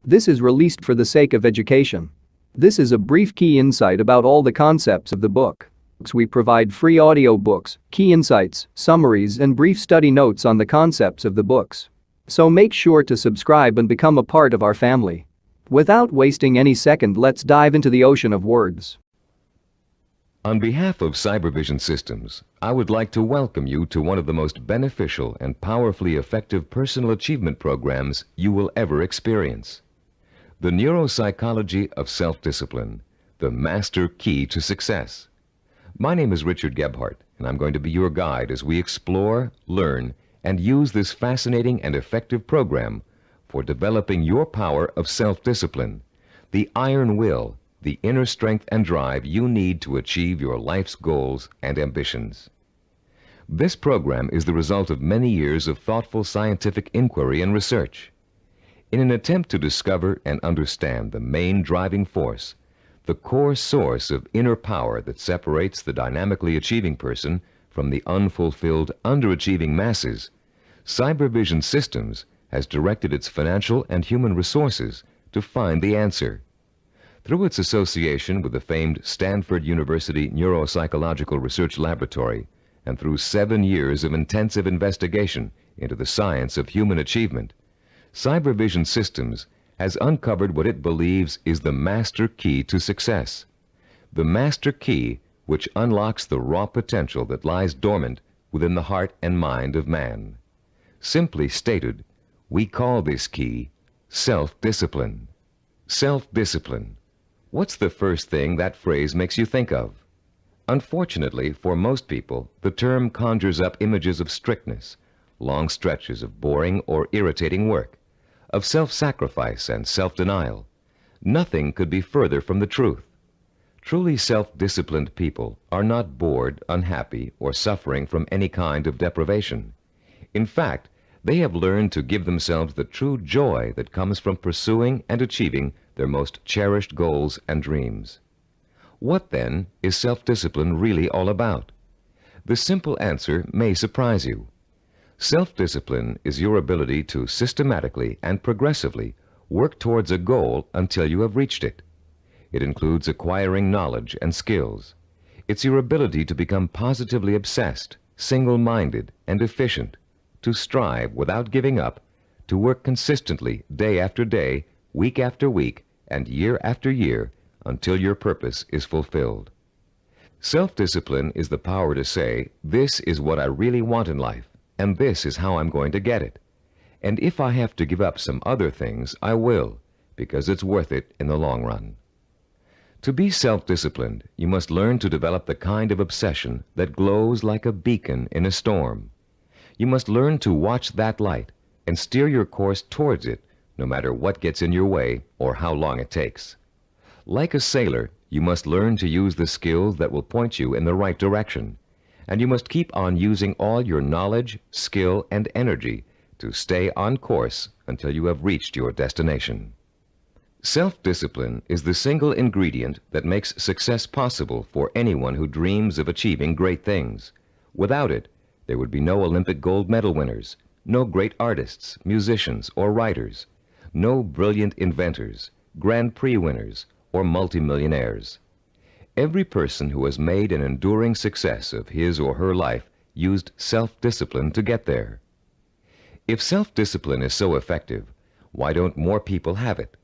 This is released for the sake of education. This is a brief key insight about all the concepts of the book. We provide free audiobooks, key insights, summaries and brief study notes on the concepts of the books. So make sure to subscribe and become a part of our family. Without wasting any second, let's dive into the ocean of words. On behalf of Cybervision Systems, I would like to welcome you to one of the most beneficial and powerfully effective personal achievement programs you will ever experience. The Neuropsychology of Self-Discipline, the Master Key to Success. My name is Richard Gebhardt, and I'm going to be your guide as we explore, learn, and use this fascinating and effective program for developing your power of self-discipline, the iron will, the inner strength and drive you need to achieve your life's goals and ambitions. This program is the result of many years of thoughtful scientific inquiry and research. In an attempt to discover and understand the main driving force, the core source of inner power that separates the dynamically achieving person from the unfulfilled, underachieving masses, Cybervision Systems has directed its financial and human resources to find the answer. Through its association with the famed Stanford University Neuropsychological Research Laboratory, and through 7 years of intensive investigation into the science of human achievement, Cybervision Systems has uncovered what it believes is the master key to success. The master key which unlocks the raw potential that lies dormant within the heart and mind of man. Simply stated, we call this key self-discipline. Self-discipline. What's the first thing that phrase makes you think of? Unfortunately, for most people, the term conjures up images of strictness, long stretches of boring or irritating work, of self-sacrifice and self-denial. Nothing could be further from the truth. Truly self-disciplined people are not bored, unhappy, or suffering from any kind of deprivation. In fact, they have learned to give themselves the true joy that comes from pursuing and achieving their most cherished goals and dreams. What, then, is self-discipline really all about? The simple answer may surprise you. Self-discipline is your ability to systematically and progressively work towards a goal until you have reached it. It includes acquiring knowledge and skills. It's your ability to become positively obsessed, single-minded, and efficient, to strive without giving up, to work consistently day after day, week after week, and year after year until your purpose is fulfilled. Self-discipline is the power to say, this is what I really want in life, and this is how I'm going to get it. And if I have to give up some other things, I will, because it's worth it in the long run. To be self-disciplined, you must learn to develop the kind of obsession that glows like a beacon in a storm. You must learn to watch that light and steer your course towards it, no matter what gets in your way or how long it takes. Like a sailor, you must learn to use the skills that will point you in the right direction, and you must keep on using all your knowledge, skill, and energy to stay on course until you have reached your destination. Self-discipline is the single ingredient that makes success possible for anyone who dreams of achieving great things. Without it, there would be no Olympic gold medal winners, no great artists, musicians, or writers, no brilliant inventors, Grand Prix winners, or multimillionaires. Every person who has made an enduring success of his or her life used self-discipline to get there. If self-discipline is so effective, why don't more people have it?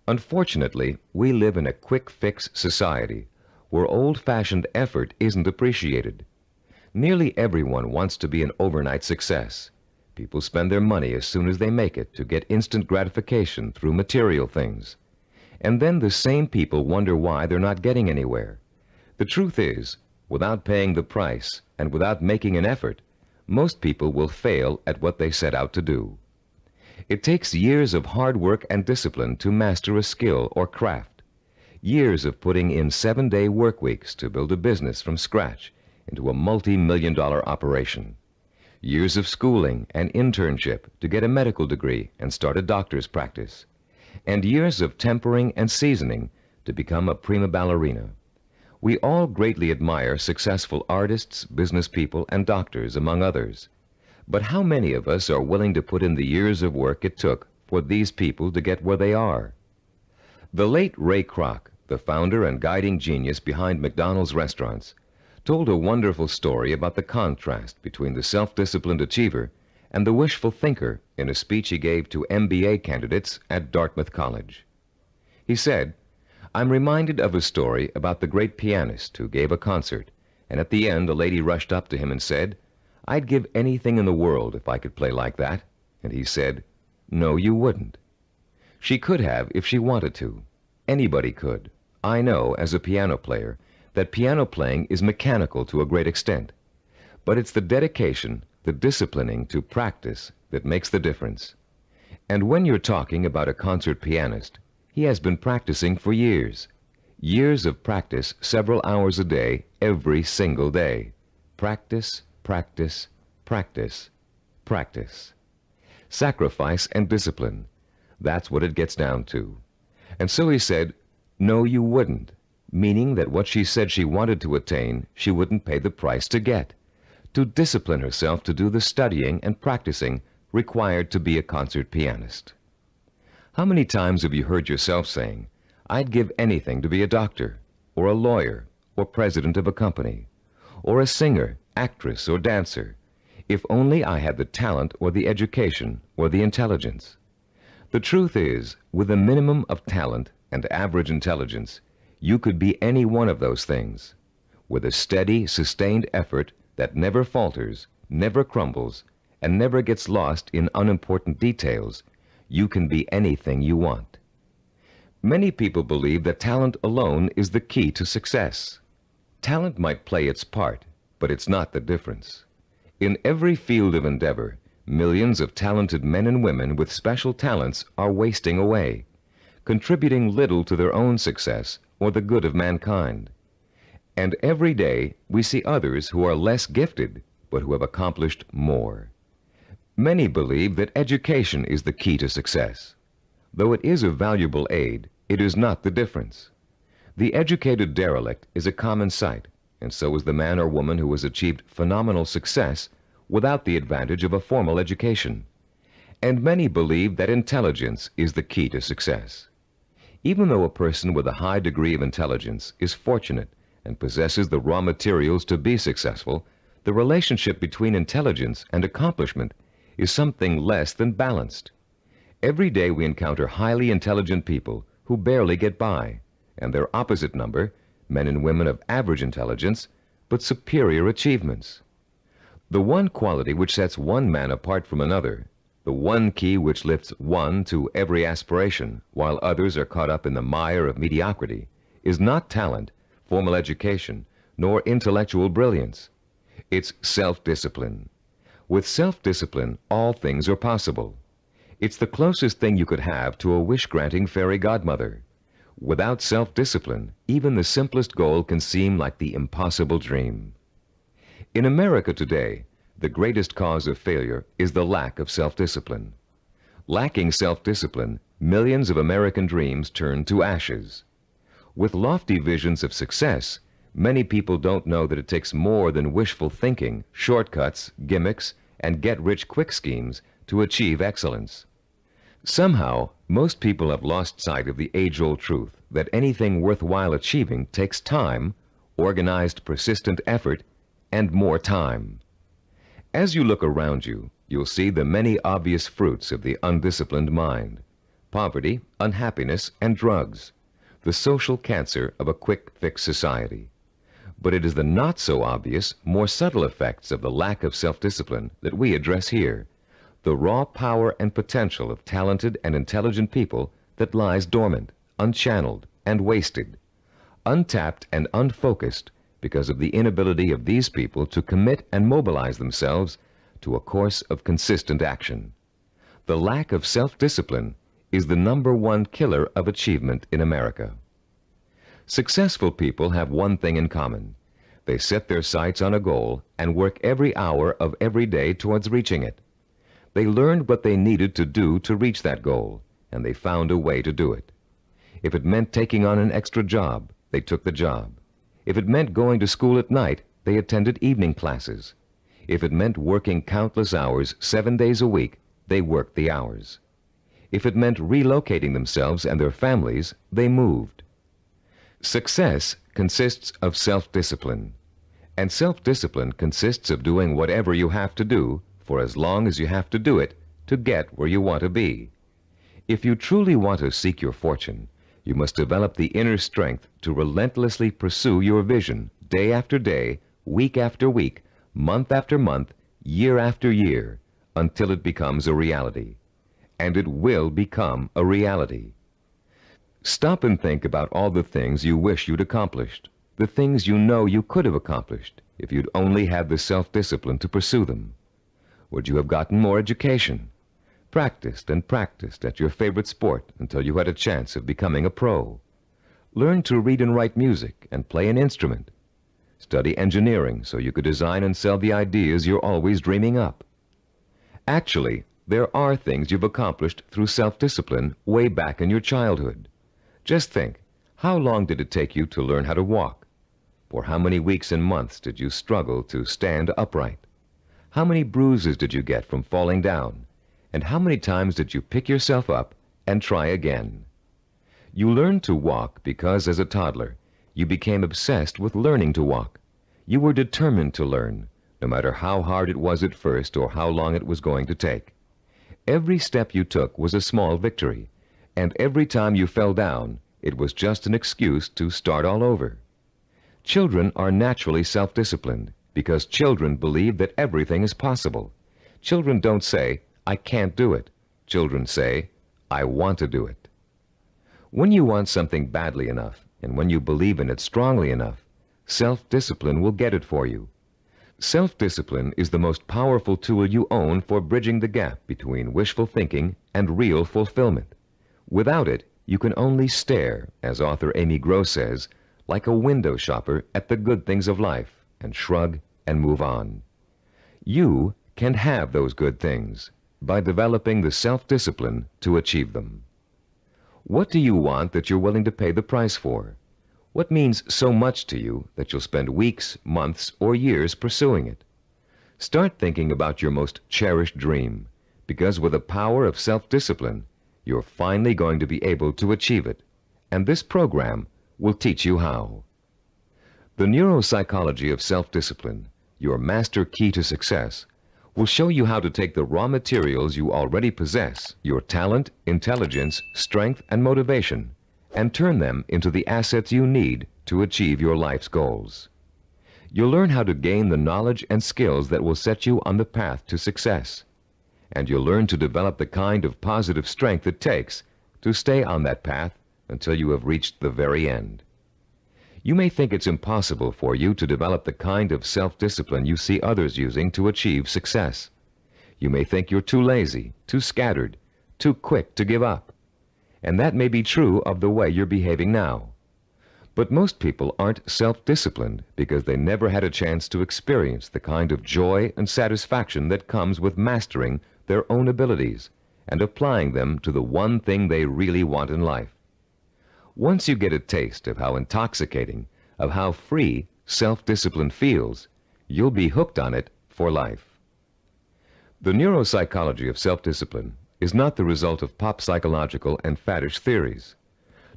Unfortunately, we live in a quick-fix society where old-fashioned effort isn't appreciated. Nearly everyone wants to be an overnight success. People spend their money as soon as they make it to get instant gratification through material things. And then the same people wonder why they're not getting anywhere. The truth is, without paying the price and without making an effort, most people will fail at what they set out to do. It takes years of hard work and discipline to master a skill or craft. Years of putting in 7-day work weeks to build a business from scratch into a multi-million-dollar operation. Years of schooling and internship to get a medical degree and start a doctor's practice. And years of tempering and seasoning to become a prima ballerina. We all greatly admire successful artists, business people, and doctors, among others. But how many of us are willing to put in the years of work it took for these people to get where they are. The late Ray Kroc, the founder and guiding genius behind McDonald's restaurants, told a wonderful story about the contrast between the self-disciplined achiever and the wishful thinker in a speech he gave to MBA candidates at Dartmouth College. He said, "I'm reminded of a story about the great pianist who gave a concert, and at the end a lady rushed up to him and said, 'I'd give anything in the world if I could play like that.' And he said, 'No, you wouldn't.' She could have if she wanted to. Anybody could. I know, as a piano player, that piano playing is mechanical to a great extent. But it's the dedication, the disciplining to practice that makes the difference. And when you're talking about a concert pianist, he has been practicing for years. Years of practice, several hours a day, every single day. Practice, practice, practice, practice. Sacrifice and discipline. That's what it gets down to. And so he said, 'No, you wouldn't,' meaning that what she said she wanted to attain, she wouldn't pay the price to get. To discipline herself to do the studying and practicing required to be a concert pianist. How many times have you heard yourself saying, 'I'd give anything to be a doctor, or a lawyer, or president of a company, or a singer, actress, or dancer, if only I had the talent or the education or the intelligence?' The truth is, with a minimum of talent and average intelligence, you could be any one of those things. With a steady, sustained effort that never falters, never crumbles, and never gets lost in unimportant details, you can be anything you want. Many people believe that talent alone is the key to success. Talent might play its part, but it's not the difference. In every field of endeavor, millions of talented men and women with special talents are wasting away, contributing little to their own success or the good of mankind. And every day we see others who are less gifted, but who have accomplished more. Many believe that education is the key to success. Though it is a valuable aid, it is not the difference. The educated derelict is a common sight, and so is the man or woman who has achieved phenomenal success without the advantage of a formal education. And many believe that intelligence is the key to success. Even though a person with a high degree of intelligence is fortunate and possesses the raw materials to be successful, the relationship between intelligence and accomplishment is something less than balanced. Every day we encounter highly intelligent people who barely get by, and their opposite number, men and women of average intelligence, but superior achievements. The one quality which sets one man apart from another, the one key which lifts one to every aspiration while others are caught up in the mire of mediocrity, is not talent, formal education, nor intellectual brilliance. It's self-discipline. With self-discipline, all things are possible. It's the closest thing you could have to a wish-granting fairy godmother. Without self-discipline, even the simplest goal can seem like the impossible dream. In America today, the greatest cause of failure is the lack of self-discipline. Lacking self-discipline, millions of American dreams turn to ashes. With lofty visions of success, many people don't know that it takes more than wishful thinking, shortcuts, gimmicks, and get-rich-quick schemes to achieve excellence. Somehow, most people have lost sight of the age-old truth that anything worthwhile achieving takes time, organized, persistent effort, and more time. As you look around you, you'll see the many obvious fruits of the undisciplined mind: poverty, unhappiness, and drugs, the social cancer of a quick-fix society. But it is the not-so-obvious, more subtle effects of the lack of self-discipline that we address here, the raw power and potential of talented and intelligent people that lies dormant, unchanneled, and wasted, untapped and unfocused because of the inability of these people to commit and mobilize themselves to a course of consistent action. The lack of self-discipline is the #1 killer of achievement in America. Successful people have one thing in common. They set their sights on a goal and work every hour of every day towards reaching it. They learned what they needed to do to reach that goal, and they found a way to do it. If it meant taking on an extra job, they took the job. If it meant going to school at night, they attended evening classes. If it meant working countless hours 7 days a week, they worked the hours. If it meant relocating themselves and their families, they moved. Success consists of self-discipline, and self-discipline consists of doing whatever you have to do for as long as you have to do it to get where you want to be. If you truly want to seek your fortune, you must develop the inner strength to relentlessly pursue your vision day after day, week after week, month after month, year after year, until it becomes a reality. And it will become a reality. Stop and think about all the things you wish you'd accomplished, the things you know you could have accomplished if you'd only had the self-discipline to pursue them. Would you have gotten more education? Practiced and practiced at your favorite sport until you had a chance of becoming a pro? Learned to read and write music and play an instrument? Study engineering so you could design and sell the ideas you're always dreaming up? Actually, there are things you've accomplished through self-discipline way back in your childhood. Just think, how long did it take you to learn how to walk? For how many weeks and months did you struggle to stand upright? How many bruises did you get from falling down? And how many times did you pick yourself up and try again? You learned to walk because, as a toddler, you became obsessed with learning to walk. You were determined to learn, no matter how hard it was at first or how long it was going to take. Every step you took was a small victory, and every time you fell down, it was just an excuse to start all over. Children are naturally self-disciplined because children believe that everything is possible. Children don't say, "I can't do it." Children say, "I want to do it." When you want something badly enough, and when you believe in it strongly enough, self-discipline will get it for you. Self-discipline is the most powerful tool you own for bridging the gap between wishful thinking and real fulfillment. Without it, you can only stare, as author Amy Gross says, like a window shopper at the good things of life and shrug and move on. You can have those good things by developing the self-discipline to achieve them. What do you want that you're willing to pay the price for? What means so much to you that you'll spend weeks, months, or years pursuing it? Start thinking about your most cherished dream, because with the power of self-discipline, you're finally going to be able to achieve it, and this program will teach you how. The neuropsychology of self-discipline, your master key to success, will show you how to take the raw materials you already possess, your talent, intelligence, strength, and motivation, and turn them into the assets you need to achieve your life's goals. You'll learn how to gain the knowledge and skills that will set you on the path to success. And you'll learn to develop the kind of positive strength it takes to stay on that path until you have reached the very end. You may think it's impossible for you to develop the kind of self-discipline you see others using to achieve success. You may think you're too lazy, too scattered, too quick to give up. And that may be true of the way you're behaving now. But most people aren't self-disciplined because they never had a chance to experience the kind of joy and satisfaction that comes with mastering their own abilities and applying them to the one thing they really want in life. Once you get a taste of how intoxicating, of how free self-discipline feels, you'll be hooked on it for life. The neuropsychology of self-discipline is not the result of pop psychological and faddish theories,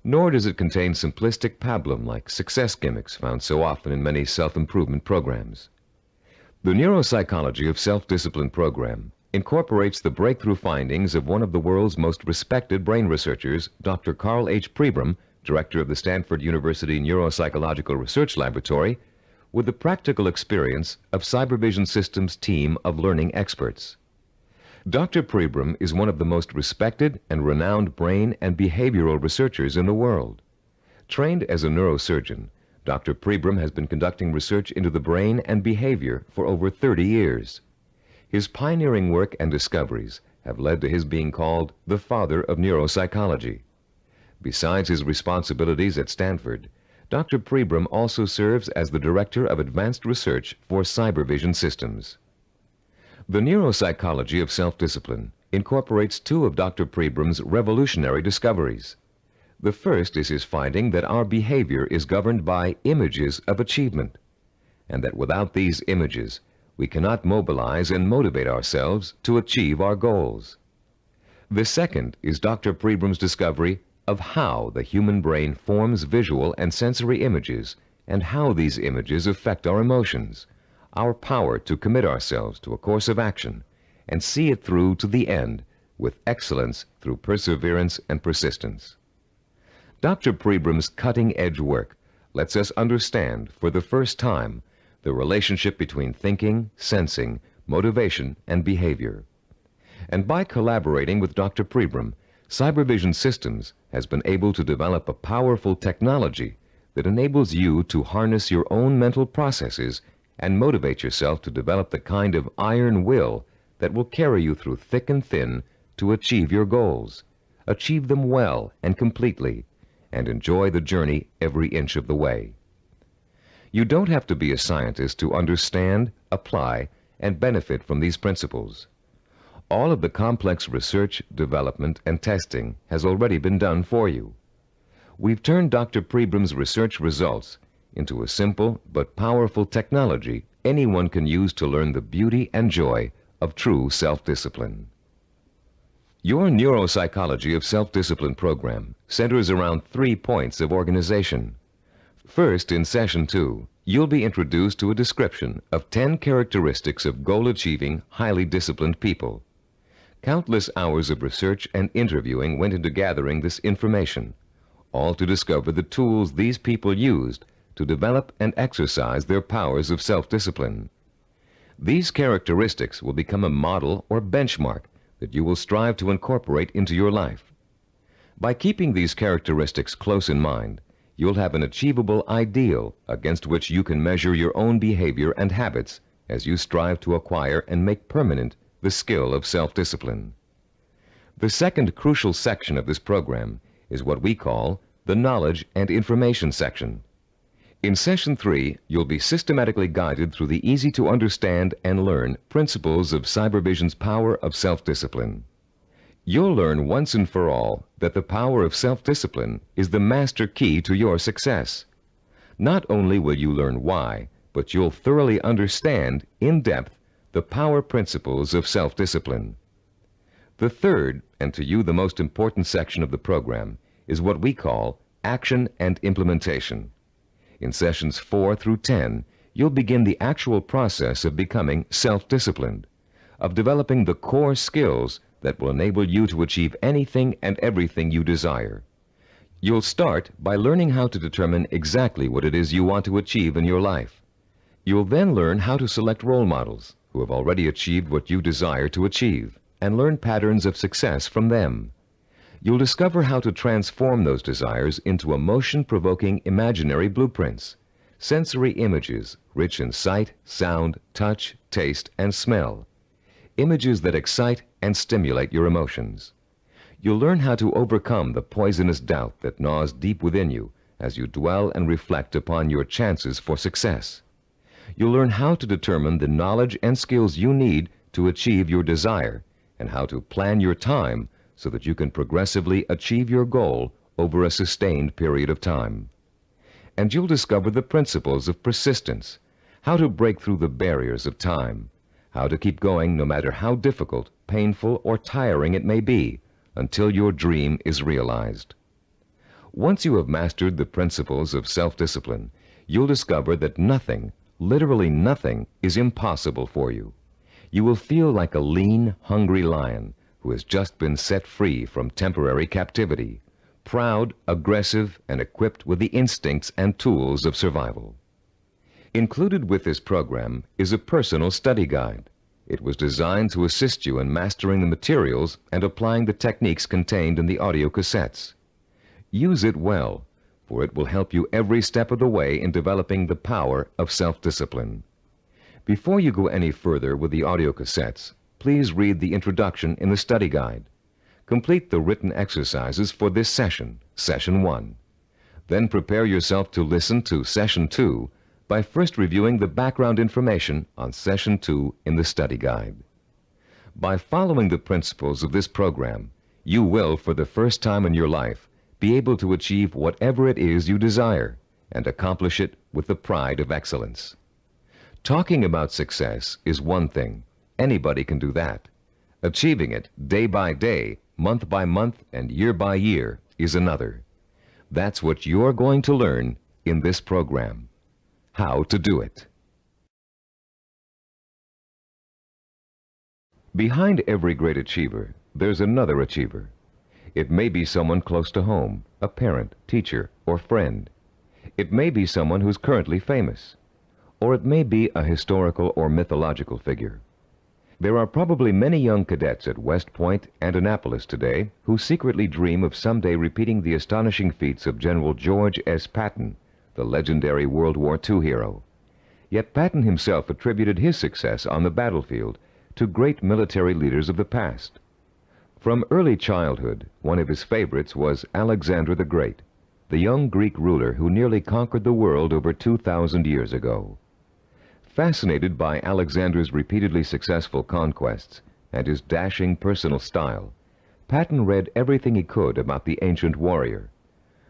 nor does it contain simplistic pablum-like success gimmicks found so often in many self-improvement programs. The neuropsychology of self-discipline program incorporates the breakthrough findings of one of the world's most respected brain researchers, Dr. Karl Pribram, director of the Stanford University Neuropsychological Research Laboratory, with the practical experience of Cybervision Systems' team of learning experts. Dr. Pribram is one of the most respected and renowned brain and behavioral researchers in the world. Trained as a neurosurgeon, Dr. Pribram has been conducting research into the brain and behavior for over 30 years. His pioneering work and discoveries have led to his being called the father of neuropsychology. Besides his responsibilities at Stanford, Dr. Pribram also serves as the Director of Advanced Research for Cybervision Systems. The neuropsychology of self-discipline incorporates two of Dr. Pribram's revolutionary discoveries. The first is his finding that our behavior is governed by images of achievement, and that without these images, we cannot mobilize and motivate ourselves to achieve our goals. The second is Dr. Pribram's discovery of how the human brain forms visual and sensory images and how these images affect our emotions, our power to commit ourselves to a course of action and see it through to the end with excellence through perseverance and persistence. Dr. Pribram's cutting-edge work lets us understand for the first time the relationship between thinking, sensing, motivation, and behavior. And by collaborating with Dr. Pribram, Cybervision Systems has been able to develop a powerful technology that enables you to harness your own mental processes and motivate yourself to develop the kind of iron will that will carry you through thick and thin to achieve your goals, achieve them well and completely, and enjoy the journey every inch of the way. You don't have to be a scientist to understand, apply, and benefit from these principles. All of the complex research, development, and testing has already been done for you. We've turned Dr. Pribram's research results into a simple but powerful technology anyone can use to learn the beauty and joy of true self-discipline. Your Neuropsychology of Self-Discipline program centers around 3 points of organization. First, in Session 2, you'll be introduced to a description of 10 characteristics of goal-achieving, highly disciplined people. Countless hours of research and interviewing went into gathering this information, all to discover the tools these people used to develop and exercise their powers of self-discipline. These characteristics will become a model or benchmark that you will strive to incorporate into your life. By keeping these characteristics close in mind, you'll have an achievable ideal against which you can measure your own behavior and habits as you strive to acquire and make permanent the skill of self-discipline. The second crucial section of this program is what we call the Knowledge and Information section. In Session 3, you'll be systematically guided through the easy-to-understand and learn principles of Cybervision's power of self-discipline. You'll learn once and for all that the power of self-discipline is the master key to your success. Not only will you learn why, but you'll thoroughly understand, in depth, the power principles of self-discipline. The third, and to you the most important section of the program, is what we call Action and Implementation. In Sessions 4 through 10, you'll begin the actual process of becoming self-disciplined, of developing the core skills that will enable you to achieve anything and everything you desire. You'll start by learning how to determine exactly what it is you want to achieve in your life. You'll then learn how to select role models who have already achieved what you desire to achieve and learn patterns of success from them. You'll discover how to transform those desires into emotion-provoking imaginary blueprints, sensory images rich in sight, sound, touch, taste, and smell, images that excite and stimulate your emotions. You'll learn how to overcome the poisonous doubt that gnaws deep within you as you dwell and reflect upon your chances for success. You'll learn how to determine the knowledge and skills you need to achieve your desire and how to plan your time so that you can progressively achieve your goal over a sustained period of time. And you'll discover the principles of persistence, how to break through the barriers of time, how to keep going no matter how difficult, painful, or tiring it may be, until your dream is realized. Once you have mastered the principles of self-discipline, you'll discover that nothing, literally nothing, is impossible for you. You will feel like a lean, hungry lion who has just been set free from temporary captivity, proud, aggressive, and equipped with the instincts and tools of survival. Included with this program is a personal study guide. It was designed to assist you in mastering the materials and applying the techniques contained in the audio cassettes. Use it well, for it will help you every step of the way in developing the power of self-discipline. Before you go any further with the audio cassettes, please read the introduction in the study guide. Complete the written exercises for this session, Session 1. Then prepare yourself to listen to Session 2 by first reviewing the background information on Session 2 in the study guide. By following the principles of this program, you will, for the first time in your life, be able to achieve whatever it is you desire and accomplish it with the pride of excellence. Talking about success is one thing. Anybody can do that. Achieving it day by day month by month, and year by year is another. That's what you're going to learn in this program. How to do it. Behind every great achiever, there's another achiever. It may be someone close to home, a parent, teacher, or friend. It may be someone who's currently famous. Or it may be a historical or mythological figure. There are probably many young cadets at West Point and Annapolis today who secretly dream of someday repeating the astonishing feats of General George S. Patton, the legendary World War II hero. Yet Patton himself attributed his success on the battlefield to great military leaders of the past. From early childhood, one of his favorites was Alexander the Great, the young Greek ruler who nearly conquered the world over 2,000 years ago. Fascinated by Alexander's repeatedly successful conquests and his dashing personal style, Patton read everything he could about the ancient warrior.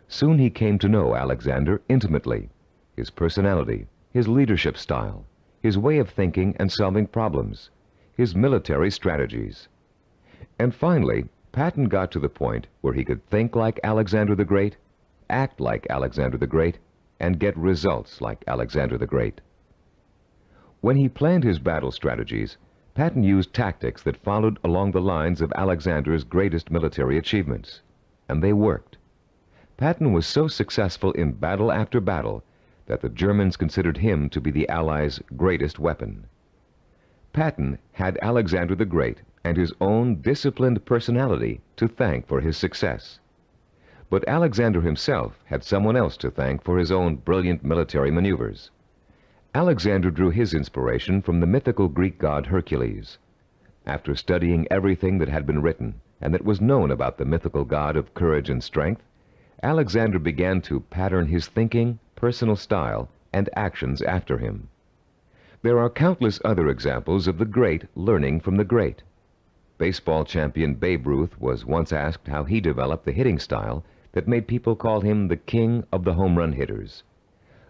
Soon he came to know Alexander intimately, his personality, his leadership style, his way of thinking and solving problems, his military strategies. And finally, Patton got to the point where he could think like Alexander the Great, act like Alexander the Great, and get results like Alexander the Great. When he planned his battle strategies, Patton used tactics that followed along the lines of Alexander's greatest military achievements, and they worked. Patton was so successful in battle after battle that the Germans considered him to be the Allies' greatest weapon. Patton had Alexander the Great and his own disciplined personality to thank for his success. But Alexander himself had someone else to thank for his own brilliant military maneuvers. Alexander drew his inspiration from the mythical Greek god Hercules. After studying everything that had been written and that was known about the mythical god of courage and strength, Alexander began to pattern his thinking, personal style, and actions after him. There are countless other examples of the great learning from the great. Baseball champion Babe Ruth was once asked how he developed the hitting style that made people call him the king of the home run hitters.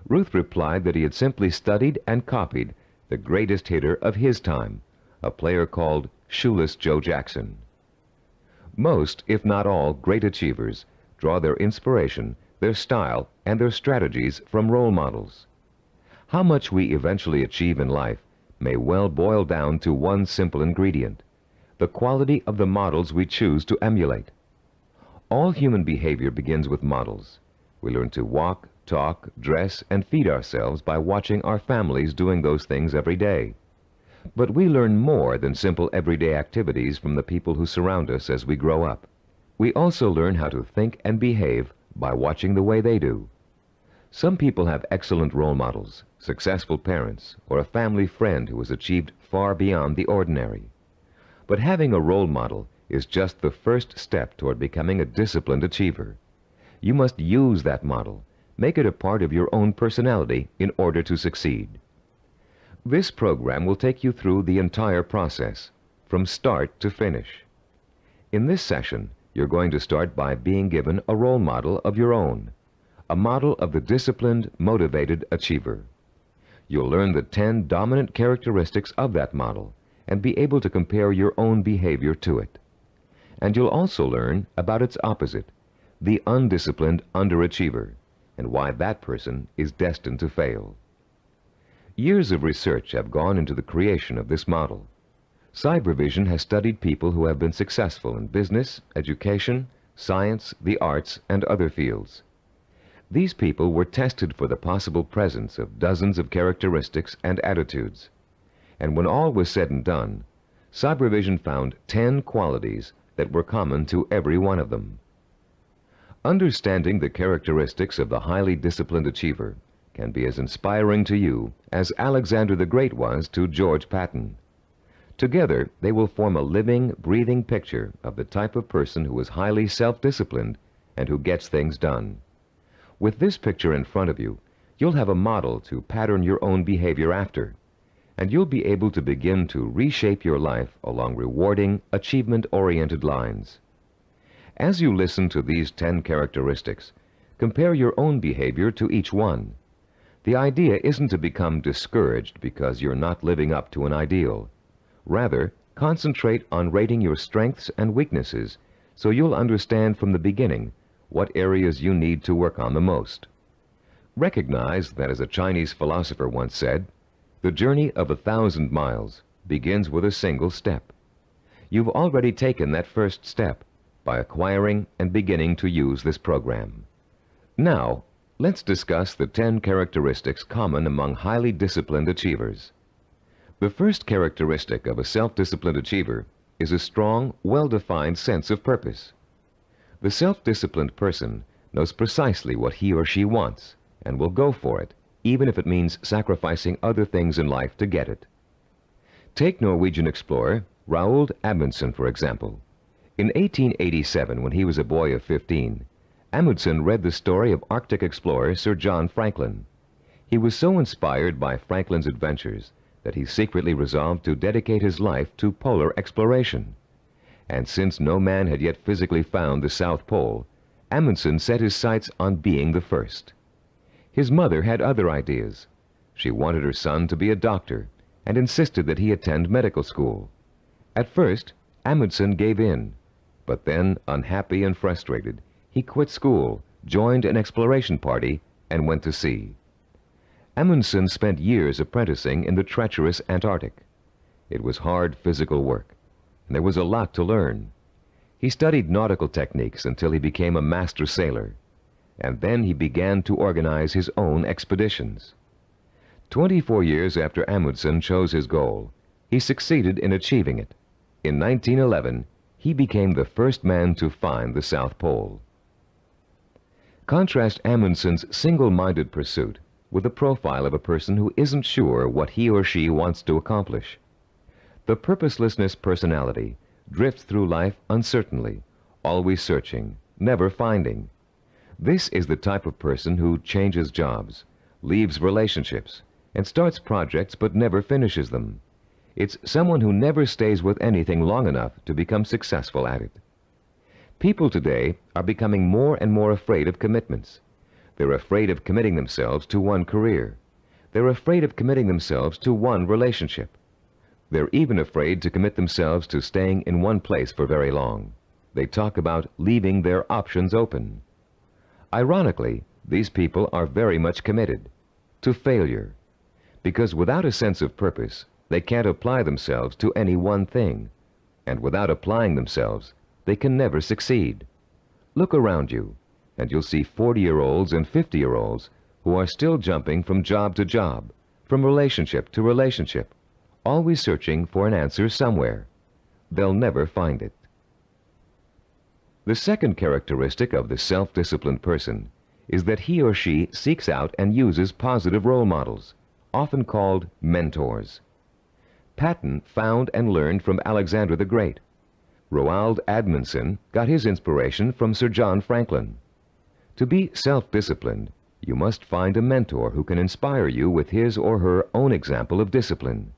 Ruth replied that he had simply studied and copied the greatest hitter of his time, a player called Shoeless Joe Jackson. Most, if not all, great achievers draw their inspiration, their style, and their strategies from role models. How much we eventually achieve in life may well boil down to one simple ingredient: the quality of the models we choose to emulate. All human behavior begins with models. We learn to walk, talk, dress, and feed ourselves by watching our families doing those things every day. But we learn more than simple everyday activities from the people who surround us as we grow up. We also learn how to think and behave by watching the way they do. Some people have excellent role models, successful parents, or a family friend who has achieved far beyond the ordinary. But having a role model is just the first step toward becoming a disciplined achiever. You must use that model, make it a part of your own personality in order to succeed. This program will take you through the entire process, from start to finish. In this session, you're going to start by being given a role model of your own, a model of the disciplined, motivated achiever. You'll learn the 10 dominant characteristics of that model and be able to compare your own behavior to it. And you'll also learn about its opposite, the undisciplined underachiever, and why that person is destined to fail. Years of research have gone into the creation of this model. Cybervision has studied people who have been successful in business, education, science, the arts, and other fields. These people were tested for the possible presence of dozens of characteristics and attitudes. And when all was said and done, Cybervision found 10 qualities that were common to every one of them. Understanding the characteristics of the highly disciplined achiever can be as inspiring to you as Alexander the Great was to George Patton. Together, they will form a living, breathing picture of the type of person who is highly self-disciplined and who gets things done. With this picture in front of you, you'll have a model to pattern your own behavior after, and you'll be able to begin to reshape your life along rewarding, achievement-oriented lines. As you listen to these 10 characteristics, compare your own behavior to each one. The idea isn't to become discouraged because you're not living up to an ideal. Rather, concentrate on rating your strengths and weaknesses so you'll understand from the beginning what areas you need to work on the most. Recognize that, as a Chinese philosopher once said, the journey of 1,000 miles begins with a single step. You've already taken that first step by acquiring and beginning to use this program. Now, let's discuss the 10 characteristics common among highly disciplined achievers. The first characteristic of a self-disciplined achiever is a strong, well-defined sense of purpose. The self-disciplined person knows precisely what he or she wants and will go for it, even if it means sacrificing other things in life to get it. Take Norwegian explorer Roald Amundsen, for example. In 1887, when he was a boy of 15, Amundsen read the story of Arctic explorer Sir John Franklin. He was so inspired by Franklin's adventures that he secretly resolved to dedicate his life to polar exploration. And since no man had yet physically found the South Pole, Amundsen set his sights on being the first. His mother had other ideas. She wanted her son to be a doctor and insisted that he attend medical school. At first, Amundsen gave in, but then, unhappy and frustrated, he quit school, joined an exploration party, and went to sea. Amundsen spent years apprenticing in the treacherous Antarctic. It was hard physical work, and there was a lot to learn. He studied nautical techniques until he became a master sailor, and then he began to organize his own expeditions. 24 years after Amundsen chose his goal, he succeeded in achieving it. In 1911, he became the first man to find the South Pole. Contrast Amundsen's single-minded pursuit with the profile of a person who isn't sure what he or she wants to accomplish. The purposelessness personality drifts through life uncertainly, always searching, never finding. This is the type of person who changes jobs, leaves relationships, and starts projects but never finishes them. It's someone who never stays with anything long enough to become successful at it. People today are becoming more and more afraid of commitments. They're afraid of committing themselves to one career. They're afraid of committing themselves to one relationship. They're even afraid to commit themselves to staying in one place for very long. They talk about leaving their options open. Ironically, these people are very much committed to failure, because without a sense of purpose, they can't apply themselves to any one thing, and without applying themselves, they can never succeed. Look around you, and you'll see 40-year-olds and 50-year-olds who are still jumping from job to job, from relationship to relationship, always searching for an answer somewhere. They'll never find it. The second characteristic of the self-disciplined person is that he or she seeks out and uses positive role models, often called mentors. Patton found and learned from Alexander the Great. Roald Amundsen got his inspiration from Sir John Franklin. To be self-disciplined, you must find a mentor who can inspire you with his or her own example of discipline.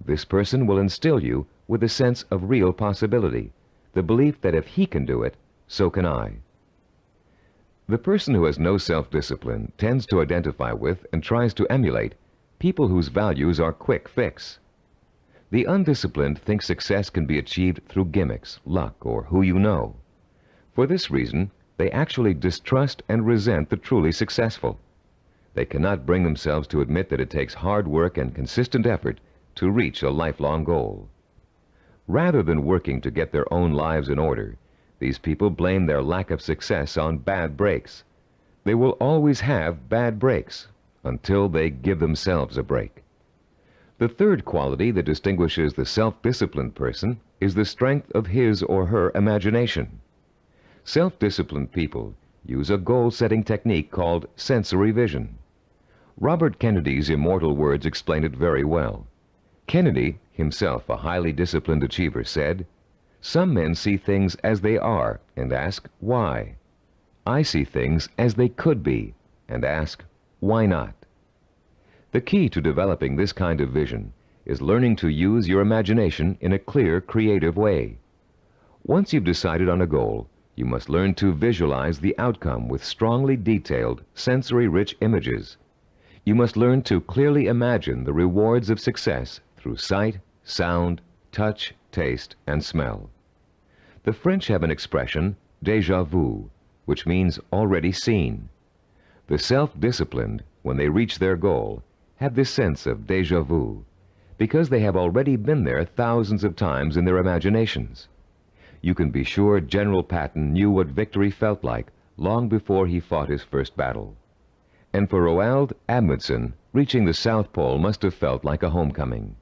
This person will instill you with a sense of real possibility, the belief that if he can do it, so can I. The person who has no self-discipline tends to identify with and tries to emulate people whose values are quick fix. The undisciplined think success can be achieved through gimmicks, luck, or who you know. For this reason, they actually distrust and resent the truly successful. They cannot bring themselves to admit that it takes hard work and consistent effort to reach a lifelong goal. Rather than working to get their own lives in order, these people blame their lack of success on bad breaks. They will always have bad breaks until they give themselves a break. The third quality that distinguishes the self-disciplined person is the strength of his or her imagination. Self-disciplined people use a goal-setting technique called sensory vision. Robert Kennedy's immortal words explain it very well. Kennedy, himself a highly disciplined achiever, said, "Some men see things as they are and ask, why? I see things as they could be and ask, why not?" The key to developing this kind of vision is learning to use your imagination in a clear, creative way. Once you've decided on a goal, you must learn to visualize the outcome with strongly detailed, sensory-rich images. You must learn to clearly imagine the rewards of success through sight, sound, touch, taste, and smell. The French have an expression, déjà vu, which means already seen. The self-disciplined, when they reach their goal, have this sense of déjà vu, because they have already been there thousands of times in their imaginations. You can be sure General Patton knew what victory felt like long before he fought his first battle. And for Roald Amundsen, reaching the South Pole must have felt like a homecoming.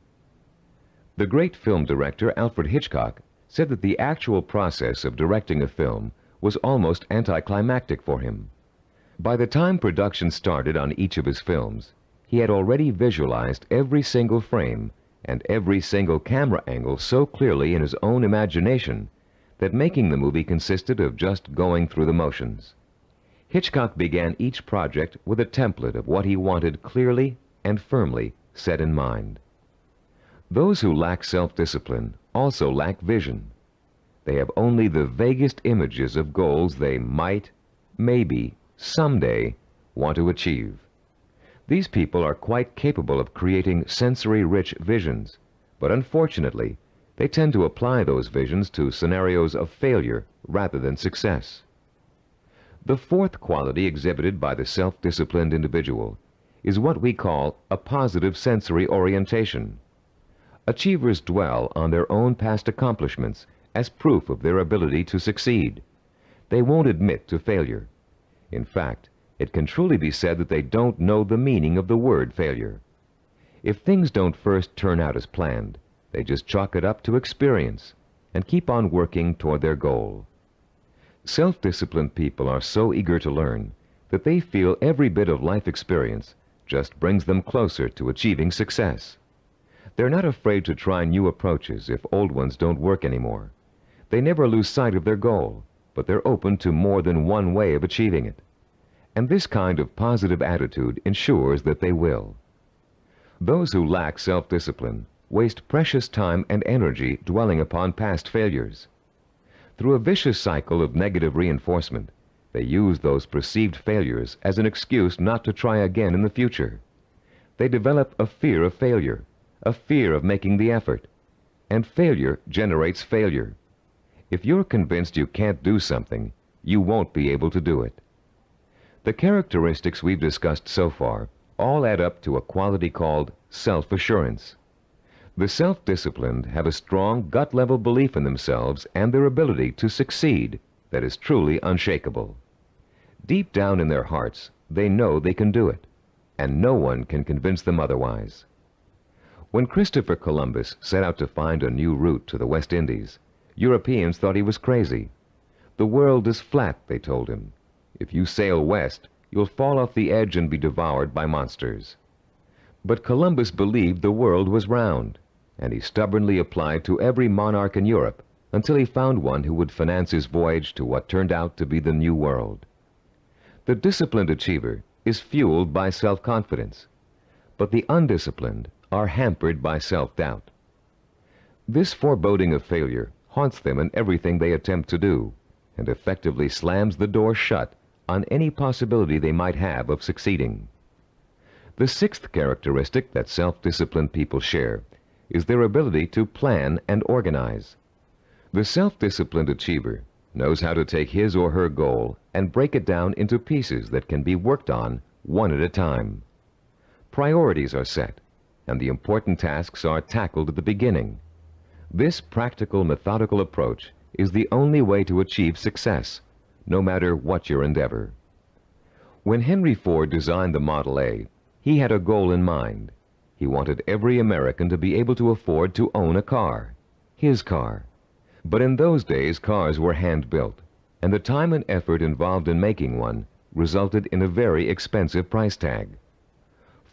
The great film director Alfred Hitchcock said that the actual process of directing a film was almost anticlimactic for him. By the time production started on each of his films, he had already visualized every single frame and every single camera angle so clearly in his own imagination that making the movie consisted of just going through the motions. Hitchcock began each project with a template of what he wanted clearly and firmly set in mind. Those who lack self-discipline also lack vision. They have only the vaguest images of goals they might, maybe, someday want to achieve. These people are quite capable of creating sensory-rich visions, but unfortunately, they tend to apply those visions to scenarios of failure rather than success. The fourth quality exhibited by the self-disciplined individual is what we call a positive sensory orientation. Achievers dwell on their own past accomplishments as proof of their ability to succeed. They won't admit to failure. In fact, it can truly be said that they don't know the meaning of the word failure. If things don't first turn out as planned, they just chalk it up to experience and keep on working toward their goal. Self-disciplined people are so eager to learn that they feel every bit of life experience just brings them closer to achieving success. They're not afraid to try new approaches if old ones don't work anymore. They never lose sight of their goal, but they're open to more than one way of achieving it. And this kind of positive attitude ensures that they will. Those who lack self-discipline waste precious time and energy dwelling upon past failures. Through a vicious cycle of negative reinforcement, they use those perceived failures as an excuse not to try again in the future. They develop a fear of failure, a fear of making the effort, and failure generates failure. If you're convinced you can't do something, you won't be able to do it. The characteristics we've discussed so far all add up to a quality called self-assurance. The self-disciplined have a strong gut-level belief in themselves and their ability to succeed that is truly unshakable. Deep down in their hearts, they know they can do it, and no one can convince them otherwise. When Christopher Columbus set out to find a new route to the West Indies, Europeans thought he was crazy. The world is flat, they told him. If you sail west, you'll fall off the edge and be devoured by monsters. But Columbus believed the world was round, and he stubbornly applied to every monarch in Europe until he found one who would finance his voyage to what turned out to be the New World. The disciplined achiever is fueled by self-confidence, but the undisciplined are hampered by self-doubt. This foreboding of failure haunts them in everything they attempt to do, and effectively slams the door shut on any possibility they might have of succeeding. The sixth characteristic that self-disciplined people share is their ability to plan and organize. The self-disciplined achiever knows how to take his or her goal and break it down into pieces that can be worked on one at a time. Priorities are set, and the important tasks are tackled at the beginning. This practical, methodical approach is the only way to achieve success, no matter what your endeavor. When Henry Ford designed the Model A, he had a goal in mind. He wanted every American to be able to afford to own a car, his car. But in those days, cars were hand-built, and the time and effort involved in making one resulted in a very expensive price tag.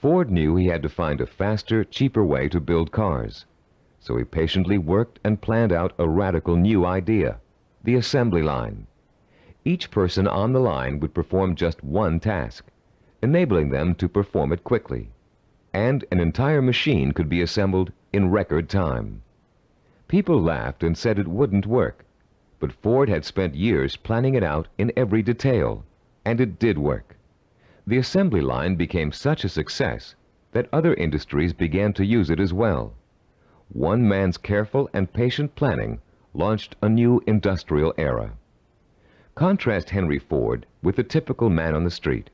Ford knew he had to find a faster, cheaper way to build cars. So he patiently worked and planned out a radical new idea, the assembly line. Each person on the line would perform just one task, enabling them to perform it quickly, and an entire machine could be assembled in record time. People laughed and said it wouldn't work, but Ford had spent years planning it out in every detail, and it did work. The assembly line became such a success that other industries began to use it as well. One man's careful and patient planning launched a new industrial era. Contrast Henry Ford with the typical man on the street.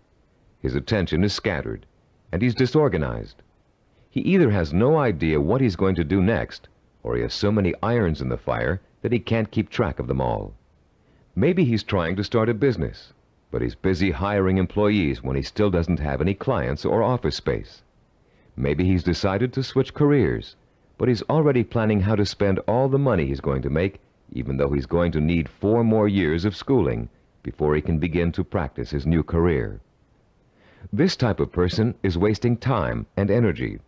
His attention is scattered, and he's disorganized. He either has no idea what he's going to do next, or he has so many irons in the fire that he can't keep track of them all. Maybe he's trying to start a business, but he's busy hiring employees when he still doesn't have any clients or office space. Maybe he's decided to switch careers, but he's already planning how to spend all the money he's going to make, even though he's going to need 4 more years of schooling before he can begin to practice his new career. This type of person is wasting time and energy.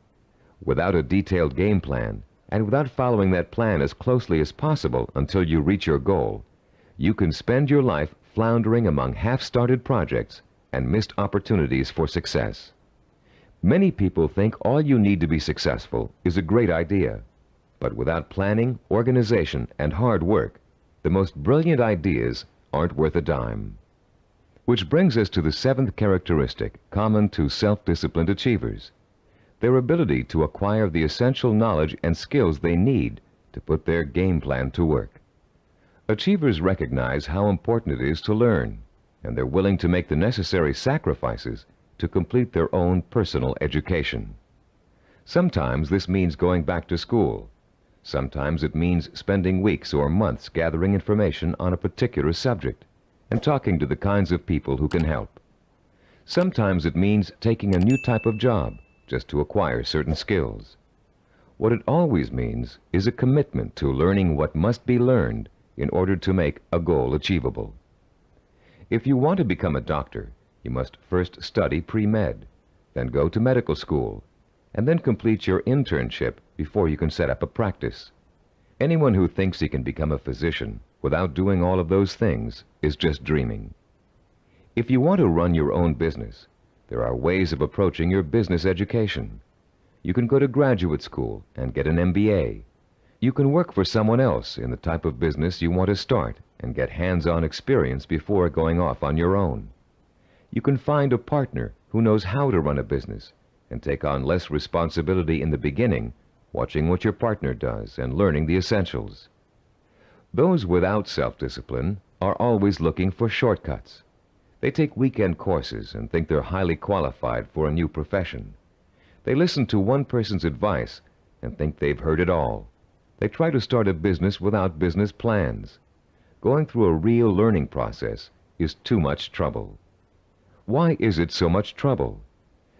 Without a detailed game plan, and without following that plan as closely as possible until you reach your goal, you can spend your life floundering among half-started projects and missed opportunities for success. Many people think all you need to be successful is a great idea, but without planning, organization, and hard work, the most brilliant ideas aren't worth a dime. Which brings us to the 7th characteristic common to self-disciplined achievers: their ability to acquire the essential knowledge and skills they need to put their game plan to work. Achievers recognize how important it is to learn, and they're willing to make the necessary sacrifices to complete their own personal education. Sometimes this means going back to school. Sometimes it means spending weeks or months gathering information on a particular subject and talking to the kinds of people who can help. Sometimes it means taking a new type of job just to acquire certain skills. What it always means is a commitment to learning what must be learned in order to make a goal achievable. If you want to become a doctor, you must first study pre-med, then go to medical school, and then complete your internship before you can set up a practice. Anyone who thinks he can become a physician without doing all of those things is just dreaming. If you want to run your own business, there are ways of approaching your business education. You can go to graduate school and get an MBA. You can work for someone else in the type of business you want to start and get hands-on experience before going off on your own. You can find a partner who knows how to run a business and take on less responsibility in the beginning, watching what your partner does and learning the essentials. Those without self-discipline are always looking for shortcuts. They take weekend courses and think they're highly qualified for a new profession. They listen to one person's advice and think they've heard it all. They try to start a business without business plans. Going through a real learning process is too much trouble. Why is it so much trouble?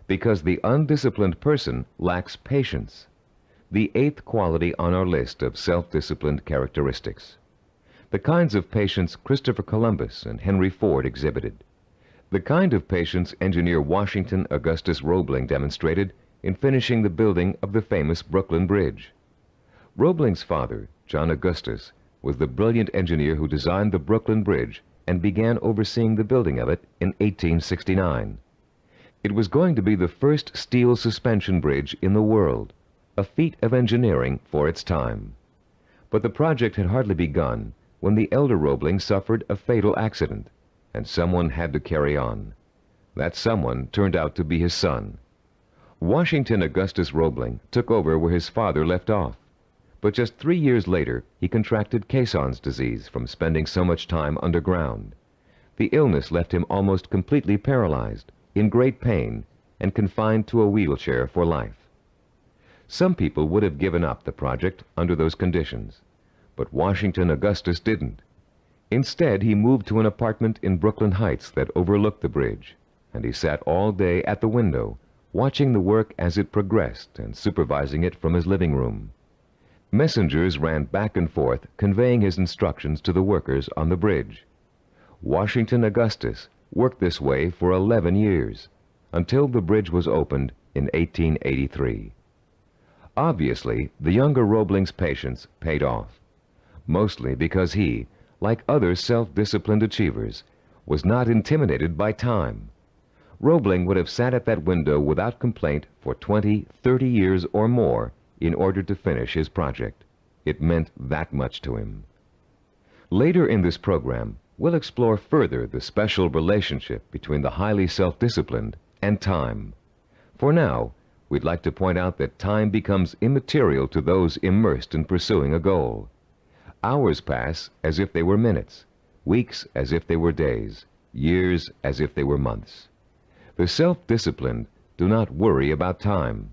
Because the undisciplined person lacks patience, the 8th quality on our list of self-disciplined characteristics. The kinds of patience Christopher Columbus and Henry Ford exhibited. The kind of patience engineer Washington Augustus Roebling demonstrated in finishing the building of the famous Brooklyn Bridge. Roebling's father, John Augustus, was the brilliant engineer who designed the Brooklyn Bridge and began overseeing the building of it in 1869. It was going to be the first steel suspension bridge in the world, a feat of engineering for its time. But the project had hardly begun when the elder Roebling suffered a fatal accident, and someone had to carry on. That someone turned out to be his son. Washington Augustus Roebling took over where his father left off, but just 3 years later he contracted Caisson's disease from spending so much time underground. The illness left him almost completely paralyzed, in great pain, and confined to a wheelchair for life. Some people would have given up the project under those conditions, but Washington Augustus didn't. Instead, he moved to an apartment in Brooklyn Heights that overlooked the bridge, and he sat all day at the window, watching the work as it progressed and supervising it from his living room. Messengers ran back and forth, conveying his instructions to the workers on the bridge. Washington Augustus worked this way for 11 years, until the bridge was opened in 1883. Obviously, the younger Roebling's patience paid off, mostly because he, like other self-disciplined achievers, was not intimidated by time. Roebling would have sat at that window without complaint for 20, 30 years or more in order to finish his project. It meant that much to him. Later in this program, we'll explore further the special relationship between the highly self-disciplined and time. For now, we'd like to point out that time becomes immaterial to those immersed in pursuing a goal. Hours pass as if they were minutes, weeks as if they were days, years as if they were months. The self-disciplined do not worry about time.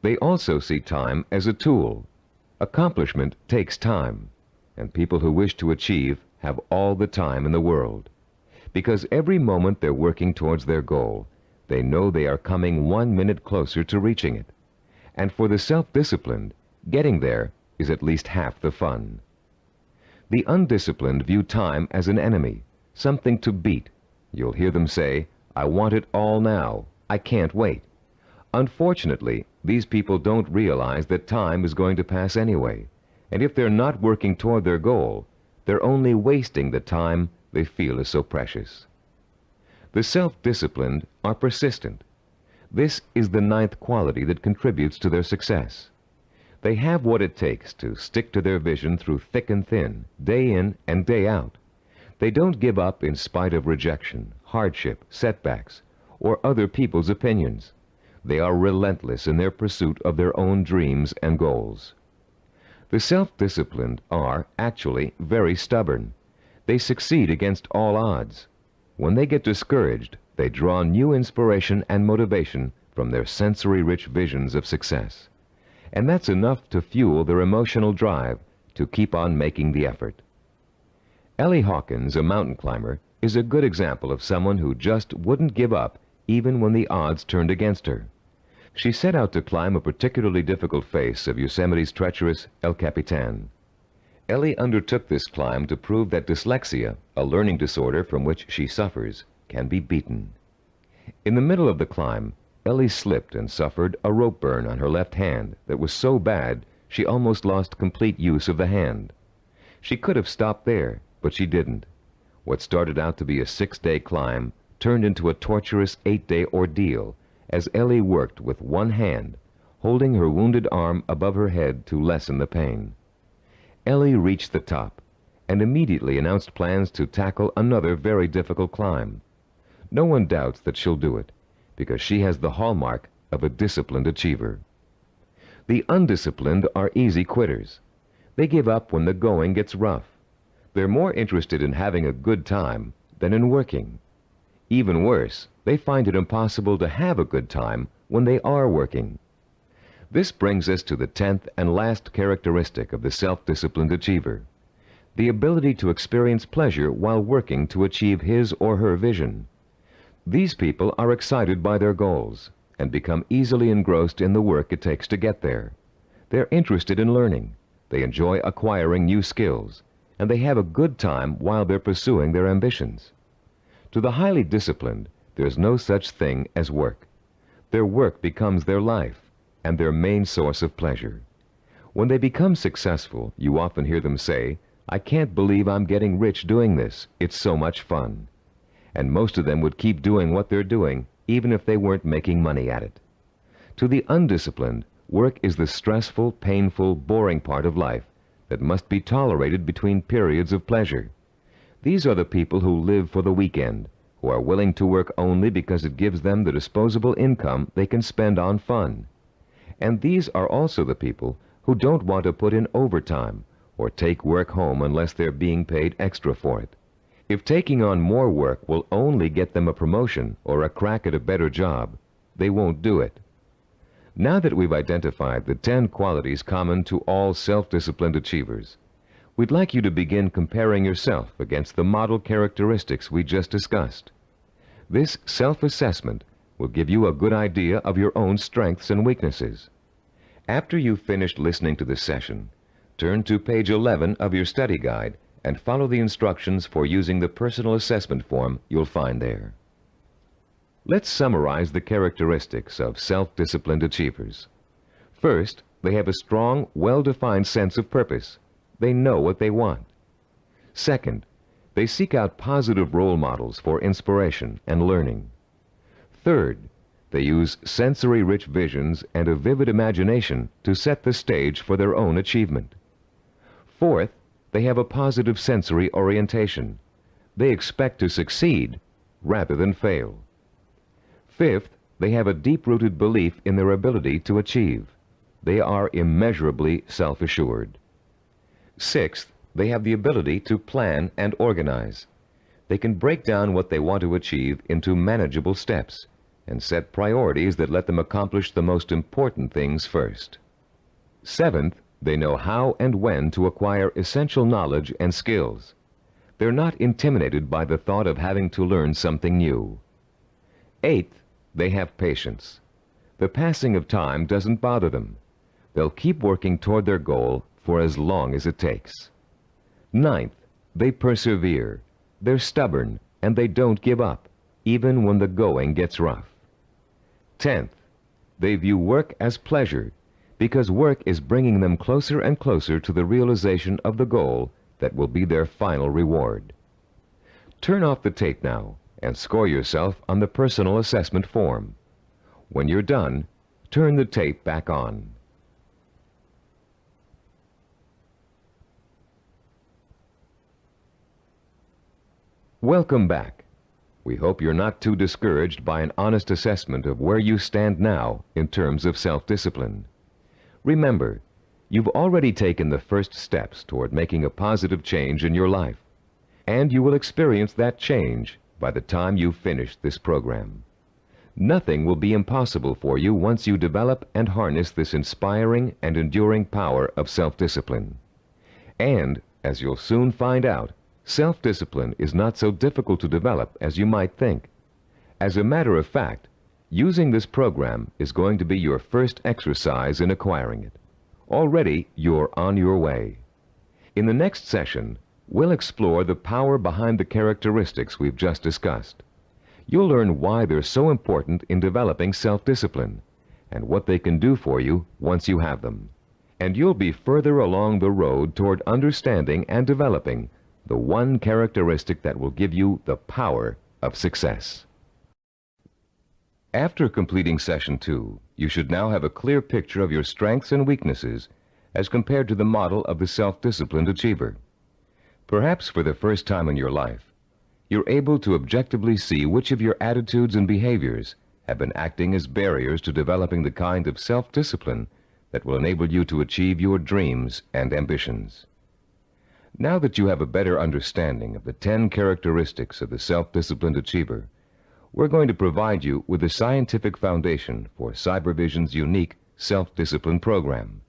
They also see time as a tool. Accomplishment takes time, and people who wish to achieve have all the time in the world. Because every moment they're working towards their goal, they know they are coming 1 minute closer to reaching it. And for the self-disciplined, getting there is at least half the fun. The undisciplined view time as an enemy, something to beat. You'll hear them say, "I want it all now. I can't wait." Unfortunately, these people don't realize that time is going to pass anyway, and if they're not working toward their goal, they're only wasting the time they feel is so precious. The self-disciplined are persistent. This is the 9th quality that contributes to their success. They have what it takes to stick to their vision through thick and thin, day in and day out. They don't give up in spite of rejection, hardship, setbacks, or other people's opinions. They are relentless in their pursuit of their own dreams and goals. The self-disciplined are actually very stubborn. They succeed against all odds. When they get discouraged, they draw new inspiration and motivation from their sensory-rich visions of success. And that's enough to fuel their emotional drive to keep on making the effort. Ellie Hawkins, a mountain climber, is a good example of someone who just wouldn't give up even when the odds turned against her. She set out to climb a particularly difficult face of Yosemite's treacherous El Capitan. Ellie undertook this climb to prove that dyslexia, a learning disorder from which she suffers, can be beaten. In the middle of the climb, Ellie slipped and suffered a rope burn on her left hand that was so bad she almost lost complete use of the hand. She could have stopped there, but she didn't. What started out to be a 6-day climb turned into a torturous 8-day ordeal as Ellie worked with one hand, holding her wounded arm above her head to lessen the pain. Ellie reached the top and immediately announced plans to tackle another very difficult climb. No one doubts that she'll do it, because she has the hallmark of a disciplined achiever. The undisciplined are easy quitters. They give up when the going gets rough. They're more interested in having a good time than in working. Even worse, they find it impossible to have a good time when they are working. This brings us to the 10th and last characteristic of the self-disciplined achiever: the ability to experience pleasure while working to achieve his or her vision. These people are excited by their goals and become easily engrossed in the work it takes to get there. They're interested in learning, they enjoy acquiring new skills, and they have a good time while they're pursuing their ambitions. To the highly disciplined, there's no such thing as work. Their work becomes their life and their main source of pleasure. When they become successful, you often hear them say, "I can't believe I'm getting rich doing this. It's so much fun." And most of them would keep doing what they're doing, even if they weren't making money at it. To the undisciplined, work is the stressful, painful, boring part of life that must be tolerated between periods of pleasure. These are the people who live for the weekend, who are willing to work only because it gives them the disposable income they can spend on fun. And these are also the people who don't want to put in overtime or take work home unless they're being paid extra for it. If taking on more work will only get them a promotion or a crack at a better job, they won't do it. Now that we've identified the 10 qualities common to all self-disciplined achievers, we'd like you to begin comparing yourself against the model characteristics we just discussed. This self-assessment will give you a good idea of your own strengths and weaknesses. After you've finished listening to this session, turn to page 11 of your study guide and follow the instructions for using the personal assessment form you'll find there. Let's summarize the characteristics of self-disciplined achievers. First, they have a strong, well-defined sense of purpose. They know what they want. Second, they seek out positive role models for inspiration and learning. Third, they use sensory-rich visions and a vivid imagination to set the stage for their own achievement. Fourth, they have a positive sensory orientation. They expect to succeed rather than fail. Fifth, they have a deep-rooted belief in their ability to achieve. They are immeasurably self-assured. Sixth, they have the ability to plan and organize. They can break down what they want to achieve into manageable steps and set priorities that let them accomplish the most important things first. Seventh, they know how and when to acquire essential knowledge and skills. They're not intimidated by the thought of having to learn something new. Eighth, they have patience. The passing of time doesn't bother them. They'll keep working toward their goal for as long as it takes. Ninth, they persevere. They're stubborn and they don't give up, even when the going gets rough. 10th, they view work as pleasure because work is bringing them closer and closer to the realization of the goal that will be their final reward. Turn off the tape now and score yourself on the personal assessment form. When you're done, turn the tape back on. Welcome back. We hope you're not too discouraged by an honest assessment of where you stand now in terms of self-discipline. Remember, you've already taken the first steps toward making a positive change in your life, and you will experience that change by the time you finish this program. Nothing will be impossible for you once you develop and harness this inspiring and enduring power of self-discipline. And, as you'll soon find out, self-discipline is not so difficult to develop as you might think. As a matter of fact, using this program is going to be your first exercise in acquiring it. Already, you're on your way. In the next session, we'll explore the power behind the characteristics we've just discussed. You'll learn why they're so important in developing self-discipline and what they can do for you once you have them. And you'll be further along the road toward understanding and developing the one characteristic that will give you the power of success. After completing Session 2, you should now have a clear picture of your strengths and weaknesses as compared to the model of the self-disciplined achiever. Perhaps for the first time in your life, you're able to objectively see which of your attitudes and behaviors have been acting as barriers to developing the kind of self-discipline that will enable you to achieve your dreams and ambitions. Now that you have a better understanding of the 10 characteristics of the self-disciplined achiever, we're going to provide you with the scientific foundation for Cybervision's unique self-discipline program.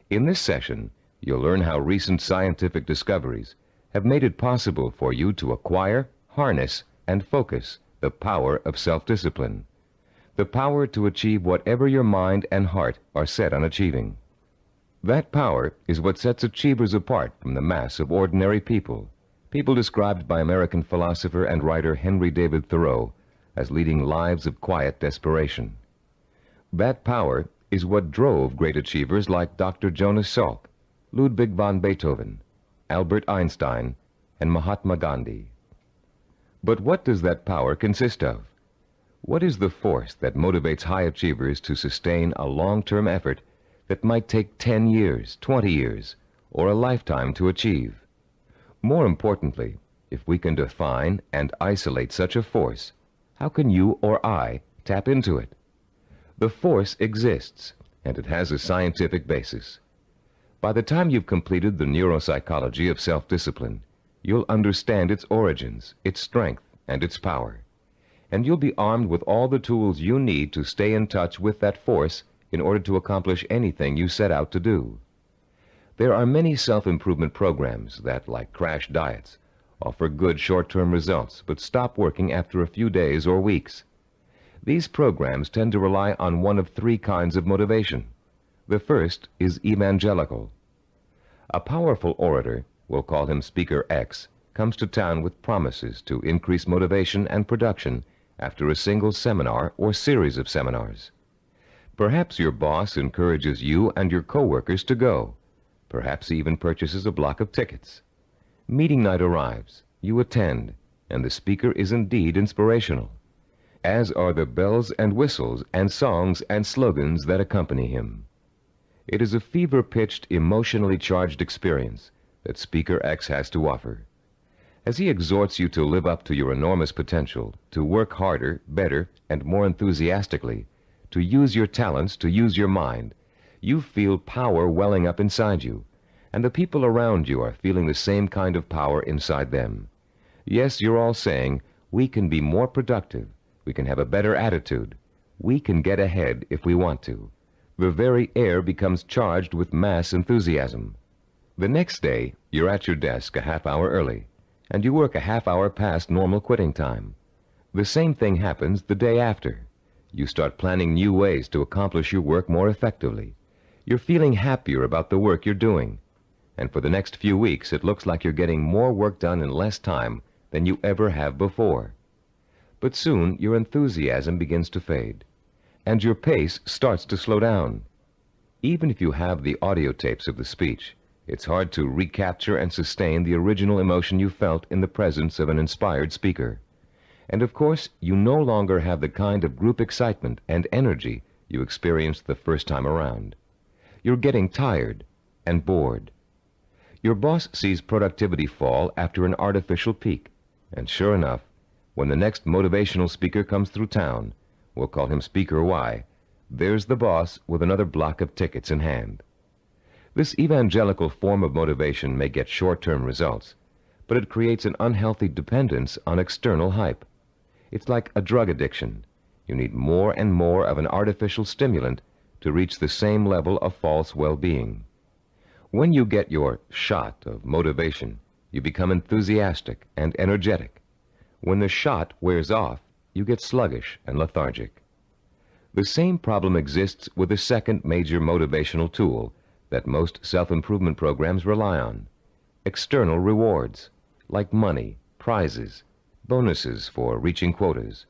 In this session, you'll learn how recent scientific discoveries have made it possible for you to acquire, harness, and focus the power of self-discipline, the power to achieve whatever your mind and heart are set on achieving. That power is what sets achievers apart from the mass of ordinary people, people described by American philosopher and writer Henry David Thoreau as leading lives of quiet desperation. That power is what drove great achievers like Dr. Jonas Salk, Ludwig von Beethoven, Albert Einstein, and Mahatma Gandhi. But what does that power consist of? What is the force that motivates high achievers to sustain a long-term effort that might take 10 years, 20 years, or a lifetime to achieve? More importantly, if we can define and isolate such a force, how can you or I tap into it? The force exists, and it has a scientific basis. By the time you've completed the neuropsychology of self-discipline, you'll understand its origins, its strength, and its power. And you'll be armed with all the tools you need to stay in touch with that force in order to accomplish anything you set out to do. There are many self-improvement programs that, like crash diets, offer good short-term results but stop working after a few days or weeks. These programs tend to rely on one of 3 kinds of motivation. The first is evangelical. A powerful orator, we'll call him Speaker X, comes to town with promises to increase motivation and production after a single seminar or series of seminars. Perhaps your boss encourages you and your coworkers to go. Perhaps he even purchases a block of tickets. Meeting night arrives, you attend, and the speaker is indeed inspirational, as are the bells and whistles and songs and slogans that accompany him. It is a fever-pitched, emotionally charged experience that Speaker X has to offer. As he exhorts you to live up to your enormous potential, to work harder, better, and more enthusiastically, to use your talents, to use your mind, you feel power welling up inside you, and the people around you are feeling the same kind of power inside them. Yes, you're all saying, we can be more productive, we can have a better attitude, we can get ahead if we want to. The very air becomes charged with mass enthusiasm. The next day, you're at your desk a half hour early, and you work a half hour past normal quitting time. The same thing happens the day after. You start planning new ways to accomplish your work more effectively. You're feeling happier about the work you're doing. And for the next few weeks, it looks like you're getting more work done in less time than you ever have before. But soon, your enthusiasm begins to fade, and your pace starts to slow down. Even if you have the audio tapes of the speech, it's hard to recapture and sustain the original emotion you felt in the presence of an inspired speaker. And of course, you no longer have the kind of group excitement and energy you experienced the first time around. You're getting tired and bored. Your boss sees productivity fall after an artificial peak, and sure enough, when the next motivational speaker comes through town, we'll call him Speaker Y, there's the boss with another block of tickets in hand. This evangelical form of motivation may get short-term results, but it creates an unhealthy dependence on external hype. It's like a drug addiction. You need more and more of an artificial stimulant to reach the same level of false well-being. When you get your shot of motivation, you become enthusiastic and energetic. When the shot wears off, you get sluggish and lethargic. The same problem exists with the second major motivational tool that most self-improvement programs rely on: external rewards, like money, prizes, bonuses for reaching quotas.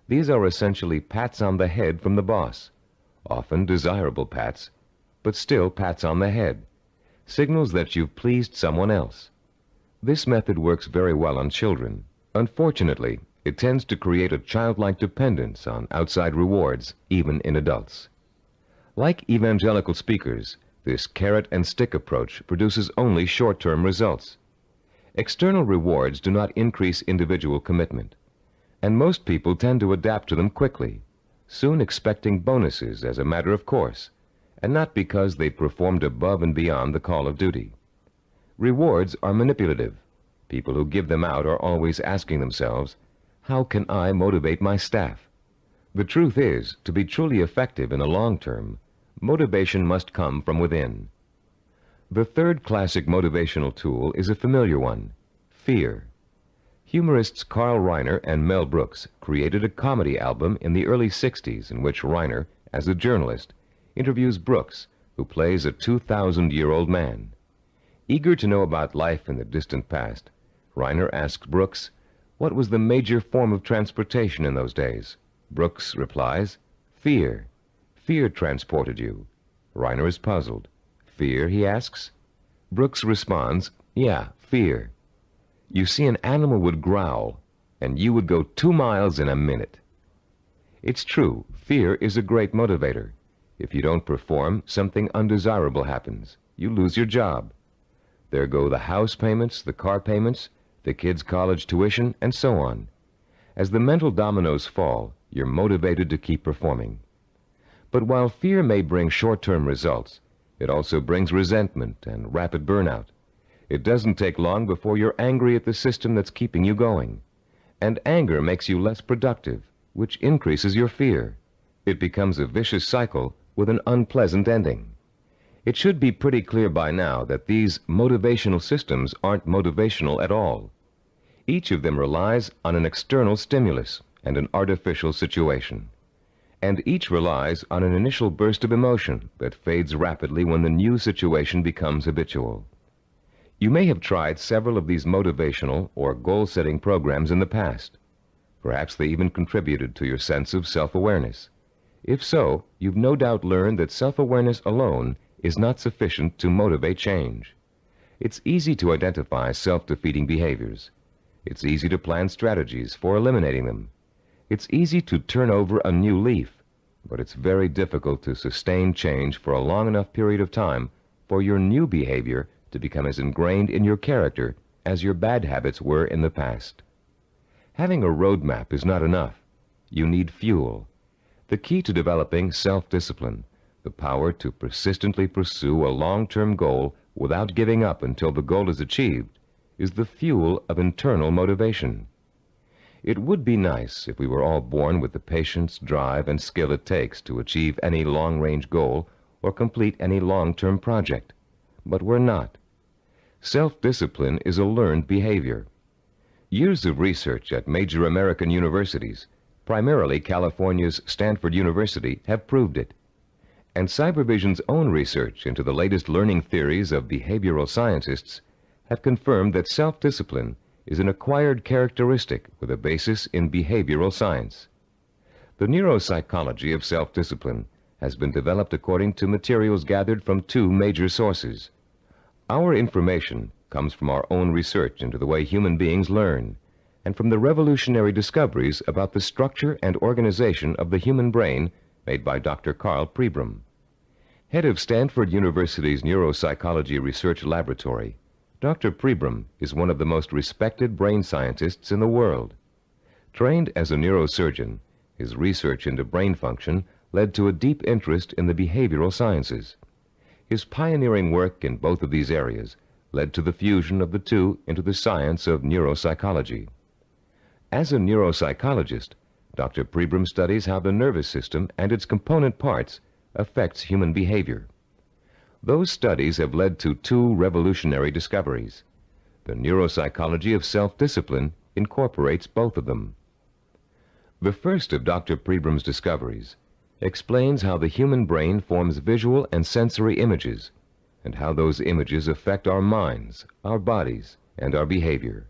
These are essentially pats on the head from the boss, often desirable pats, but still pats on the head, signals that you've pleased someone else. This method works very well on children. Unfortunately, it tends to create a childlike dependence on outside rewards, even in adults. Like evangelical speakers, this carrot-and-stick approach produces only short-term results. External rewards do not increase individual commitment, and most people tend to adapt to them quickly, soon expecting bonuses as a matter of course, and not because they performed above and beyond the call of duty. Rewards are manipulative. People who give them out are always asking themselves, how can I motivate my staff? The truth is, to be truly effective in the long term, motivation must come from within. The third classic motivational tool is a familiar one: fear. Humorists Carl Reiner and Mel Brooks created a comedy album in the early 60s in which Reiner, as a journalist, interviews Brooks, who plays a 2,000-year-old man. Eager to know about life in the distant past, Reiner asks Brooks, what was the major form of transportation in those days? Brooks replies, fear. Fear transported you. Reiner is puzzled. Fear, he asks. Brooks responds, yeah, fear. You see, an animal would growl, and you would go 2 miles in a minute. It's true, fear is a great motivator. If you don't perform, something undesirable happens. You lose your job. There go the house payments, the car payments, the kids' college tuition, and so on. As the mental dominoes fall, you're motivated to keep performing. But while fear may bring short-term results, it also brings resentment and rapid burnout. It doesn't take long before you're angry at the system that's keeping you going. And anger makes you less productive, which increases your fear. It becomes a vicious cycle with an unpleasant ending. It should be pretty clear by now that these motivational systems aren't motivational at all. Each of them relies on an external stimulus and an artificial situation. And each relies on an initial burst of emotion that fades rapidly when the new situation becomes habitual. You may have tried several of these motivational or goal-setting programs in the past. Perhaps they even contributed to your sense of self-awareness. If so, you've no doubt learned that self-awareness alone is not sufficient to motivate change. It's easy to identify self-defeating behaviors. It's easy to plan strategies for eliminating them. It's easy to turn over a new leaf, but it's very difficult to sustain change for a long enough period of time for your new behavior to become as ingrained in your character as your bad habits were in the past. Having a roadmap is not enough. You need fuel. The key to developing self-discipline, the power to persistently pursue a long-term goal without giving up until the goal is achieved, is the fuel of internal motivation. It would be nice if we were all born with the patience, drive, and skill it takes to achieve any long-range goal or complete any long-term project. But we're not. Self-discipline is a learned behavior. Years of research at major American universities, primarily California's Stanford University, have proved it. And Cybervision's own research into the latest learning theories of behavioral scientists have confirmed that self-discipline is an acquired characteristic with a basis in behavioral science. The neuropsychology of self-discipline has been developed according to materials gathered from two major sources. Our information comes from our own research into the way human beings learn, and from the revolutionary discoveries about the structure and organization of the human brain made by Dr. Karl Pribram. Head of Stanford University's Neuropsychology Research Laboratory, Dr. Pribram is one of the most respected brain scientists in the world. Trained as a neurosurgeon, his research into brain function led to a deep interest in the behavioral sciences. His pioneering work in both of these areas led to the fusion of the two into the science of neuropsychology. As a neuropsychologist, Dr. Pribram studies how the nervous system and its component parts affects human behavior. Those studies have led to two revolutionary discoveries. The neuropsychology of self-discipline incorporates both of them. The first of Dr. Pribram's discoveries explains how the human brain forms visual and sensory images, and how those images affect our minds, our bodies, and our behavior.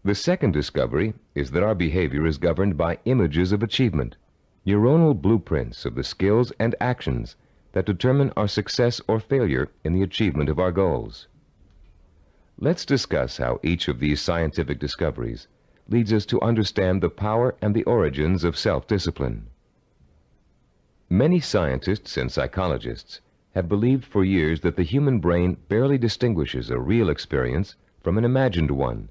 The second discovery is that our behavior is governed by images of achievement, neuronal blueprints of the skills and actions that determine our success or failure in the achievement of our goals. Let's discuss how each of these scientific discoveries leads us to understand the power and the origins of self-discipline. Many scientists and psychologists have believed for years that the human brain barely distinguishes a real experience from an imagined one.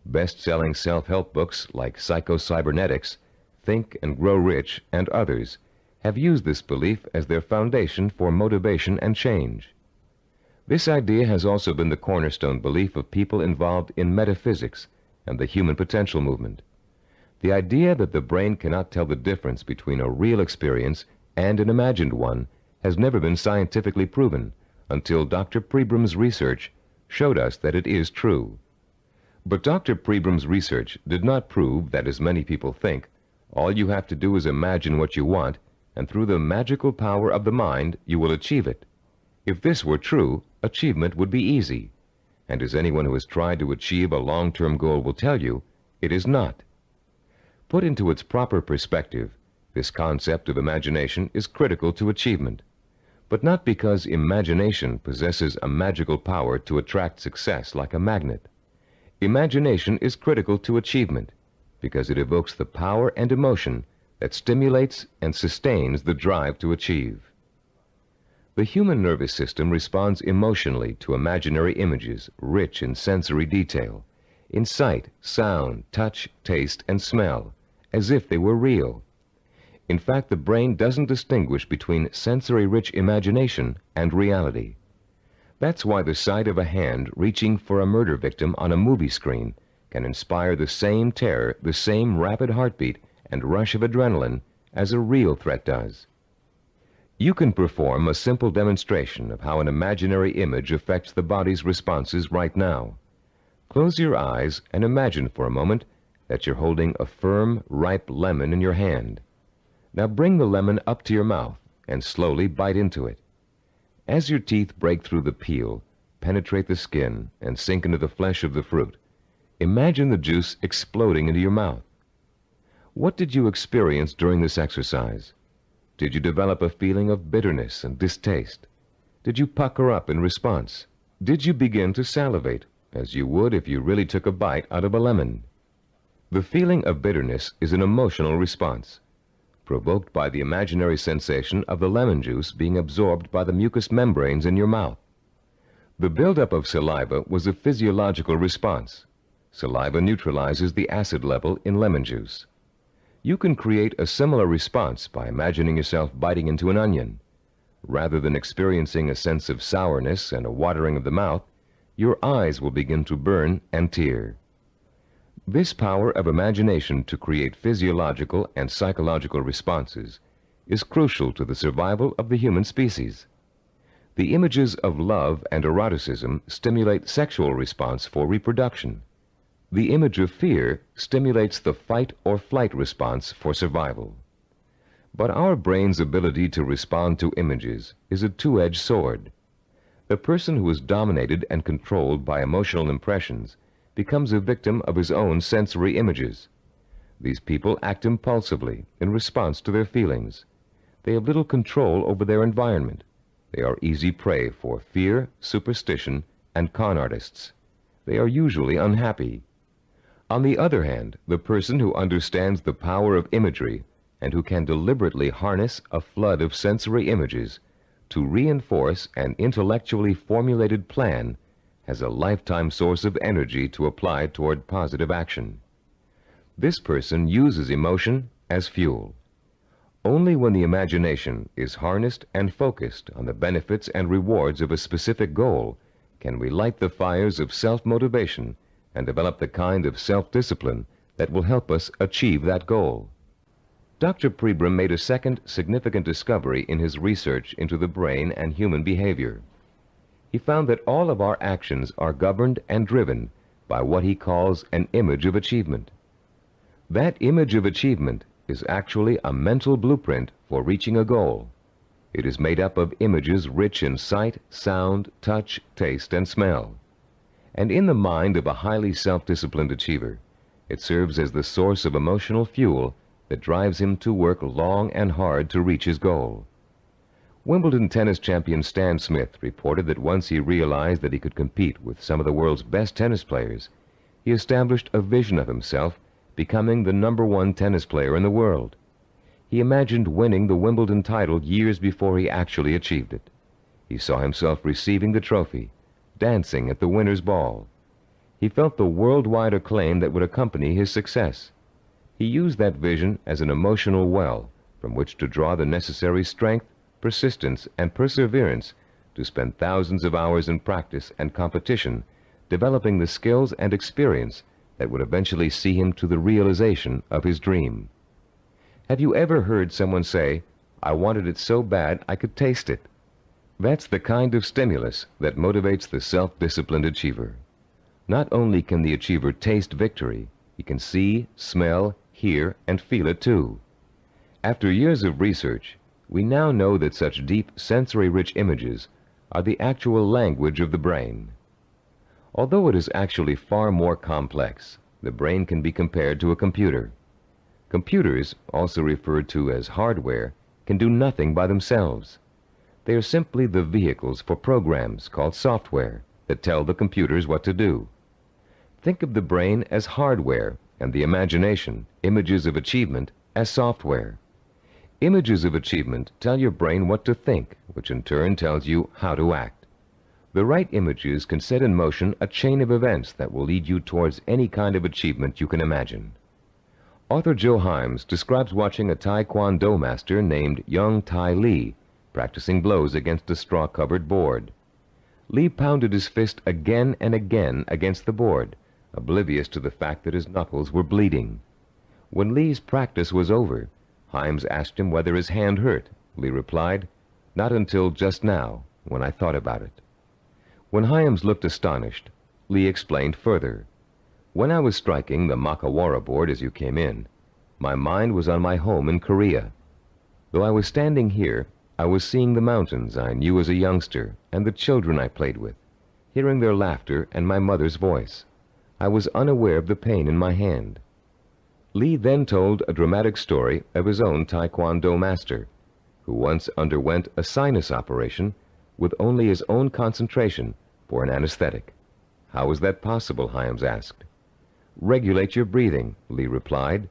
Best-selling self-help books like Psycho-Cybernetics, Think and Grow Rich, and others have used this belief as their foundation for motivation and change. This idea has also been the cornerstone belief of people involved in metaphysics and the human potential movement. The idea that the brain cannot tell the difference between a real experience and an imagined one has never been scientifically proven until Dr. Pribram's research showed us that it is true. But Dr. Pribram's research did not prove that, as many people think, all you have to do is imagine what you want, and through the magical power of the mind you will achieve it. If this were true, achievement would be easy. And as anyone who has tried to achieve a long-term goal will tell you, it is not. Put into its proper perspective, this concept of imagination is critical to achievement, but not because imagination possesses a magical power to attract success like a magnet. Imagination is critical to achievement because it evokes the power and emotion that stimulates and sustains the drive to achieve. The human nervous system responds emotionally to imaginary images rich in sensory detail, in sight, sound, touch, taste, and smell, as if they were real. In fact, the brain doesn't distinguish between sensory-rich imagination and reality. That's why the sight of a hand reaching for a murder victim on a movie screen can inspire the same terror, the same rapid heartbeat, and rush of adrenaline as a real threat does. You can perform a simple demonstration of how an imaginary image affects the body's responses right now. Close your eyes and imagine for a moment that you're holding a firm, ripe lemon in your hand. Now bring the lemon up to your mouth and slowly bite into it. As your teeth break through the peel, penetrate the skin, and sink into the flesh of the fruit, imagine the juice exploding into your mouth. What did you experience during this exercise? Did you develop a feeling of bitterness and distaste? Did you pucker up in response? Did you begin to salivate, as you would if you really took a bite out of a lemon? The feeling of bitterness is an emotional response, provoked by the imaginary sensation of the lemon juice being absorbed by the mucous membranes in your mouth. The buildup of saliva was a physiological response. Saliva neutralizes the acid level in lemon juice. You can create a similar response by imagining yourself biting into an onion. Rather than experiencing a sense of sourness and a watering of the mouth, your eyes will begin to burn and tear. This power of imagination to create physiological and psychological responses is crucial to the survival of the human species. The images of love and eroticism stimulate sexual response for reproduction. The image of fear stimulates the fight or flight response for survival. But our brain's ability to respond to images is a two-edged sword. The person who is dominated and controlled by emotional impressions becomes a victim of his own sensory images. These people act impulsively in response to their feelings. They have little control over their environment. They are easy prey for fear, superstition, and con artists. They are usually unhappy. On the other hand, the person who understands the power of imagery and who can deliberately harness a flood of sensory images to reinforce an intellectually formulated plan has a lifetime source of energy to apply toward positive action. This person uses emotion as fuel. Only when the imagination is harnessed and focused on the benefits and rewards of a specific goal can we light the fires of self-motivation and develop the kind of self-discipline that will help us achieve that goal. Dr. Pribram made a second significant discovery in his research into the brain and human behavior. He found that all of our actions are governed and driven by what he calls an image of achievement. That image of achievement is actually a mental blueprint for reaching a goal. It is made up of images rich in sight, sound, touch, taste, and smell. And in the mind of a highly self-disciplined achiever, it serves as the source of emotional fuel that drives him to work long and hard to reach his goal. Wimbledon tennis champion Stan Smith reported that once he realized that he could compete with some of the world's best tennis players, he established a vision of himself becoming the #1 tennis player in the world. He imagined winning the Wimbledon title years before he actually achieved it. He saw himself receiving the trophy, dancing at the winner's ball. He felt the worldwide acclaim that would accompany his success. He used that vision as an emotional well from which to draw the necessary strength, persistence, and perseverance to spend thousands of hours in practice and competition, developing the skills and experience that would eventually see him to the realization of his dream. Have you ever heard someone say, "I wanted it so bad I could taste it"? That's the kind of stimulus that motivates the self-disciplined achiever. Not only can the achiever taste victory, he can see, smell, hear, and feel it too. After years of research, we now know that such deep, sensory-rich images are the actual language of the brain. Although it is actually far more complex, the brain can be compared to a computer. Computers, also referred to as hardware, can do nothing by themselves. They are simply the vehicles for programs called software that tell the computers what to do. Think of the brain as hardware and the imagination, images of achievement, as software. Images of achievement tell your brain what to think, which in turn tells you how to act. The right images can set in motion a chain of events that will lead you towards any kind of achievement you can imagine. Author Joe Himes describes watching a Taekwondo master named Young Tai Lee practicing blows against a straw-covered board. Lee pounded his fist again and again against the board, oblivious to the fact that his knuckles were bleeding. When Lee's practice was over, Himes asked him whether his hand hurt. Lee replied, "Not until just now, when I thought about it." When Himes looked astonished, Lee explained further, "When I was striking the Makawara board as you came in, my mind was on my home in Korea. Though I was standing here, I was seeing the mountains I knew as a youngster and the children I played with, hearing their laughter and my mother's voice. I was unaware of the pain in my hand." Lee then told a dramatic story of his own Taekwondo master, who once underwent a sinus operation with only his own concentration for an anesthetic. "How was that possible?" Himes asked. "Regulate your breathing," Lee replied.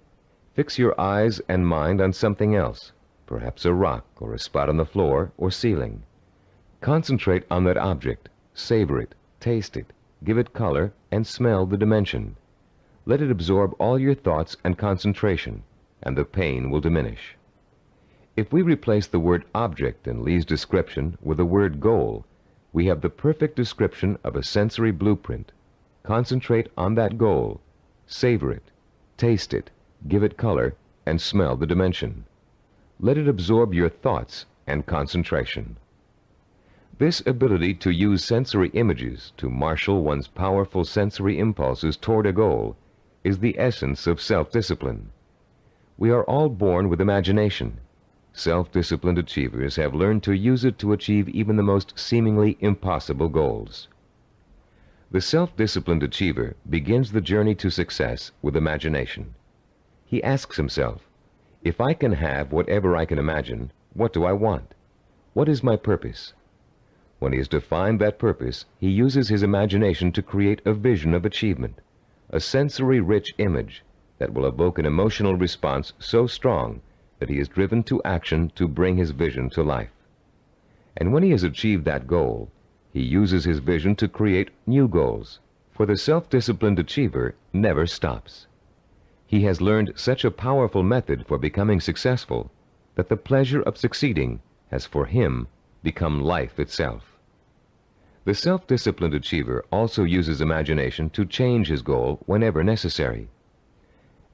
"Fix your eyes and mind on something else, perhaps a rock or a spot on the floor or ceiling. Concentrate on that object, savor it, taste it, give it color, and smell the dimension. Let it absorb all your thoughts and concentration, and the pain will diminish." If we replace the word object in Lee's description with the word goal, we have the perfect description of a sensory blueprint. Concentrate on that goal, savor it, taste it, give it color, and smell the dimension. Let it absorb your thoughts and concentration. This ability to use sensory images to marshal one's powerful sensory impulses toward a goal is the essence of self-discipline. We are all born with imagination. Self-disciplined achievers have learned to use it to achieve even the most seemingly impossible goals. The self-disciplined achiever begins the journey to success with imagination. He asks himself, if I can have whatever I can imagine, what do I want? What is my purpose? When he has defined that purpose, he uses his imagination to create a vision of achievement, a sensory-rich image that will evoke an emotional response so strong that he is driven to action to bring his vision to life. And when he has achieved that goal, he uses his vision to create new goals, for the self-disciplined achiever never stops. He has learned such a powerful method for becoming successful that the pleasure of succeeding has for him become life itself. The self-disciplined achiever also uses imagination to change his goal whenever necessary.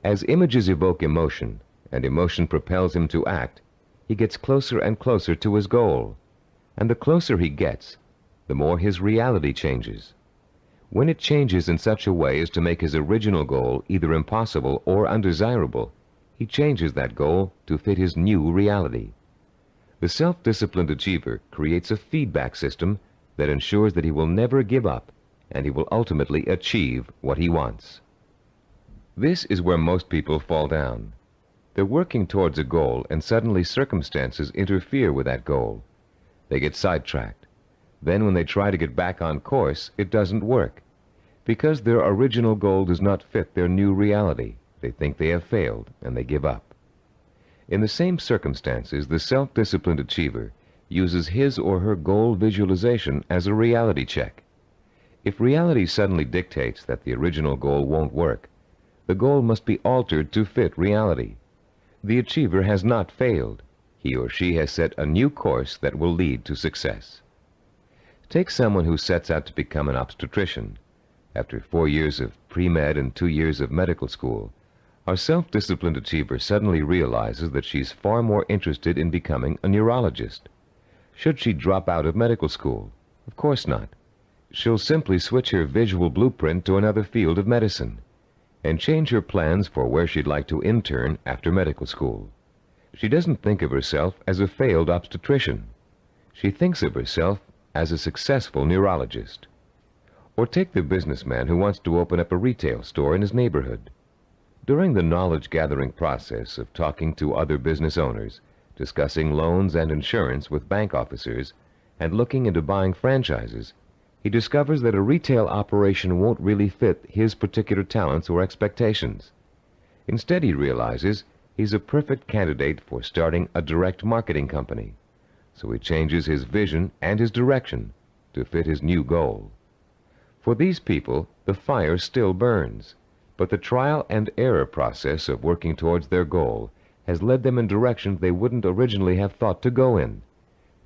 As images evoke emotion, and emotion propels him to act, he gets closer and closer to his goal. And the closer he gets, the more his reality changes. When it changes in such a way as to make his original goal either impossible or undesirable, he changes that goal to fit his new reality. The self-disciplined achiever creates a feedback system that ensures that he will never give up, and he will ultimately achieve what he wants. This is where most people fall down. They're working towards a goal, and suddenly circumstances interfere with that goal. They get sidetracked. Then when they try to get back on course, it doesn't work. Because their original goal does not fit their new reality, they think they have failed, and they give up. In the same circumstances, the self-disciplined achiever uses his or her goal visualization as a reality check. If reality suddenly dictates that the original goal won't work, the goal must be altered to fit reality. The achiever has not failed. He or she has set a new course that will lead to success. Take someone who sets out to become an obstetrician. After 4 years of pre-med and 2 years of medical school, our self-disciplined achiever suddenly realizes that she's far more interested in becoming a neurologist. Should she drop out of medical school? Of course not. She'll simply switch her visual blueprint to another field of medicine and change her plans for where she'd like to intern after medical school. She doesn't think of herself as a failed obstetrician. She thinks of herself as a successful neurologist. Or take the businessman who wants to open up a retail store in his neighborhood. During the knowledge-gathering process of talking to other business owners, discussing loans and insurance with bank officers, and looking into buying franchises, he discovers that a retail operation won't really fit his particular talents or expectations. Instead, he realizes he's a perfect candidate for starting a direct marketing company. So he changes his vision and his direction to fit his new goal. For these people, the fire still burns, but the trial and error process of working towards their goal has led them in directions they wouldn't originally have thought to go in,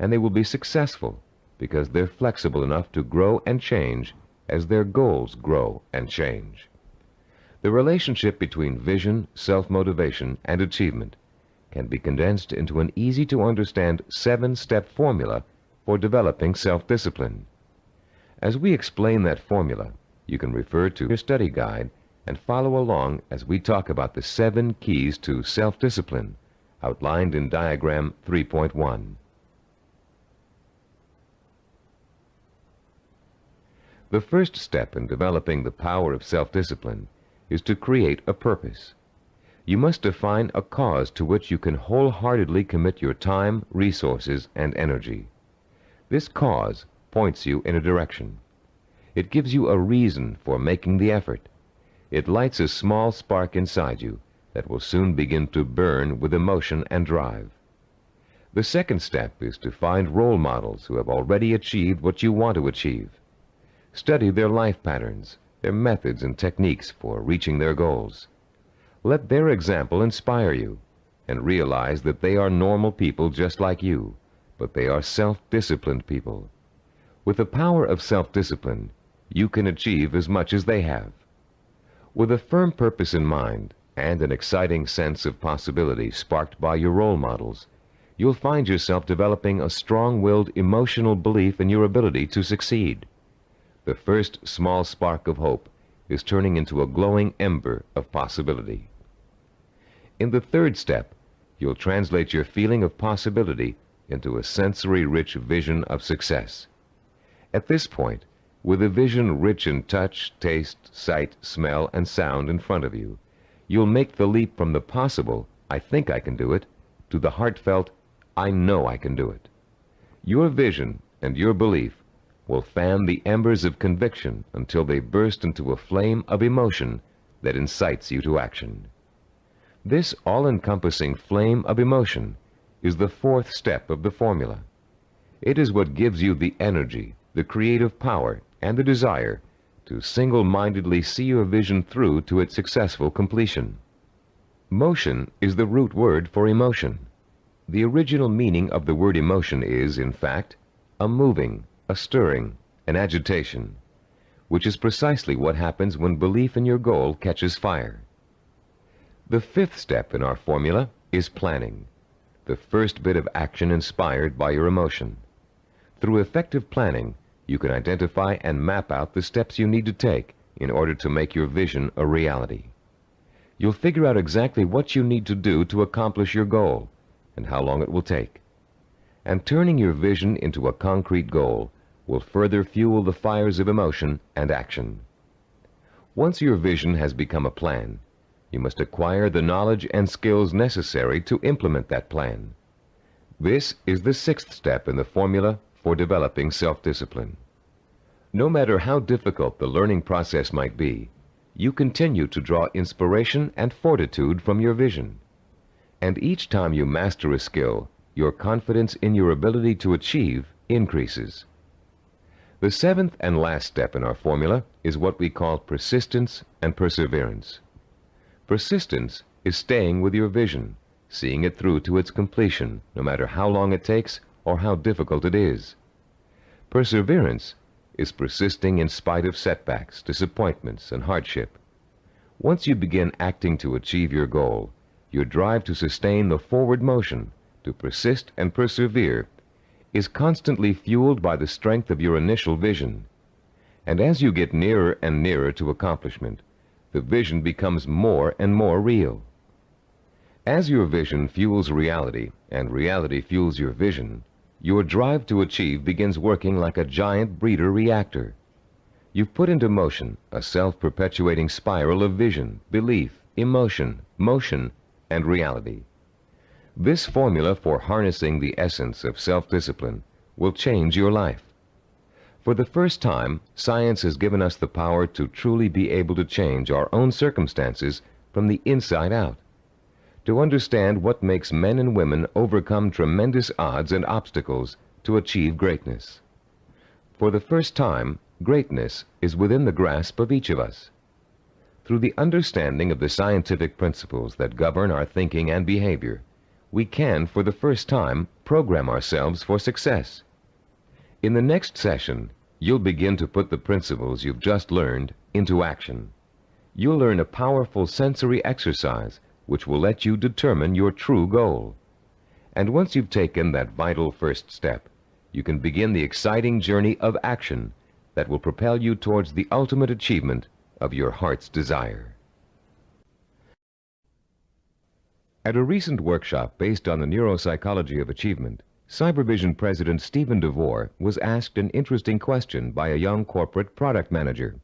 and they will be successful because they're flexible enough to grow and change as their goals grow and change. The relationship between vision, self-motivation, and achievement can be condensed into an easy-to-understand 7-step formula for developing self-discipline. As we explain that formula, you can refer to your study guide and follow along as we talk about the 7 keys to self-discipline outlined in Diagram 3.1. The first step in developing the power of self-discipline is to create a purpose. You must define a cause to which you can wholeheartedly commit your time, resources, and energy. This cause points you in a direction. It gives you a reason for making the effort. It lights a small spark inside you that will soon begin to burn with emotion and drive. The second step is to find role models who have already achieved what you want to achieve. Study their life patterns, their methods and techniques for reaching their goals. Let their example inspire you, and realize that they are normal people just like you, but they are self-disciplined people. With the power of self-discipline, you can achieve as much as they have. With a firm purpose in mind and an exciting sense of possibility sparked by your role models, you'll find yourself developing a strong-willed emotional belief in your ability to succeed. The first small spark of hope is turning into a glowing ember of possibility. In the third step, you'll translate your feeling of possibility into a sensory-rich vision of success. At this point, with a vision rich in touch, taste, sight, smell, and sound in front of you, you'll make the leap from the possible, "I think I can do it," to the heartfelt, "I know I can do it." Your vision and your belief will fan the embers of conviction until they burst into a flame of emotion that incites you to action. This all-encompassing flame of emotion is the fourth step of the formula. It is what gives you the energy, the creative power, and the desire to single-mindedly see your vision through to its successful completion. Motion is the root word for emotion. The original meaning of the word emotion is, in fact, a moving, a stirring, an agitation, which is precisely what happens when belief in your goal catches fire. The fifth step in our formula is planning, the first bit of action inspired by your emotion. Through effective planning, you can identify and map out the steps you need to take in order to make your vision a reality. You'll figure out exactly what you need to do to accomplish your goal and how long it will take. And turning your vision into a concrete goal will further fuel the fires of emotion and action. Once your vision has become a plan, you must acquire the knowledge and skills necessary to implement that plan. This is the sixth step in the formula for developing self-discipline. No matter how difficult the learning process might be, you continue to draw inspiration and fortitude from your vision. And each time you master a skill, your confidence in your ability to achieve increases. The seventh and last step in our formula is what we call persistence and perseverance. Persistence is staying with your vision, seeing it through to its completion, no matter how long it takes or how difficult it is. Perseverance is persisting in spite of setbacks, disappointments, and hardship. Once you begin acting to achieve your goal, your drive to sustain the forward motion, to persist and persevere, is constantly fueled by the strength of your initial vision. And as you get nearer and nearer to accomplishment, the vision becomes more and more real. As your vision fuels reality, and reality fuels your vision, your drive to achieve begins working like a giant breeder reactor. You've put into motion a self-perpetuating spiral of vision, belief, emotion, motion, and reality. This formula for harnessing the essence of self-discipline will change your life. For the first time, science has given us the power to truly be able to change our own circumstances from the inside out, to understand what makes men and women overcome tremendous odds and obstacles to achieve greatness. For the first time, greatness is within the grasp of each of us. Through the understanding of the scientific principles that govern our thinking and behavior, we can, for the first time, program ourselves for success. In the next session, you'll begin to put the principles you've just learned into action. You'll learn a powerful sensory exercise which will let you determine your true goal. And once you've taken that vital first step, you can begin the exciting journey of action that will propel you towards the ultimate achievement of your heart's desire. At a recent workshop based on the neuropsychology of achievement, Cybervision President Stephen DeVore was asked an interesting question by a young corporate product manager.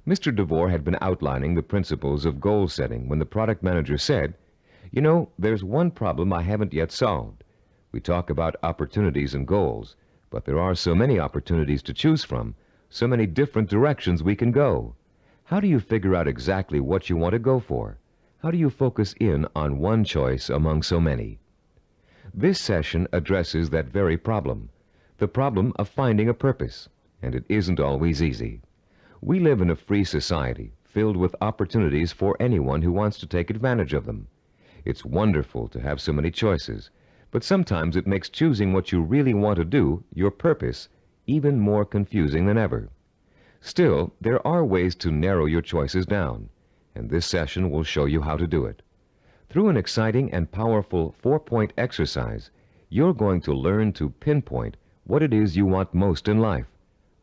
Mr. DeVore had been outlining the principles of goal setting when the product manager said, "You know, there's one problem I haven't yet solved. We talk about opportunities and goals, but there are so many opportunities to choose from, so many different directions we can go. How do you figure out exactly what you want to go for? How do you focus in on one choice among so many?" This session addresses that very problem, the problem of finding a purpose, and it isn't always easy. We live in a free society filled with opportunities for anyone who wants to take advantage of them. It's wonderful to have so many choices, but sometimes it makes choosing what you really want to do, your purpose, even more confusing than ever. Still, there are ways to narrow your choices down, and this session will show you how to do it. Through an exciting and powerful 4-point exercise, you're going to learn to pinpoint what it is you want most in life,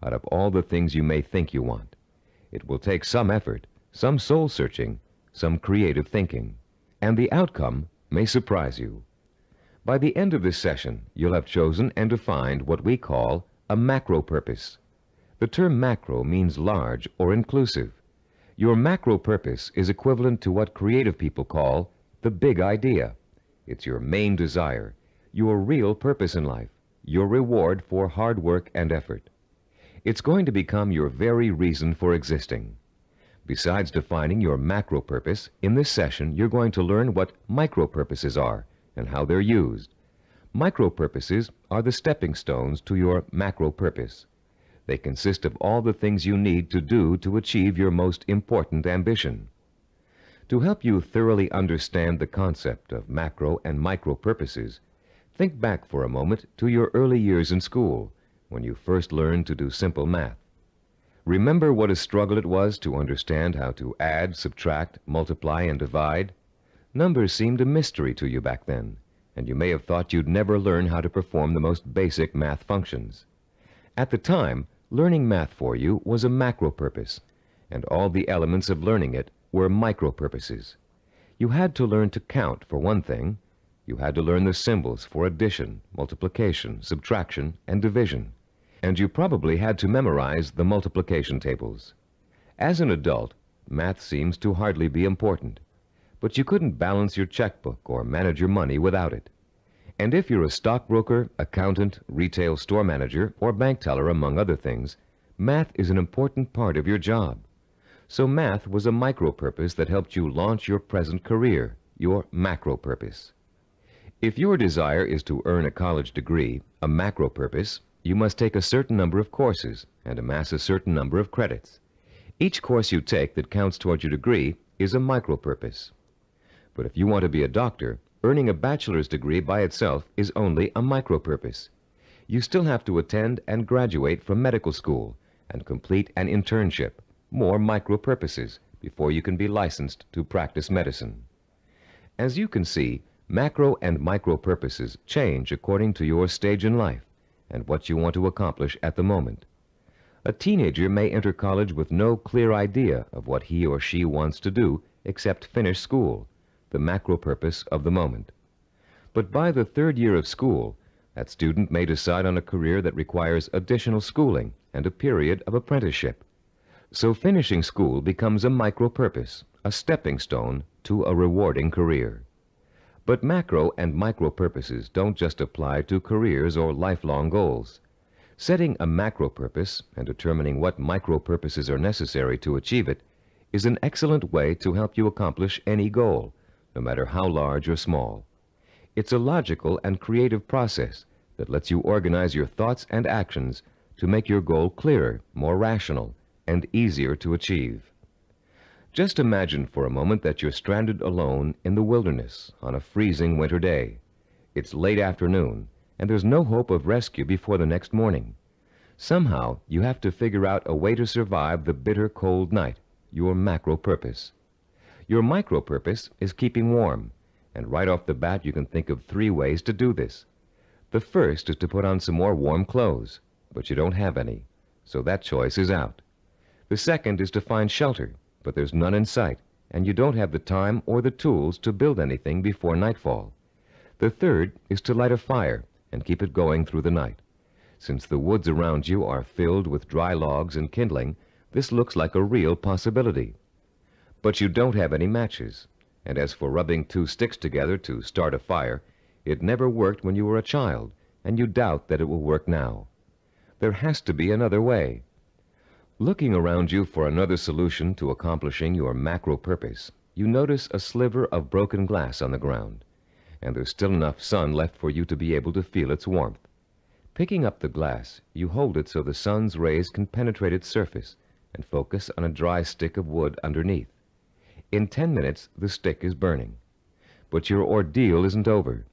out of all the things you may think you want. It will take some effort, some soul-searching, some creative thinking, and the outcome may surprise you. By the end of this session, you'll have chosen and defined what we call a macro purpose. The term macro means large or inclusive. Your macro purpose is equivalent to what creative people call the big idea. It's your main desire, your real purpose in life, your reward for hard work and effort. It's going to become your very reason for existing. Besides defining your macro purpose, in this session you're going to learn what micro purposes are and how they're used. Micro purposes are the stepping stones to your macro purpose. They consist of all the things you need to do to achieve your most important ambition. To help you thoroughly understand the concept of macro and micro purposes, think back for a moment to your early years in school, when you first learned to do simple math. Remember what a struggle it was to understand how to add, subtract, multiply, and divide? Numbers seemed a mystery to you back then, and you may have thought you'd never learn how to perform the most basic math functions. At the time, learning math for you was a macro purpose, and all the elements of learning it were micro purposes. You had to learn to count, for one thing. You had to learn the symbols for addition, multiplication, subtraction, and division. And you probably had to memorize the multiplication tables. As an adult, math seems to hardly be important, but you couldn't balance your checkbook or manage your money without it. And if you're a stockbroker, accountant, retail store manager, or bank teller, among other things, math is an important part of your job. So math was a micro purpose that helped you launch your present career, your macro purpose. If your desire is to earn a college degree, a macro purpose, you must take a certain number of courses and amass a certain number of credits. Each course you take that counts toward your degree is a micro purpose. But if you want to be a doctor, earning a bachelor's degree by itself is only a micro purpose. You still have to attend and graduate from medical school and complete an internship, more micro purposes, before you can be licensed to practice medicine. As you can see, macro and micro purposes change according to your stage in life and what you want to accomplish at the moment. A teenager may enter college with no clear idea of what he or she wants to do except finish school, the macro purpose of the moment. But by the third year of school, that student may decide on a career that requires additional schooling and a period of apprenticeship. So finishing school becomes a micro purpose, a stepping stone to a rewarding career. But macro and micro purposes don't just apply to careers or lifelong goals. Setting a macro purpose and determining what micro purposes are necessary to achieve it is an excellent way to help you accomplish any goal, no matter how large or small. It's a logical and creative process that lets you organize your thoughts and actions to make your goal clearer, more rational, and easier to achieve. Just imagine for a moment that you're stranded alone in the wilderness on a freezing winter day. It's late afternoon, and there's no hope of rescue before the next morning. Somehow, you have to figure out a way to survive the bitter cold night, your macro purpose. Your micro purpose is keeping warm, and right off the bat you can think of 3 ways to do this. The first is to put on some more warm clothes, but you don't have any, so that choice is out. The second is to find shelter, but there's none in sight, and you don't have the time or the tools to build anything before nightfall. The third is to light a fire and keep it going through the night. Since the woods around you are filled with dry logs and kindling, this looks like a real possibility. But you don't have any matches, and as for rubbing 2 sticks together to start a fire, it never worked when you were a child, and you doubt that it will work now. There has to be another way. Looking around you for another solution to accomplishing your macro purpose, you notice a sliver of broken glass on the ground, and there's still enough sun left for you to be able to feel its warmth. Picking up the glass, you hold it so the sun's rays can penetrate its surface and focus on a dry stick of wood underneath. In 10 minutes, the stick is burning. But your ordeal isn't over.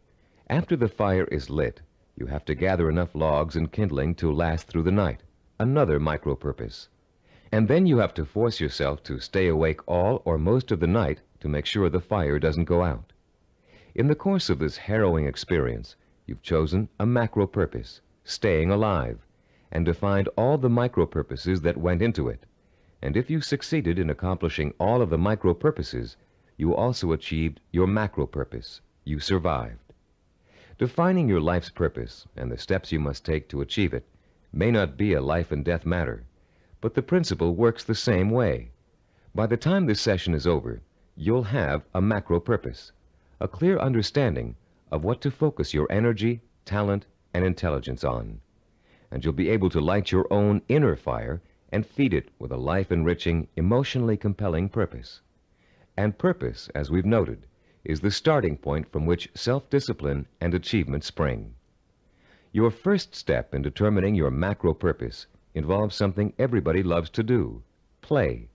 After the fire is lit, you have to gather enough logs and kindling to last through the night, another micro-purpose. And then you have to force yourself to stay awake all or most of the night to make sure the fire doesn't go out. In the course of this harrowing experience, you've chosen a macro-purpose, staying alive, and defined all the micro-purposes that went into it. And if you succeeded in accomplishing all of the micro-purposes, you also achieved your macro-purpose. You survived. Defining your life's purpose and the steps you must take to achieve it may not be a life and death matter, but the principle works the same way. By the time this session is over, you'll have a macro-purpose, a clear understanding of what to focus your energy, talent, and intelligence on. And you'll be able to light your own inner fire and feed it with a life-enriching, emotionally compelling purpose. And purpose, as we've noted, is the starting point from which self-discipline and achievement spring. Your first step in determining your macro-purpose involves something everybody loves to do: play.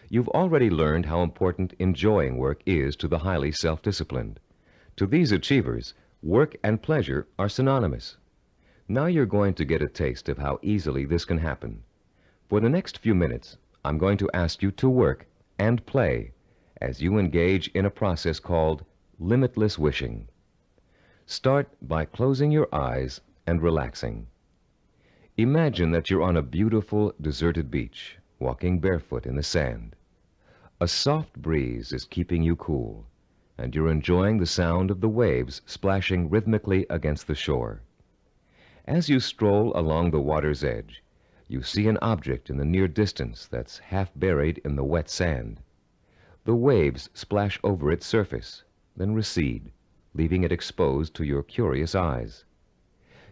You've already learned how important enjoying work is to the highly self-disciplined. To these achievers, work and pleasure are synonymous. Now you're going to get a taste of how easily this can happen. For the next few minutes, I'm going to ask you to work and play as you engage in a process called limitless wishing. Start by closing your eyes and relaxing. Imagine that you're on a beautiful, deserted beach, walking barefoot in the sand. A soft breeze is keeping you cool, and you're enjoying the sound of the waves splashing rhythmically against the shore. As you stroll along the water's edge, you see an object in the near distance that's half buried in the wet sand. The waves splash over its surface, then recede, leaving it exposed to your curious eyes.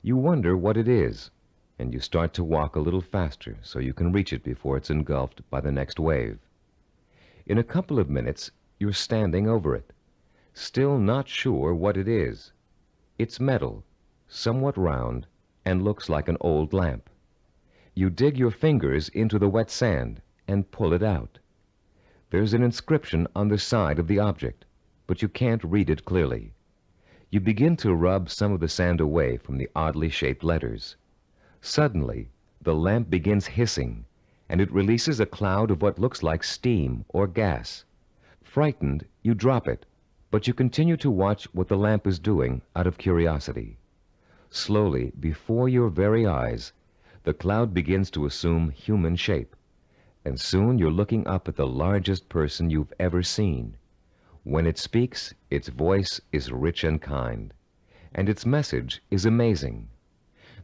You wonder what it is, and you start to walk a little faster so you can reach it before it's engulfed by the next wave. In a couple of minutes, you're standing over it, still not sure what it is. It's metal, somewhat round, and looks like an old lamp. You dig your fingers into the wet sand and pull it out. There's an inscription on the side of the object, but you can't read it clearly. You begin to rub some of the sand away from the oddly shaped letters. Suddenly, the lamp begins hissing, and it releases a cloud of what looks like steam or gas. Frightened, you drop it, but you continue to watch what the lamp is doing out of curiosity. Slowly, before your very eyes, the cloud begins to assume human shape, and soon you're looking up at the largest person you've ever seen. When it speaks, its voice is rich and kind, and its message is amazing.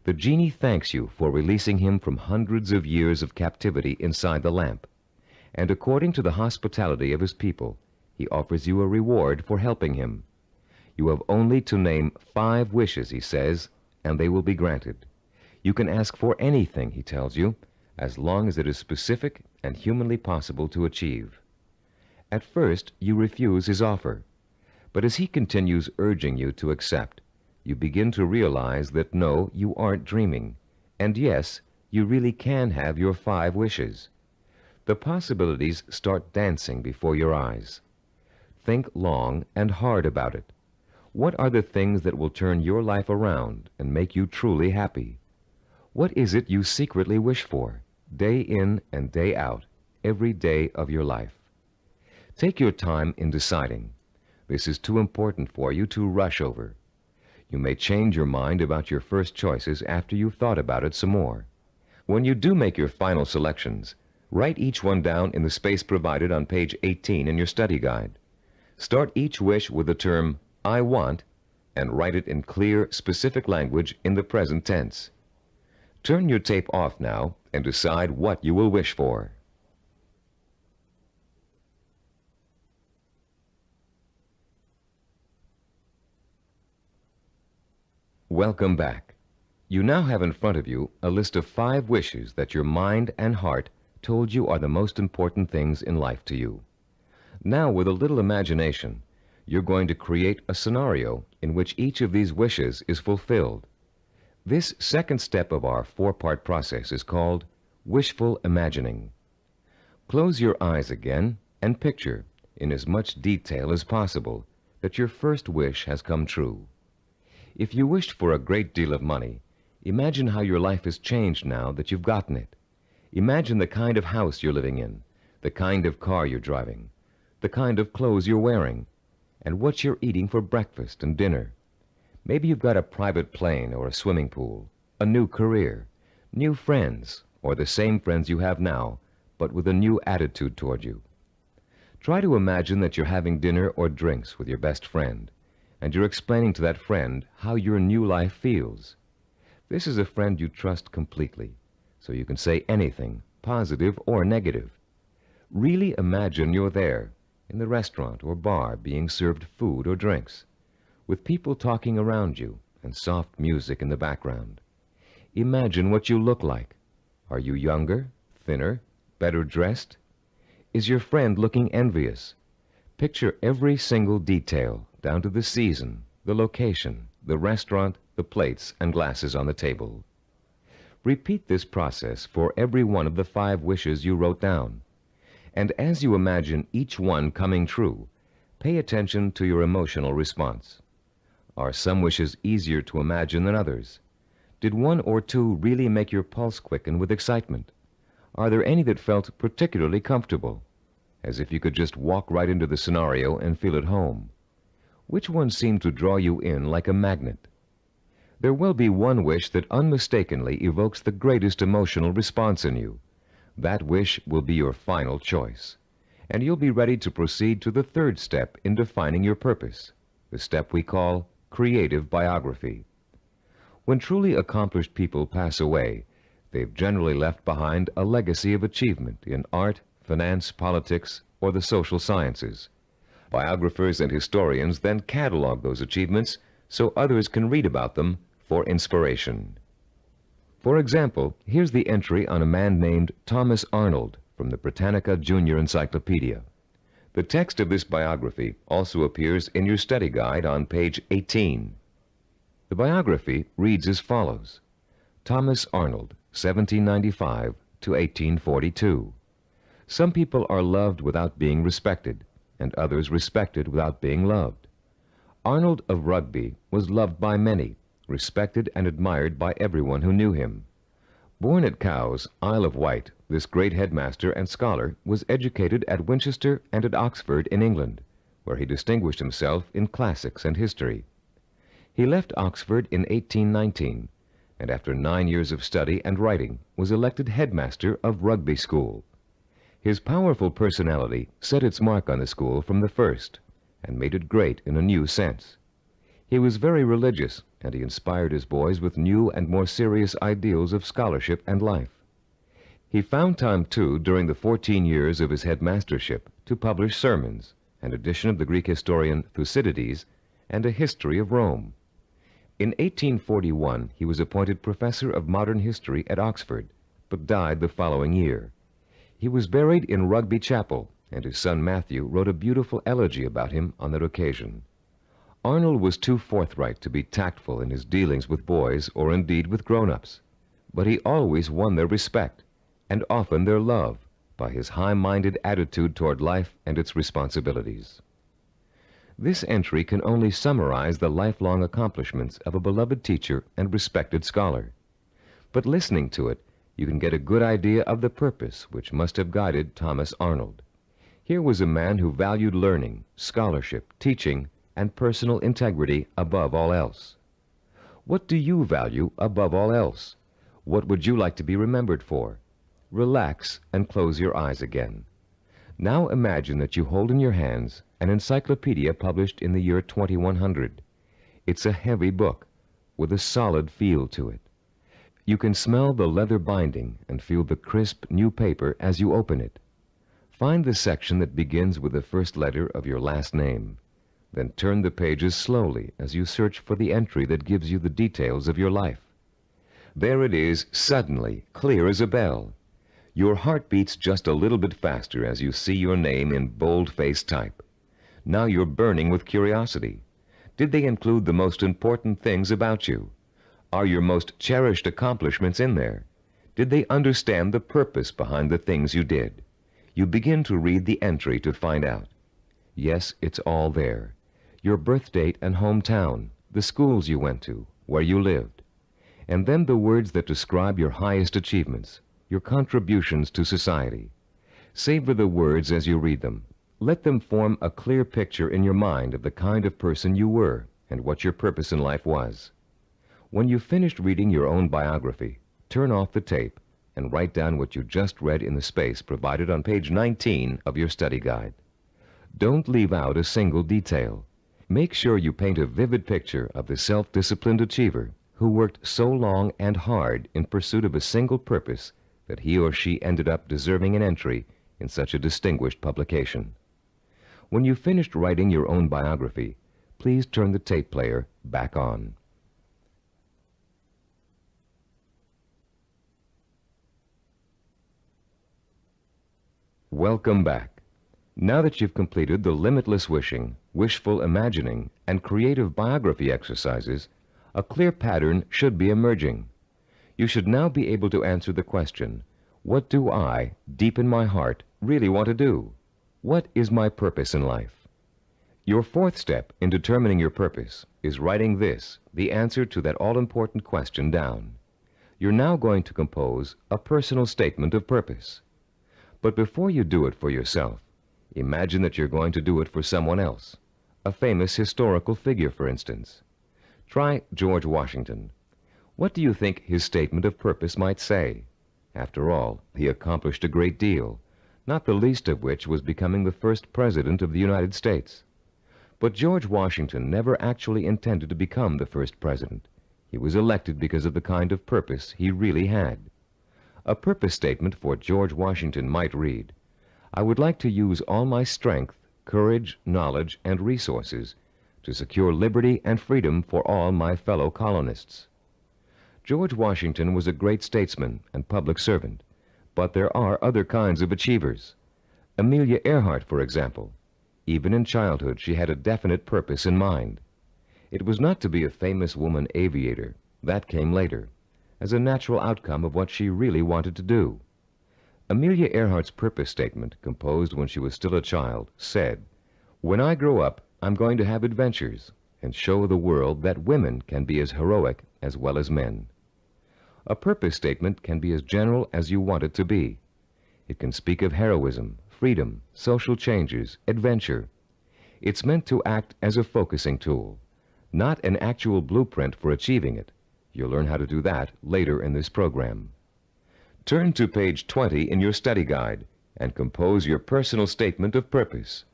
The genie thanks you for releasing him from hundreds of years of captivity inside the lamp, and according to the hospitality of his people, he offers you a reward for helping him. You have only to name 5 wishes, he says, and they will be granted. You can ask for anything, he tells you, as long as it is specific and humanly possible to achieve. At first, you refuse his offer, but as he continues urging you to accept, you begin to realize that no, you aren't dreaming, and yes, you really can have your 5 wishes. The possibilities start dancing before your eyes. Think long and hard about it. What are the things that will turn your life around and make you truly happy? What is it you secretly wish for, day in and day out, every day of your life? Take your time in deciding. This is too important for you to rush over. You may change your mind about your first choices after you've thought about it some more. When you do make your final selections, write each one down in the space provided on page 18 in your study guide. Start each wish with the term "I want" and write it in clear, specific language in the present tense. Turn your tape off now and decide what you will wish for. Welcome back. You now have in front of you a list of 5 wishes that your mind and heart told you are the most important things in life to you. Now, with a little imagination, you're going to create a scenario in which each of these wishes is fulfilled. This second step of our 4-part process is called wishful imagining. Close your eyes again and picture, in as much detail as possible, that your first wish has come true. If you wished for a great deal of money, imagine how your life has changed now that you've gotten it. Imagine the kind of house you're living in, the kind of car you're driving, the kind of clothes you're wearing, and what you're eating for breakfast and dinner. Maybe you've got a private plane or a swimming pool, a new career, new friends, or the same friends you have now, but with a new attitude toward you. Try to imagine that you're having dinner or drinks with your best friend, and you're explaining to that friend how your new life feels. This is a friend you trust completely, so you can say anything, positive or negative. Really imagine you're there, in the restaurant or bar, being served food or drinks, with people talking around you and soft music in the background. Imagine what you look like. Are you younger, thinner, better dressed? Is your friend looking envious? Picture every single detail, down to the season, the location, the restaurant, the plates and glasses on the table. Repeat this process for every one of the 5 wishes you wrote down. And as you imagine each one coming true, pay attention to your emotional response. Are some wishes easier to imagine than others? Did 1 or 2 really make your pulse quicken with excitement? Are there any that felt particularly comfortable, as if you could just walk right into the scenario and feel at home? Which one seemed to draw you in like a magnet? There will be one wish that unmistakably evokes the greatest emotional response in you. That wish will be your final choice, and you'll be ready to proceed to the 3rd step in defining your purpose, the step we call creative biography. When truly accomplished people pass away, they've generally left behind a legacy of achievement in art, finance, politics, or the social sciences. Biographers and historians then catalog those achievements so others can read about them for inspiration. For example, here's the entry on a man named Thomas Arnold from the Britannica Junior Encyclopedia. The text of this biography also appears in your study guide on page 18. The biography reads as follows: Thomas Arnold, 1795 to 1842. Some people are loved without being respected, and others respected without being loved. Arnold of Rugby was loved by many, respected and admired by everyone who knew him. Born at Cowes, Isle of Wight, this great headmaster and scholar was educated at Winchester and at Oxford in England, where he distinguished himself in classics and history. He left Oxford in 1819, and after 9 years of study and writing was elected headmaster of Rugby School. His powerful personality set its mark on the school from the first, and made it great in a new sense. He was very religious, and he inspired his boys with new and more serious ideals of scholarship and life. He found time, too, during the 14 years of his headmastership, to publish sermons, an edition of the Greek historian Thucydides, and a history of Rome. In 1841, he was appointed professor of modern history at Oxford, but died the following year. He was buried in Rugby Chapel, and his son Matthew wrote a beautiful elegy about him on that occasion. Arnold was too forthright to be tactful in his dealings with boys or indeed with grown-ups, but he always won their respect, and often their love, by his high-minded attitude toward life and its responsibilities. This entry can only summarize the lifelong accomplishments of a beloved teacher and respected scholar. But listening to it, you can get a good idea of the purpose which must have guided Thomas Arnold. Here was a man who valued learning, scholarship, teaching, and personal integrity above all else. What do you value above all else? What would you like to be remembered for? Relax and close your eyes again. Now imagine that you hold in your hands an encyclopedia published in the year 2100. It's a heavy book with a solid feel to it. You can smell the leather binding and feel the crisp new paper as you open it. Find the section that begins with the first letter of your last name. Then turn the pages slowly as you search for the entry that gives you the details of your life. There it is, suddenly, clear as a bell. Your heart beats just a little bit faster as you see your name in bold-faced type. Now you're burning with curiosity. Did they include the most important things about you? Are your most cherished accomplishments in there? Did they understand the purpose behind the things you did? You begin to read the entry to find out. Yes, it's all there. your birth date and hometown, the schools you went to, where you lived, and then the words that describe your highest achievements, your contributions to society. Savor the words as you read them. Let them form a clear picture in your mind of the kind of person you were and what your purpose in life was. When you've finished reading your own biography, turn off the tape and write down what you just read in the space provided on page 19 of your study guide. Don't leave out a single detail. Make sure you paint a vivid picture of the self-disciplined achiever who worked so long and hard in pursuit of a single purpose that he or she ended up deserving an entry in such a distinguished publication. When you've finished writing your own biography, please turn the tape player back on. Welcome back. Now that you've completed the limitless wishing, wishful imagining, and creative biography exercises, a clear pattern should be emerging. You should now be able to answer the question, what do I, deep in my heart, really want to do? What is my purpose in life? Your fourth step in determining your purpose is writing this, the answer to that all-important question, down. You're now going to compose a personal statement of purpose. But before you do it for yourself, imagine that you're going to do it for someone else, a famous historical figure, for instance. Try George Washington. What do you think his statement of purpose might say? After all, he accomplished a great deal, not the least of which was becoming the first president of the United States. But George Washington never actually intended to become the first president. He was elected because of the kind of purpose he really had. A purpose statement for George Washington might read, I would like to use all my strength, courage, knowledge, and resources to secure liberty and freedom for all my fellow colonists. George Washington was a great statesman and public servant, but there are other kinds of achievers. Amelia Earhart, for example. Even in childhood, she had a definite purpose in mind. It was not to be a famous woman aviator. That came later, as a natural outcome of what she really wanted to do. Amelia Earhart's purpose statement, composed when she was still a child, said, When I grow up, I'm going to have adventures and show the world that women can be as heroic as well as men. A purpose statement can be as general as you want it to be. It can speak of heroism, freedom, social changes, adventure. It's meant to act as a focusing tool, not an actual blueprint for achieving it. You'll learn how to do that later in this program. Turn to page 20 in your study guide and compose your personal statement of purpose.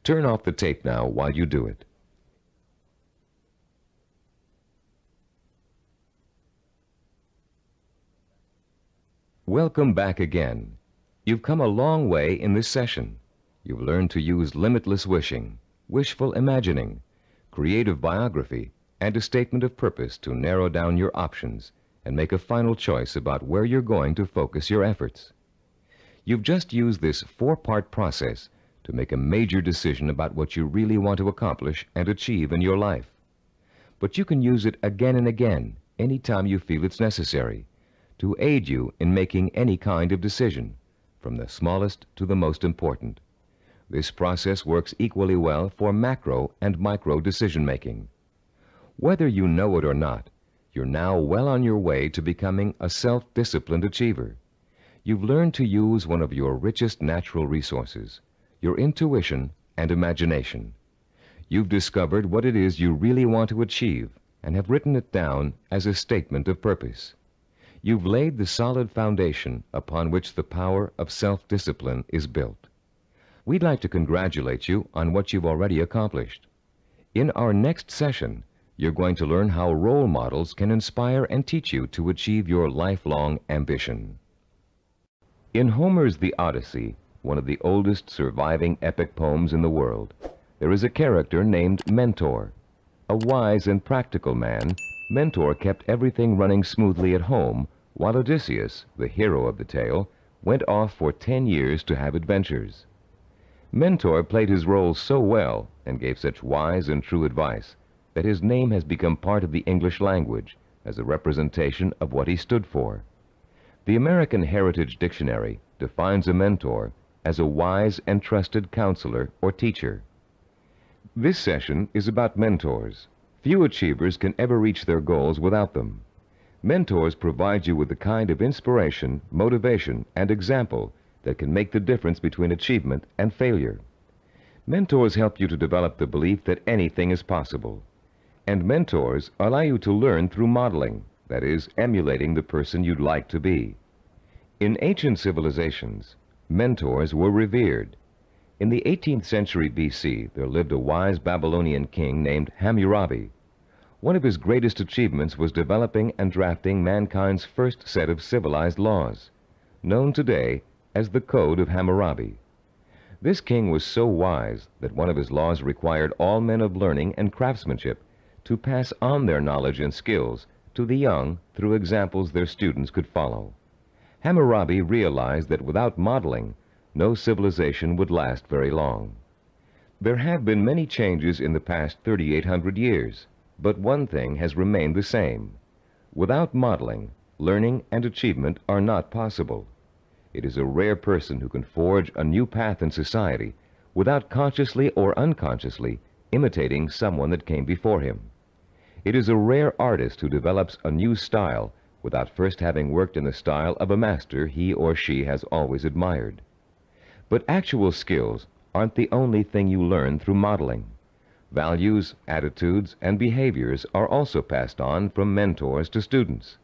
Turn off the tape now while you do it. Welcome back again. You've come a long way in this session. You've learned to use limitless wishing, wishful imagining, creative biography, and a statement of purpose to narrow down your options and make a final choice about where you're going to focus your efforts. You've just used this four-part process to make a major decision about what you really want to accomplish and achieve in your life. But you can use it again and again, anytime you feel it's necessary, to aid you in making any kind of decision, from the smallest to the most important. This process works equally well for macro and micro decision-making. Whether you know it or not, you're now well on your way to becoming a self-disciplined achiever. You've learned to use one of your richest natural resources, your intuition and imagination. You've discovered what it is you really want to achieve and have written it down as a statement of purpose. You've laid the solid foundation upon which the power of self-discipline is built. We'd like to congratulate you on what you've already accomplished. In our next session, you're going to learn how role models can inspire and teach you to achieve your lifelong ambition. In Homer's The Odyssey, one of the oldest surviving epic poems in the world, there is a character named Mentor. A wise and practical man, Mentor kept everything running smoothly at home, while Odysseus, the hero of the tale, went off for 10 years to have adventures. Mentor played his role so well and gave such wise and true advice that his name has become part of the English language as a representation of what he stood for. The American Heritage Dictionary defines a mentor as a wise and trusted counselor or teacher. This session is about mentors. Few achievers can ever reach their goals without them. Mentors provide you with the kind of inspiration, motivation, and example that can make the difference between achievement and failure. Mentors help you to develop the belief that anything is possible. And mentors allow you to learn through modeling, that is, emulating the person you'd like to be. In ancient civilizations, mentors were revered. In the 18th century BC, there lived a wise Babylonian king named Hammurabi. One of his greatest achievements was developing and drafting mankind's first set of civilized laws, known today as the Code of Hammurabi. This king was so wise that one of his laws required all men of learning and craftsmanship to pass on their knowledge and skills to the young through examples their students could follow. Hammurabi realized that without modeling, no civilization would last very long. There have been many changes in the past 3,800 years, but one thing has remained the same. Without modeling, learning and achievement are not possible. It is a rare person who can forge a new path in society without consciously or unconsciously imitating someone that came before him. It is a rare artist who develops a new style without first having worked in the style of a master he or she has always admired. But actual skills aren't the only thing you learn through modeling. Values, attitudes, and behaviors are also passed on from mentors to students.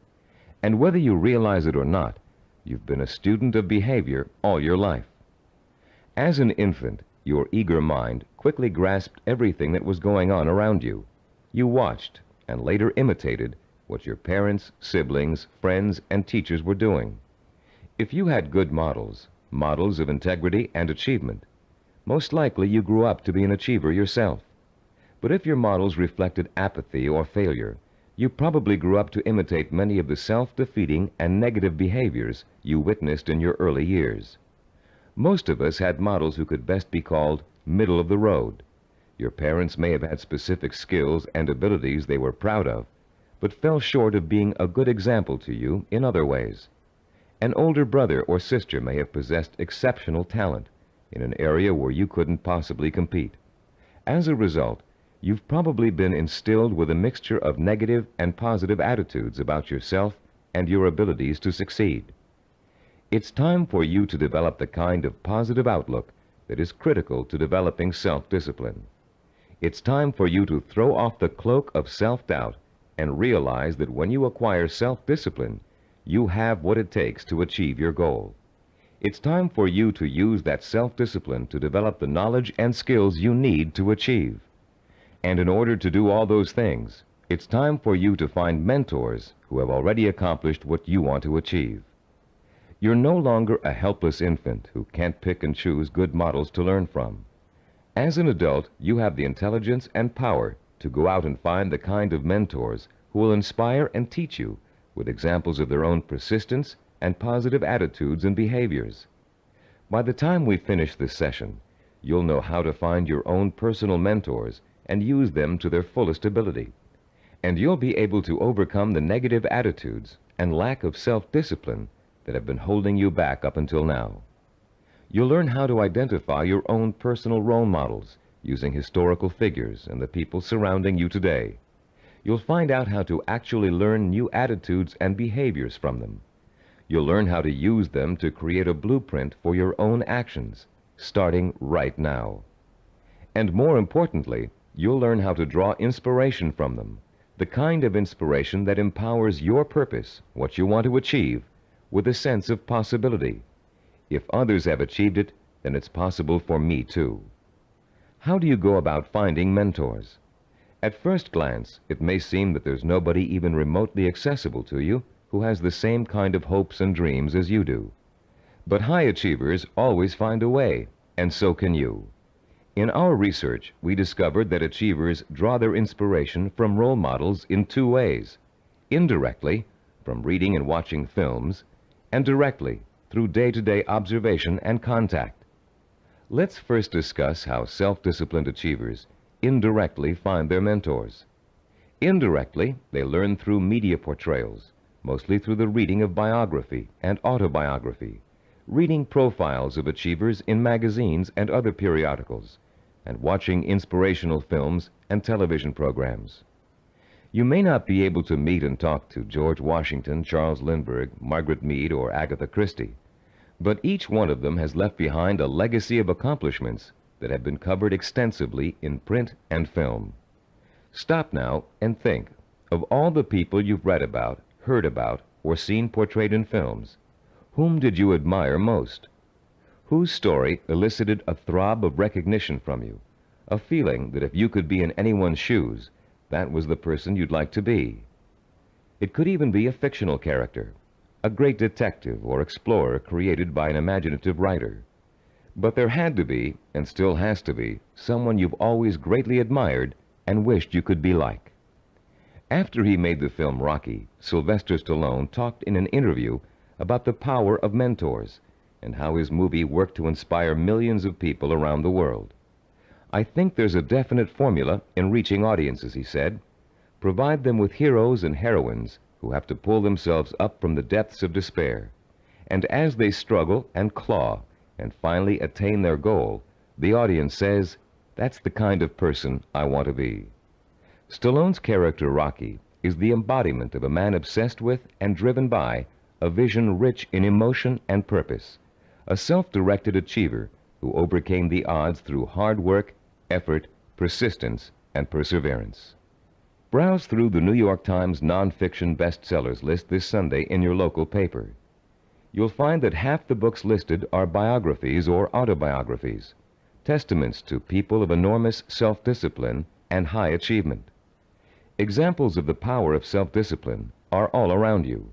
And whether you realize it or not, you've been a student of behavior all your life. As an infant, your eager mind quickly grasped everything that was going on around you. You watched and later imitated what your parents, siblings, friends, and teachers were doing. If you had good models of integrity and achievement, most likely you grew up to be an achiever yourself. But if your models reflected apathy or failure, you probably grew up to imitate many of the self-defeating and negative behaviors you witnessed in your early years. Most of us had models who could best be called middle of the road. Your parents may have had specific skills and abilities they were proud of, but fell short of being a good example to you in other ways. An older brother or sister may have possessed exceptional talent in an area where you couldn't possibly compete. As a result, you've probably been instilled with a mixture of negative and positive attitudes about yourself and your abilities to succeed. It's time for you to develop the kind of positive outlook that is critical to developing self-discipline. It's time for you to throw off the cloak of self-doubt and realize that when you acquire self-discipline, you have what it takes to achieve your goal. It's time for you to use that self-discipline to develop the knowledge and skills you need to achieve. And in order to do all those things, it's time for you to find mentors who have already accomplished what you want to achieve. You're no longer a helpless infant who can't pick and choose good models to learn from. As an adult, you have the intelligence and power to go out and find the kind of mentors who will inspire and teach you with examples of their own persistence and positive attitudes and behaviors. By the time we finish this session, you'll know how to find your own personal mentors and use them to their fullest ability. And you'll be able to overcome the negative attitudes and lack of self-discipline that have been holding you back up until now. You'll learn how to identify your own personal role models using historical figures and the people surrounding you today. You'll find out how to actually learn new attitudes and behaviors from them. You'll learn how to use them to create a blueprint for your own actions, starting right now. And more importantly, you'll learn how to draw inspiration from them, the kind of inspiration that empowers your purpose, what you want to achieve, with a sense of possibility. If others have achieved it, then it's possible for me too. How do you go about finding mentors? At first glance, it may seem that there's nobody even remotely accessible to you who has the same kind of hopes and dreams as you do. But high achievers always find a way, and so can you. In our research, we discovered that achievers draw their inspiration from role models in two ways: indirectly, from reading and watching films, and directly, through day-to-day observation and contact. Let's first discuss how self-disciplined achievers indirectly find their mentors. Indirectly, they learn through media portrayals, mostly through the reading of biography and autobiography, reading profiles of achievers in magazines and other periodicals, and watching inspirational films and television programs. You may not be able to meet and talk to George Washington, Charles Lindbergh, Margaret Mead, or Agatha Christie, but each one of them has left behind a legacy of accomplishments that have been covered extensively in print and film. Stop now and think of all the people you've read about, heard about, or seen portrayed in films. Whom did you admire most? Whose story elicited a throb of recognition from you, a feeling that if you could be in anyone's shoes, that was the person you'd like to be? It could even be a fictional character, a great detective or explorer created by an imaginative writer. But there had to be, and still has to be, someone you've always greatly admired and wished you could be like. After he made the film Rocky, Sylvester Stallone talked in an interview about the power of mentors and how his movie worked to inspire millions of people around the world. "I think there's a definite formula in reaching audiences," he said. "Provide them with heroes and heroines who have to pull themselves up from the depths of despair. And as they struggle and claw and finally attain their goal, the audience says, 'That's the kind of person I want to be.'" Stallone's character Rocky is the embodiment of a man obsessed with and driven by a vision rich in emotion and purpose, a self-directed achiever who overcame the odds through hard work, effort, persistence, and perseverance. Browse through the New York Times nonfiction bestsellers list this Sunday in your local paper. You'll find that half the books listed are biographies or autobiographies, testaments to people of enormous self-discipline and high achievement. Examples of the power of self-discipline are all around you.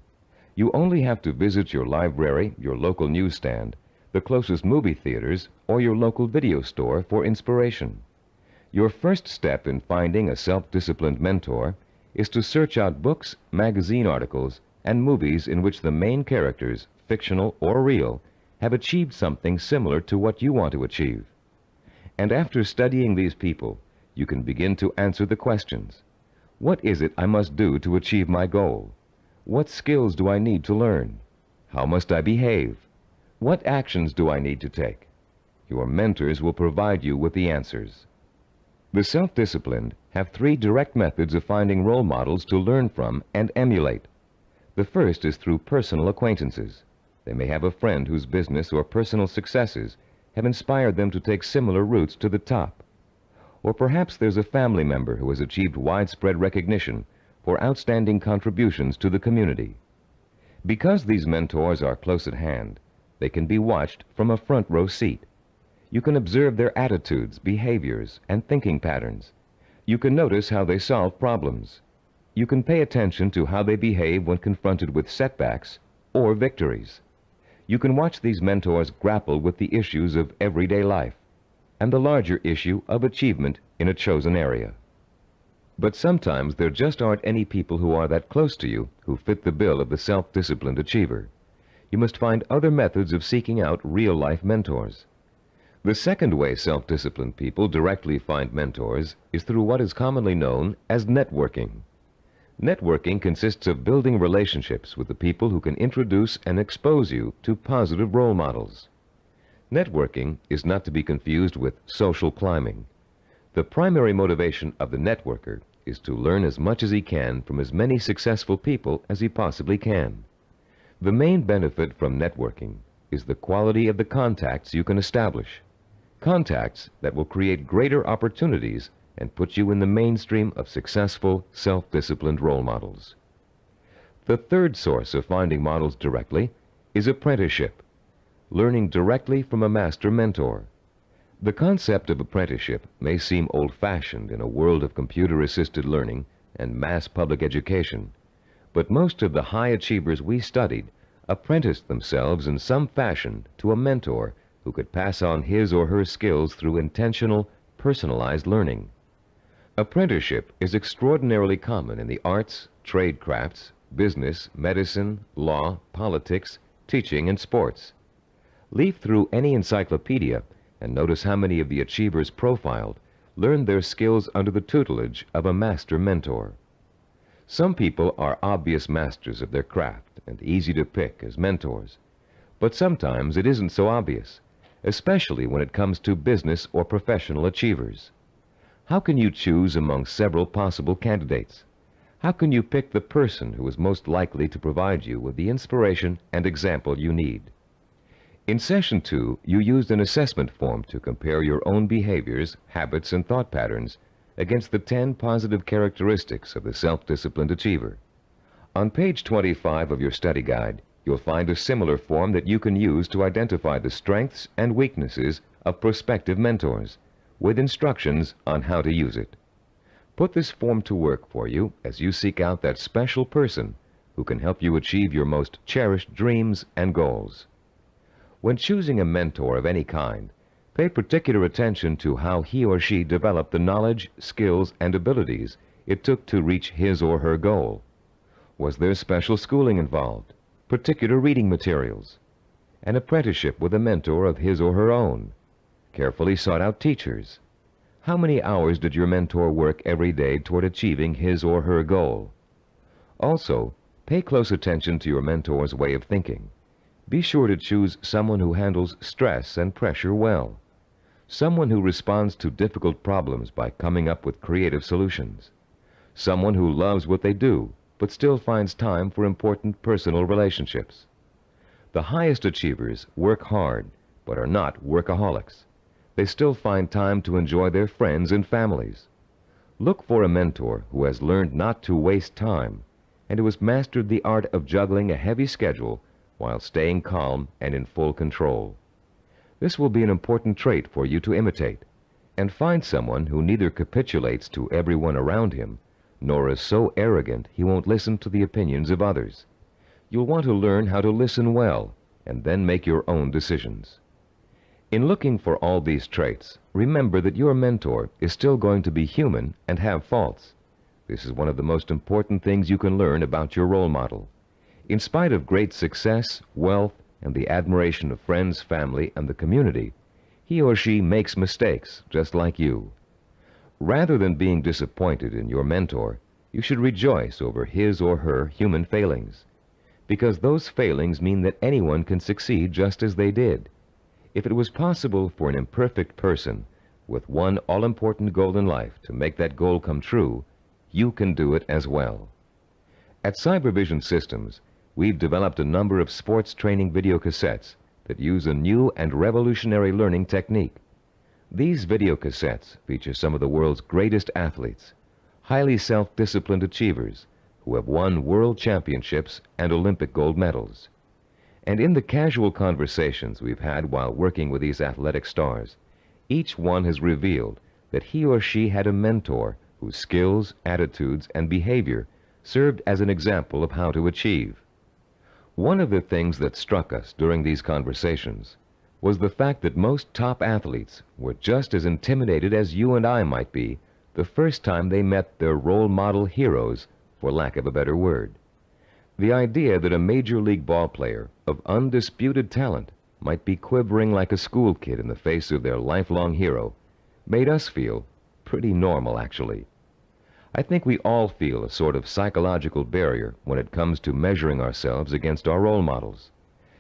You only have to visit your library, your local newsstand, the closest movie theaters, or your local video store for inspiration. Your first step in finding a self-disciplined mentor is to search out books, magazine articles, and movies in which the main characters, fictional or real, have achieved something similar to what you want to achieve. And after studying these people, you can begin to answer the questions. What is it I must do to achieve my goal? What skills do I need to learn? How must I behave? What actions do I need to take? Your mentors will provide you with the answers. The self-disciplined have three direct methods of finding role models to learn from and emulate. The first is through personal acquaintances. They may have a friend whose business or personal successes have inspired them to take similar routes to the top. Or perhaps there's a family member who has achieved widespread recognition for outstanding contributions to the community. Because these mentors are close at hand, they can be watched from a front row seat. You can observe their attitudes, behaviors, and thinking patterns. You can notice how they solve problems. You can pay attention to how they behave when confronted with setbacks or victories. You can watch these mentors grapple with the issues of everyday life and the larger issue of achievement in a chosen area. But sometimes there just aren't any people who are that close to you who fit the bill of the self-disciplined achiever. You must find other methods of seeking out real-life mentors. The second way self-disciplined people directly find mentors is through what is commonly known as networking. Networking consists of building relationships with the people who can introduce and expose you to positive role models. Networking is not to be confused with social climbing. The primary motivation of the networker is to learn as much as he can from as many successful people as he possibly can. The main benefit from networking is the quality of the contacts you can establish. Contacts that will create greater opportunities and put you in the mainstream of successful, self-disciplined role models. The third source of finding models directly is apprenticeship, learning directly from a master mentor. The concept of apprenticeship may seem old-fashioned in a world of computer-assisted learning and mass public education, but most of the high achievers we studied apprenticed themselves in some fashion to a mentor who could pass on his or her skills through intentional, personalized learning. Apprenticeship is extraordinarily common in the arts, trade crafts, business, medicine, law, politics, teaching, and sports. Leaf through any encyclopedia and notice how many of the achievers profiled learned their skills under the tutelage of a master mentor. Some people are obvious masters of their craft and easy to pick as mentors, but sometimes it isn't so obvious, especially when it comes to business or professional achievers. How can you choose among several possible candidates? How can you pick the person who is most likely to provide you with the inspiration and example you need? In Session 2, you used an assessment form to compare your own behaviors, habits, and thought patterns against the 10 positive characteristics of the self-disciplined achiever. On page 25 of your study guide, you'll find a similar form that you can use to identify the strengths and weaknesses of prospective mentors, with instructions on how to use it. Put this form to work for you as you seek out that special person who can help you achieve your most cherished dreams and goals. When choosing a mentor of any kind, pay particular attention to how he or she developed the knowledge, skills, and abilities it took to reach his or her goal. Was there special schooling involved, particular reading materials, an apprenticeship with a mentor of his or her own, carefully sought-out teachers? How many hours did your mentor work every day toward achieving his or her goal? Also, pay close attention to your mentor's way of thinking. Be sure to choose someone who handles stress and pressure well, someone who responds to difficult problems by coming up with creative solutions, someone who loves what they do but still finds time for important personal relationships. The highest achievers work hard but are not workaholics. They still find time to enjoy their friends and families. Look for a mentor who has learned not to waste time and who has mastered the art of juggling a heavy schedule while staying calm and in full control. This will be an important trait for you to imitate, and find someone who neither capitulates to everyone around him, nor is so arrogant he won't listen to the opinions of others. You'll want to learn how to listen well, and then make your own decisions. In looking for all these traits, remember that your mentor is still going to be human and have faults. This is one of the most important things you can learn about your role model. In spite of great success, wealth, and the admiration of friends, family, and the community, he or she makes mistakes just like you. Rather than being disappointed in your mentor, you should rejoice over his or her human failings, because those failings mean that anyone can succeed just as they did. If it was possible for an imperfect person with one all-important goal in life to make that goal come true, you can do it as well. At Cybervision Systems, we've developed a number of sports training video cassettes that use a new and revolutionary learning technique. These video cassettes feature some of the world's greatest athletes, highly self-disciplined achievers who have won world championships and Olympic gold medals. And in the casual conversations we've had while working with these athletic stars, each one has revealed that he or she had a mentor whose skills, attitudes, and behavior served as an example of how to achieve. One of the things that struck us during these conversations was the fact that most top athletes were just as intimidated as you and I might be the first time they met their role model heroes, for lack of a better word. The idea that a major league ball player of undisputed talent might be quivering like a school kid in the face of their lifelong hero made us feel pretty normal, actually. I think we all feel a sort of psychological barrier when it comes to measuring ourselves against our role models.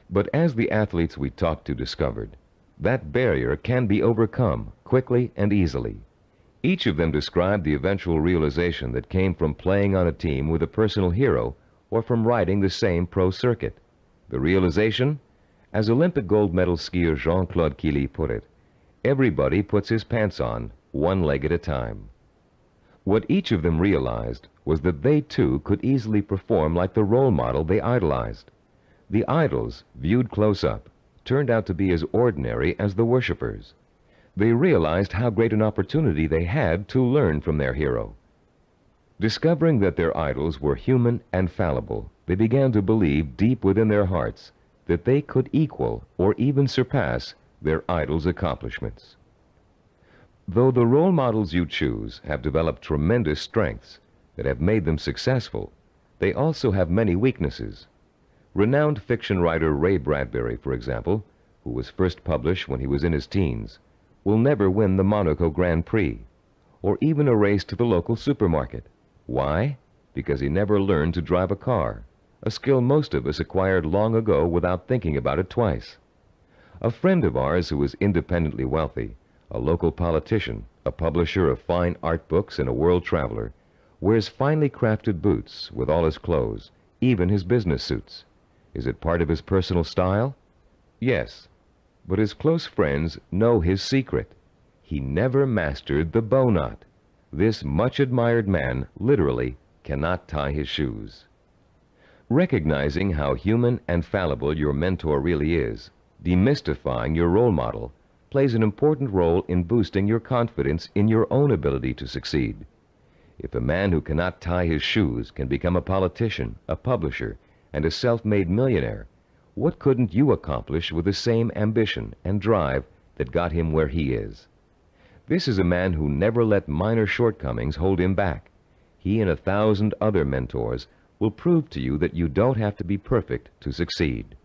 But as the athletes we talked to discovered, that barrier can be overcome quickly and easily. Each of them described the eventual realization that came from playing on a team with a personal hero or from riding the same pro circuit. The realization? As Olympic gold medal skier Jean-Claude Killy put it, everybody puts his pants on, one leg at a time. What each of them realized was that they too could easily perform like the role model they idolized. The idols, viewed close up, turned out to be as ordinary as the worshippers. They realized how great an opportunity they had to learn from their hero. Discovering that their idols were human and fallible, they began to believe deep within their hearts that they could equal or even surpass their idols' accomplishments. Though the role models you choose have developed tremendous strengths that have made them successful, they also have many weaknesses. Renowned fiction writer Ray Bradbury, for example, who was first published when he was in his teens, will never win the Monaco Grand Prix, or even a race to the local supermarket. Why? Because he never learned to drive a car, a skill most of us acquired long ago without thinking about it twice. A friend of ours who was independently wealthy, a local politician, a publisher of fine art books, and a world traveler, wears finely crafted boots with all his clothes, even his business suits. Is it part of his personal style? Yes, but his close friends know his secret. He never mastered the bow knot. This much admired man literally cannot tie his shoes. Recognizing how human and fallible your mentor really is, demystifying your role model, plays an important role in boosting your confidence in your own ability to succeed. If a man who cannot tie his shoes can become a politician, a publisher, and a self-made millionaire, what couldn't you accomplish with the same ambition and drive that got him where he is? This is a man who never let minor shortcomings hold him back. He and 1,000 other mentors will prove to you that you don't have to be perfect to succeed.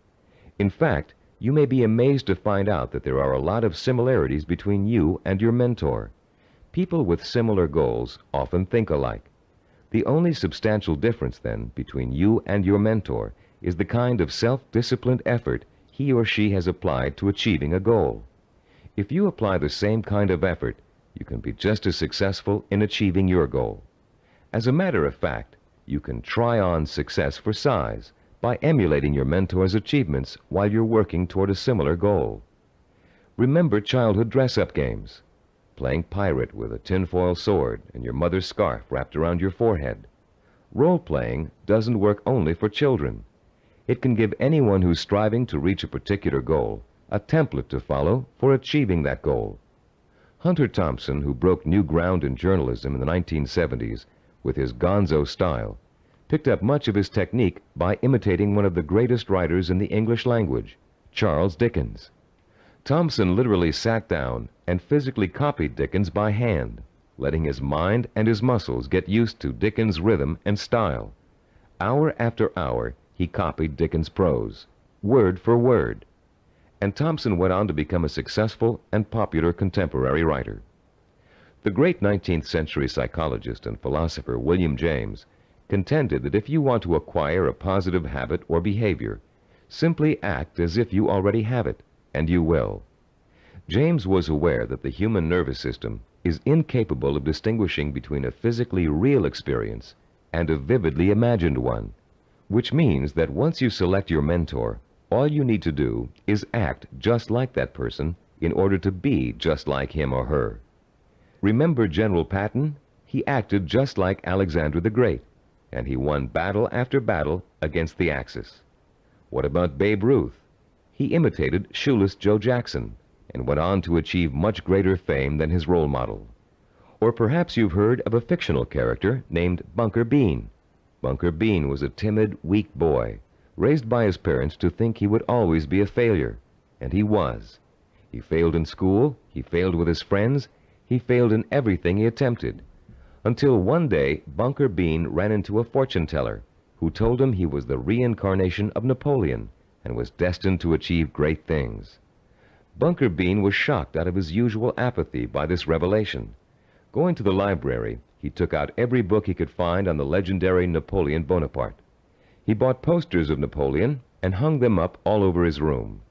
In fact, you may be amazed to find out that there are a lot of similarities between you and your mentor. People with similar goals often think alike. The only substantial difference, then, between you and your mentor is the kind of self-disciplined effort he or she has applied to achieving a goal. If you apply the same kind of effort, you can be just as successful in achieving your goal. As a matter of fact, you can try on success for size by emulating your mentor's achievements while you're working toward a similar goal. Remember childhood dress-up games. Playing pirate with a tinfoil sword and your mother's scarf wrapped around your forehead. Role-playing doesn't work only for children. It can give anyone who's striving to reach a particular goal a template to follow for achieving that goal. Hunter Thompson, who broke new ground in journalism in the 1970s with his gonzo style, picked up much of his technique by imitating one of the greatest writers in the English language, Charles Dickens. Thompson literally sat down and physically copied Dickens by hand, letting his mind and his muscles get used to Dickens' rhythm and style. Hour after hour, he copied Dickens' prose, word for word. And Thompson went on to become a successful and popular contemporary writer. The great 19th century psychologist and philosopher William James contended that if you want to acquire a positive habit or behavior, simply act as if you already have it, and you will. James was aware that the human nervous system is incapable of distinguishing between a physically real experience and a vividly imagined one, which means that once you select your mentor, all you need to do is act just like that person in order to be just like him or her. Remember General Patton? He acted just like Alexander the Great, and he won battle after battle against the Axis. What about Babe Ruth? He imitated shoeless Joe Jackson and went on to achieve much greater fame than his role model. Or perhaps you've heard of a fictional character named Bunker Bean. Bunker Bean was a timid, weak boy, raised by his parents to think he would always be a failure, and he was. He failed in school, he failed with his friends, he failed in everything he attempted, until one day Bunker Bean ran into a fortune teller who told him he was the reincarnation of Napoleon and was destined to achieve great things. Bunker Bean was shocked out of his usual apathy by this revelation. Going to the library, he took out every book he could find on the legendary Napoleon Bonaparte. He bought posters of Napoleon and hung them up all over his room.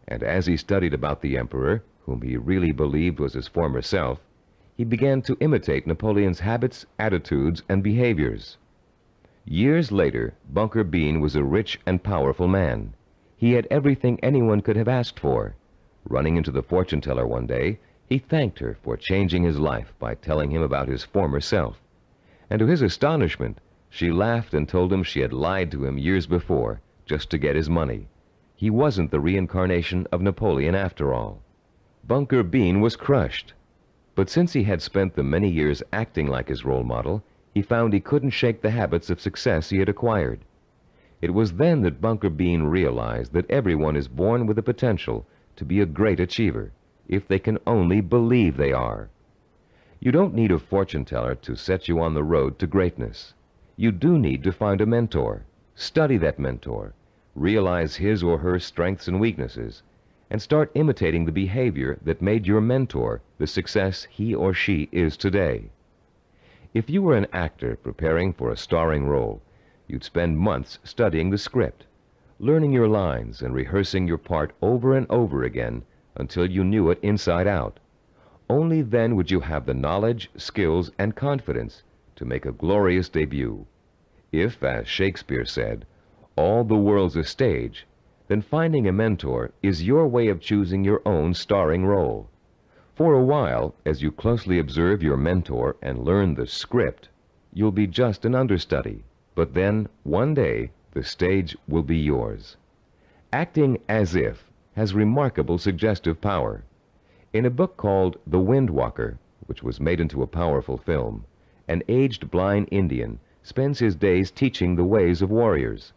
And as he studied about the emperor, whom he really believed was his former self, he began to imitate Napoleon's habits, attitudes, and behaviors. Years later, Bunker Bean was a rich and powerful man. He had everything anyone could have asked for. Running into the fortune teller one day, he thanked her for changing his life by telling him about his former self. And to his astonishment, she laughed and told him she had lied to him years before, just to get his money. He wasn't the reincarnation of Napoleon after all. Bunker Bean was crushed. But since he had spent the many years acting like his role model, he found he couldn't shake the habits of success he had acquired. It was then that Bunker Bean realized that everyone is born with the potential to be a great achiever, if they can only believe they are. You don't need a fortune teller to set you on the road to greatness. You do need to find a mentor, study that mentor, realize his or her strengths and weaknesses, and start imitating the behavior that made your mentor the success he or she is today. If you were an actor preparing for a starring role, you'd spend months studying the script, learning your lines and rehearsing your part over and over again until you knew it inside out. Only then would you have the knowledge, skills, and confidence to make a glorious debut. If, as Shakespeare said, all the world's a stage, then finding a mentor is your way of choosing your own starring role. For a while, as you closely observe your mentor and learn the script, you'll be just an understudy. But then, one day, the stage will be yours. Acting as if has remarkable suggestive power. In a book called The Wind Walker, which was made into a powerful film, an aged blind Indian spends his days teaching the ways of warriors.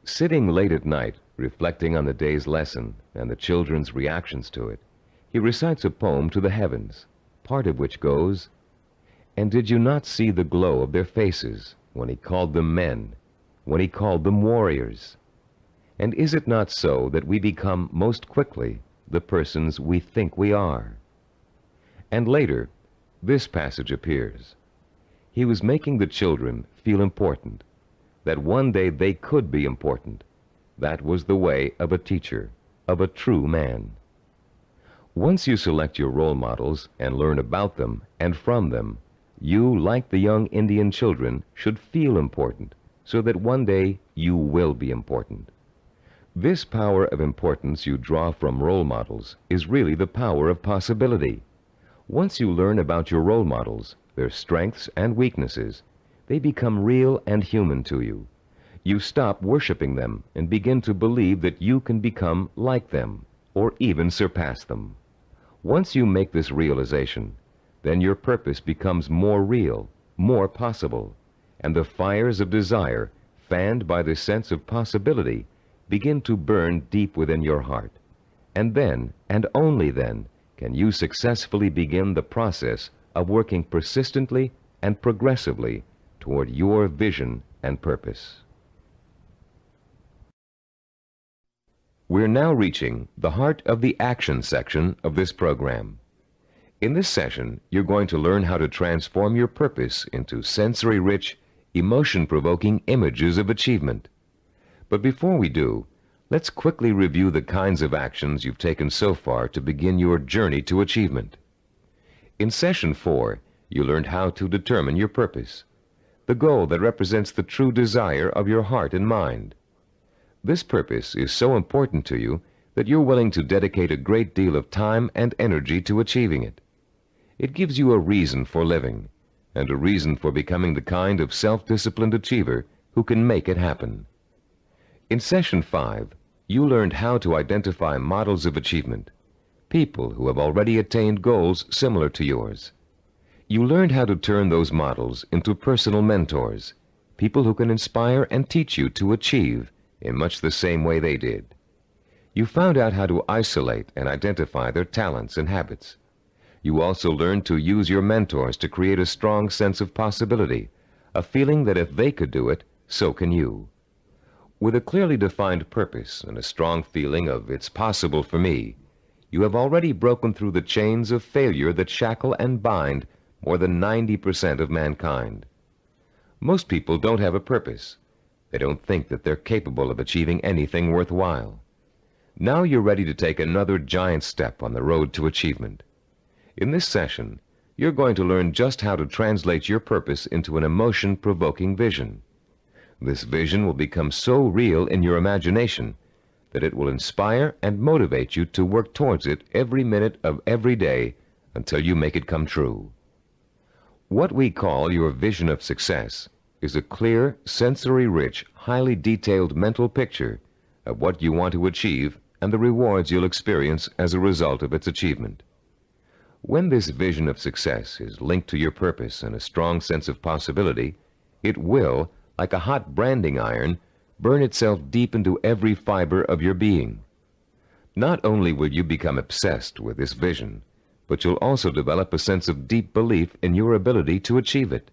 Sitting late at night, reflecting on the day's lesson and the children's reactions to it, he recites a poem to the heavens, part of which goes, "And did you not see the glow of their faces when he called them men, when he called them warriors? And is it not so that we become most quickly the persons we think we are?" And later, this passage appears. He was making the children feel important, that one day they could be important. That was the way of a teacher, of a true man. Once you select your role models and learn about them and from them, you, like the young Indian children, should feel important, so that one day you will be important. This power of importance you draw from role models is really the power of possibility. Once you learn about your role models, their strengths and weaknesses, they become real and human to you. You stop worshiping them and begin to believe that you can become like them, or even surpass them. Once you make this realization, then your purpose becomes more real, more possible, and the fires of desire, fanned by the sense of possibility, begin to burn deep within your heart. And then, and only then, can you successfully begin the process of working persistently and progressively toward your vision and purpose. We're now reaching the heart of the action section of this program. In this session, you're going to learn how to transform your purpose into sensory-rich, emotion-provoking images of achievement. But before we do, let's quickly review the kinds of actions you've taken so far to begin your journey to achievement. In Session 4, you learned how to determine your purpose, the goal that represents the true desire of your heart and mind. This purpose is so important to you that you're willing to dedicate a great deal of time and energy to achieving it. It gives you a reason for living, and a reason for becoming the kind of self-disciplined achiever who can make it happen. In Session 5, you learned how to identify models of achievement, people who have already attained goals similar to yours. You learned how to turn those models into personal mentors, people who can inspire and teach you to achieve in much the same way they did. You found out how to isolate and identify their talents and habits. You also learned to use your mentors to create a strong sense of possibility, a feeling that if they could do it, so can you. With a clearly defined purpose and a strong feeling of "it's possible for me," you have already broken through the chains of failure that shackle and bind more than 90% of mankind. Most people don't have a purpose. They don't think that they're capable of achieving anything worthwhile. Now you're ready to take another giant step on the road to achievement. In this session, you're going to learn just how to translate your purpose into an emotion-provoking vision. This vision will become so real in your imagination that it will inspire and motivate you to work towards it every minute of every day until you make it come true. What we call your vision of success is a clear, sensory-rich, highly detailed mental picture of what you want to achieve and the rewards you'll experience as a result of its achievement. When this vision of success is linked to your purpose and a strong sense of possibility, it will, like a hot branding iron, burn itself deep into every fiber of your being. Not only will you become obsessed with this vision, but you'll also develop a sense of deep belief in your ability to achieve it.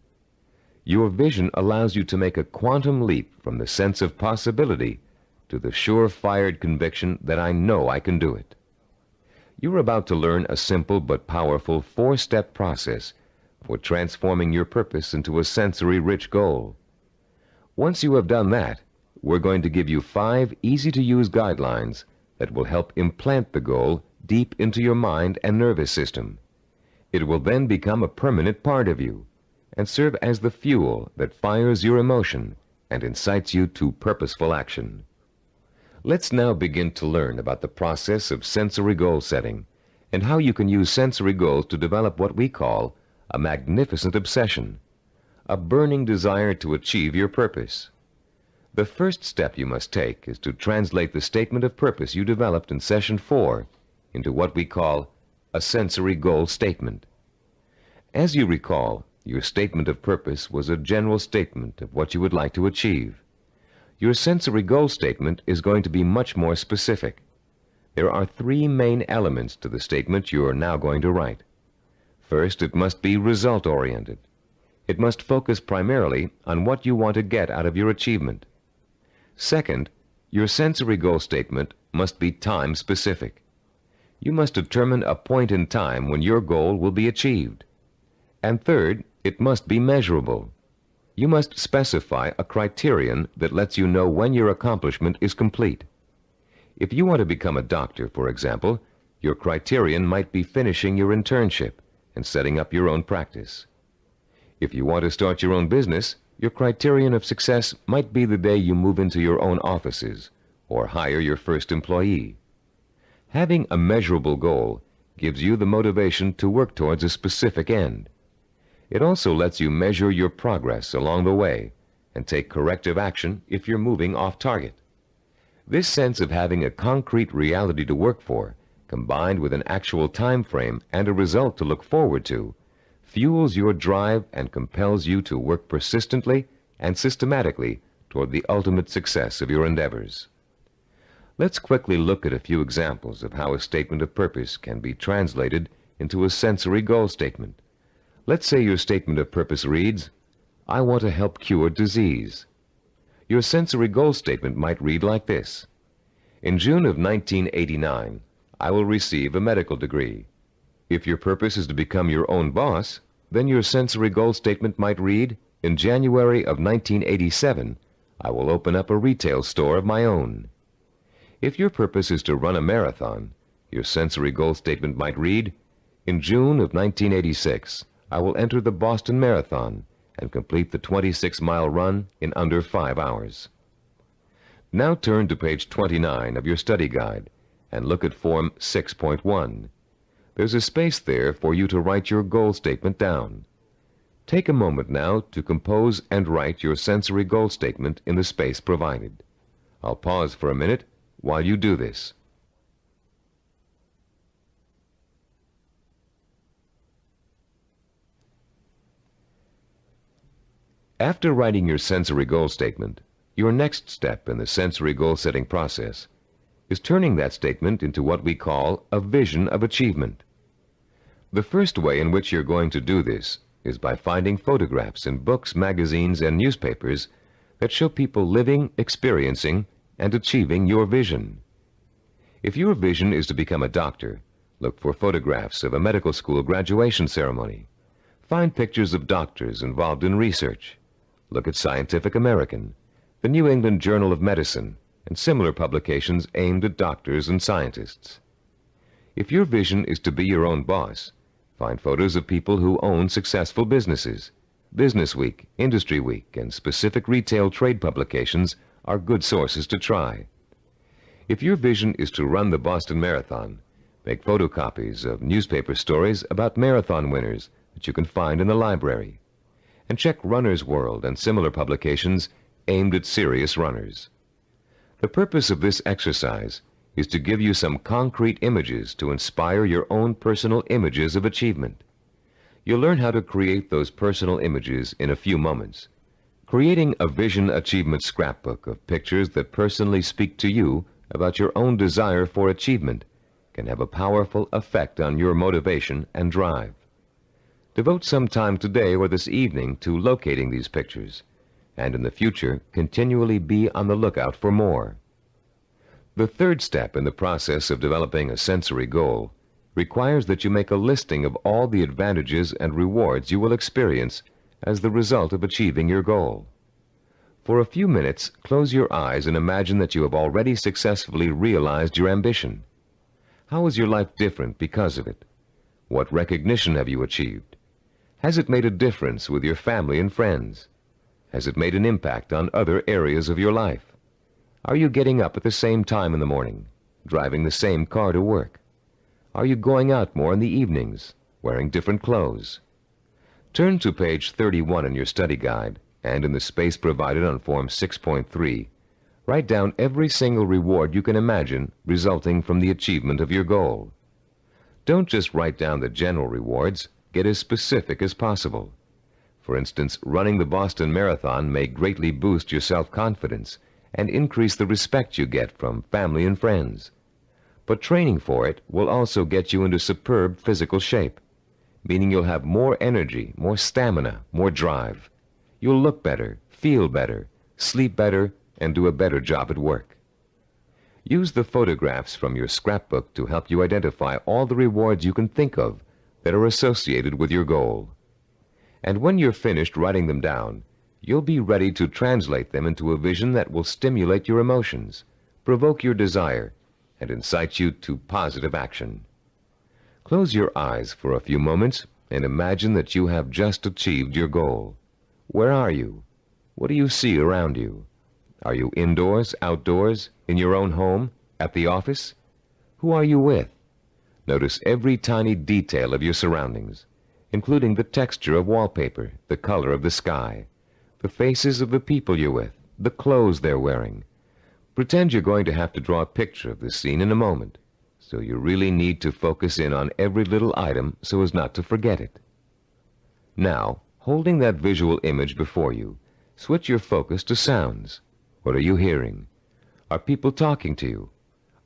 Your vision allows you to make a quantum leap from the sense of possibility to the sure-fired conviction that I know I can do it. You're about to learn a simple but powerful 4-step process for transforming your purpose into a sensory-rich goal. Once you have done that, we're going to give you 5 easy-to-use guidelines that will help implant the goal deep into your mind and nervous system. It will then become a permanent part of you and serve as the fuel that fires your emotion and incites you to purposeful action. Let's now begin to learn about the process of sensory goal setting and how you can use sensory goals to develop what we call a magnificent obsession, a burning desire to achieve your purpose. The first step you must take is to translate the statement of purpose you developed in Session 4 into what we call a sensory goal statement. As you recall, your statement of purpose was a general statement of what you would like to achieve. Your sensory goal statement is going to be much more specific. There are 3 main elements to the statement you are now going to write. First, it must be result-oriented. It must focus primarily on what you want to get out of your achievement. Second, your sensory goal statement must be time-specific. You must determine a point in time when your goal will be achieved. And third, it must be measurable. You must specify a criterion that lets you know when your accomplishment is complete. If you want to become a doctor, for example, your criterion might be finishing your internship and setting up your own practice. If you want to start your own business, your criterion of success might be the day you move into your own offices or hire your first employee. Having a measurable goal gives you the motivation to work towards a specific end. It also lets you measure your progress along the way and take corrective action if you're moving off target. This sense of having a concrete reality to work for, combined with an actual time frame and a result to look forward to, fuels your drive and compels you to work persistently and systematically toward the ultimate success of your endeavors. Let's quickly look at a few examples of how a statement of purpose can be translated into a sensory goal statement. Let's say your statement of purpose reads, I want to help cure disease. Your sensory goal statement might read like this. In June of 1989, I will receive a medical degree. If your purpose is to become your own boss, then your sensory goal statement might read, in January of 1987, I will open up a retail store of my own. If your purpose is to run a marathon, your sensory goal statement might read, in June of 1986, I will enter the Boston Marathon and complete the 26-mile run in under 5 hours. Now turn to page 29 of your study guide and look at Form 6.1. There's a space there for you to write your goal statement down. Take a moment now to compose and write your sensory goal statement in the space provided. I'll pause for a minute while you do this. After writing your sensory goal statement, your next step in the sensory goal setting process is turning that statement into what we call a vision of achievement. The first way in which you're going to do this is by finding photographs in books, magazines, and newspapers that show people living, experiencing, and achieving your vision. If your vision is to become a doctor, look for photographs of a medical school graduation ceremony. Find pictures of doctors involved in research. Look at Scientific American, the New England Journal of Medicine, and similar publications aimed at doctors and scientists. If your vision is to be your own boss, find photos of people who own successful businesses. Business Week, Industry Week, and specific retail trade publications are good sources to try. If your vision is to run the Boston Marathon, make photocopies of newspaper stories about marathon winners that you can find in the library. And check Runner's World and similar publications aimed at serious runners. The purpose of this exercise is to give you some concrete images to inspire your own personal images of achievement. You'll learn how to create those personal images in a few moments. Creating a vision achievement scrapbook of pictures that personally speak to you about your own desire for achievement can have a powerful effect on your motivation and drive. Devote some time today or this evening to locating these pictures, and in the future continually be on the lookout for more. The third step in the process of developing a sensory goal requires that you make a listing of all the advantages and rewards you will experience as the result of achieving your goal. For a few minutes, close your eyes and imagine that you have already successfully realized your ambition. How is your life different because of it? What recognition have you achieved? Has it made a difference with your family and friends? Has it made an impact on other areas of your life? Are you getting up at the same time in the morning, driving the same car to work? Are you going out more in the evenings, wearing different clothes? Turn to page 31 in your study guide, and in the space provided on Form 6.3, write down every single reward you can imagine resulting from the achievement of your goal. Don't just write down the general rewards, get as specific as possible. For instance, running the Boston Marathon may greatly boost your self-confidence and increase the respect you get from family and friends. But training for it will also get you into superb physical shape, meaning you'll have more energy, more stamina, more drive. You'll look better, feel better, sleep better, and do a better job at work. Use the photographs from your scrapbook to help you identify all the rewards you can think of that are associated with your goal. And when you're finished writing them down, you'll be ready to translate them into a vision that will stimulate your emotions, provoke your desire, and incite you to positive action. Close your eyes for a few moments and imagine that you have just achieved your goal. Where are you? What do you see around you? Are you indoors, outdoors, in your own home, at the office? Who are you with? Notice every tiny detail of your surroundings, including the texture of wallpaper, the color of the sky, the faces of the people you're with, the clothes they're wearing. Pretend you're going to have to draw a picture of this scene in a moment, so you really need to focus in on every little item so as not to forget it. Now, holding that visual image before you, switch your focus to sounds. What are you hearing? Are people talking to you?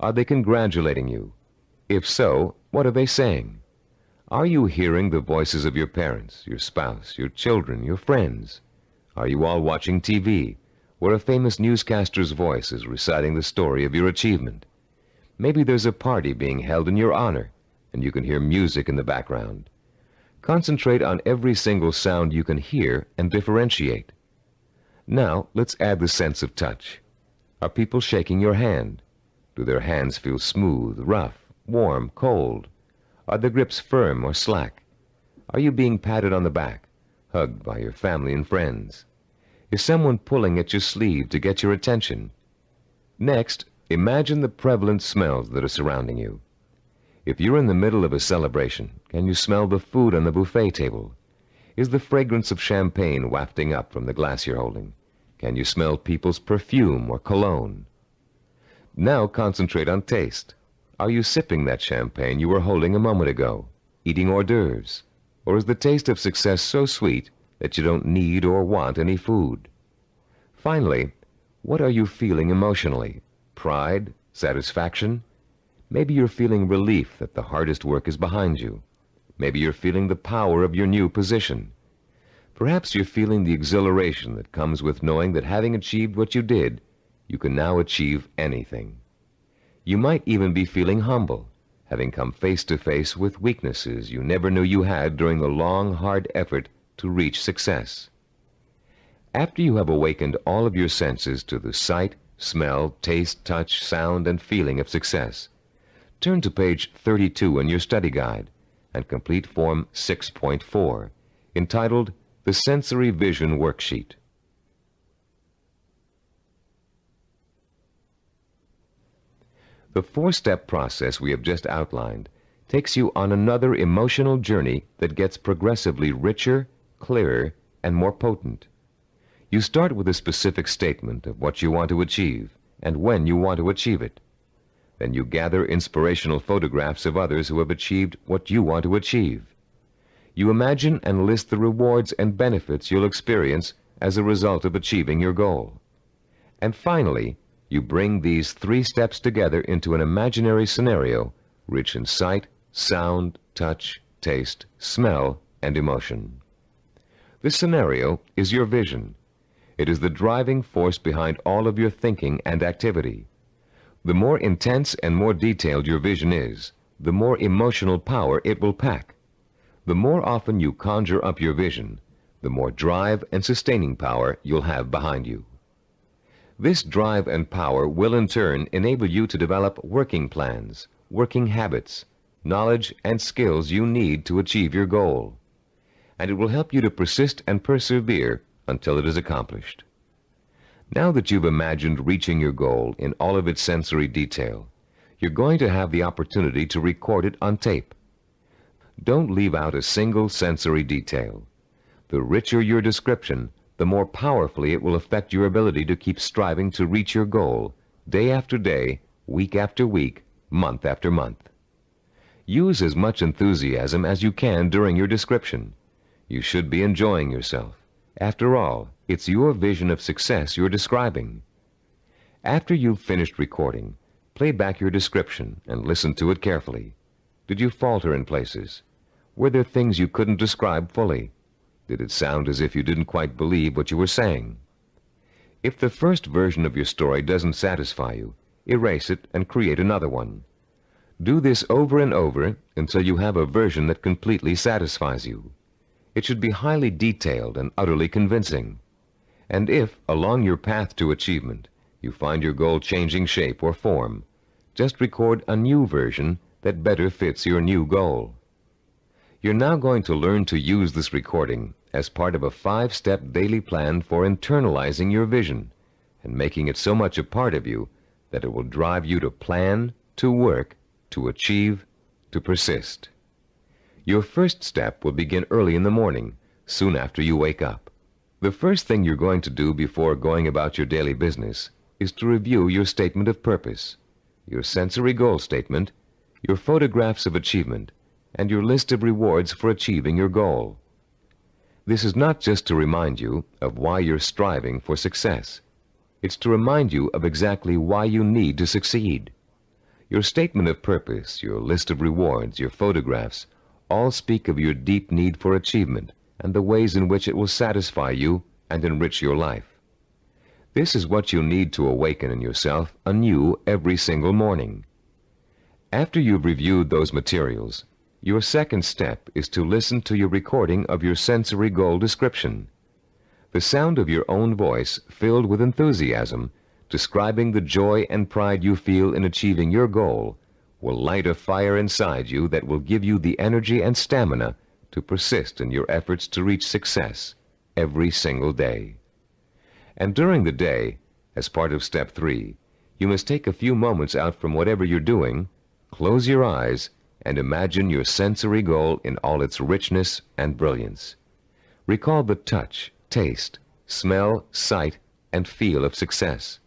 Are they congratulating you? If so, what are they saying? Are you hearing the voices of your parents, your spouse, your children, your friends? Are you all watching TV, where a famous newscaster's voice is reciting the story of your achievement? Maybe there's a party being held in your honor, and you can hear music in the background. Concentrate on every single sound you can hear and differentiate. Now, let's add the sense of touch. Are people shaking your hand? Do their hands feel smooth, rough, warm, cold? Are the grips firm or slack? Are you being patted on the back, hugged by your family and friends? Is someone pulling at your sleeve to get your attention? Next, imagine the prevalent smells that are surrounding you. If you're in the middle of a celebration, can you smell the food on the buffet table? Is the fragrance of champagne wafting up from the glass you're holding? Can you smell people's perfume or cologne? Now concentrate on taste. Are you sipping that champagne you were holding a moment ago, eating hors d'oeuvres? Or is the taste of success so sweet that you don't need or want any food? Finally, what are you feeling emotionally? Pride? Satisfaction? Maybe you're feeling relief that the hardest work is behind you. Maybe you're feeling the power of your new position. Perhaps you're feeling the exhilaration that comes with knowing that having achieved what you did, you can now achieve anything. You might even be feeling humble, having come face to face with weaknesses you never knew you had during the long, hard effort to reach success. After you have awakened all of your senses to the sight, smell, taste, touch, sound, and feeling of success, turn to page 32 in your study guide and complete Form 6.4, entitled The Sensory Vision Worksheet. The four-step process we have just outlined takes you on another emotional journey that gets progressively richer, clearer, and more potent. You start with a specific statement of what you want to achieve and when you want to achieve it. Then you gather inspirational photographs of others who have achieved what you want to achieve. You imagine and list the rewards and benefits you'll experience as a result of achieving your goal. And finally, you bring these three steps together into an imaginary scenario rich in sight, sound, touch, taste, smell, and emotion. This scenario is your vision. It is the driving force behind all of your thinking and activity. The more intense and more detailed your vision is, the more emotional power it will pack. The more often you conjure up your vision, the more drive and sustaining power you'll have behind you. This drive and power will in turn enable you to develop working plans, working habits, knowledge and skills you need to achieve your goal. And it will help you to persist and persevere until it is accomplished. Now that you've imagined reaching your goal in all of its sensory detail, you're going to have the opportunity to record it on tape. Don't leave out a single sensory detail. The richer your description, the more powerfully it will affect your ability to keep striving to reach your goal, day after day, week after week, month after month. Use as much enthusiasm as you can during your description. You should be enjoying yourself. After all, it's your vision of success you're describing. After you've finished recording, play back your description and listen to it carefully. Did you falter in places? Were there things you couldn't describe fully? Did it sound as if you didn't quite believe what you were saying? If the first version of your story doesn't satisfy you, erase it and create another one. Do this over and over until you have a version that completely satisfies you. It should be highly detailed and utterly convincing. And if, along your path to achievement, you find your goal changing shape or form, just record a new version that better fits your new goal. You're now going to learn to use this recording as part of a 5-step daily plan for internalizing your vision and making it so much a part of you that it will drive you to plan, to work, to achieve, to persist. Your first step will begin early in the morning, soon after you wake up. The first thing you're going to do before going about your daily business is to review your statement of purpose, your sensory goal statement, your photographs of achievement, and your list of rewards for achieving your goal. This is not just to remind you of why you're striving for success. It's to remind you of exactly why you need to succeed. Your statement of purpose, your list of rewards, your photographs, all speak of your deep need for achievement and the ways in which it will satisfy you and enrich your life. This is what you need to awaken in yourself anew every single morning. After you've reviewed those materials, your second step is to listen to your recording of your sensory goal description. The sound of your own voice, filled with enthusiasm, describing the joy and pride you feel in achieving your goal, will light a fire inside you that will give you the energy and stamina to persist in your efforts to reach success every single day. And during the day, as part of step 3, you must take a few moments out from whatever you're doing, close your eyes, and imagine your sensory goal in all its richness and brilliance. Recall the touch, taste, smell, sight, and feel of success.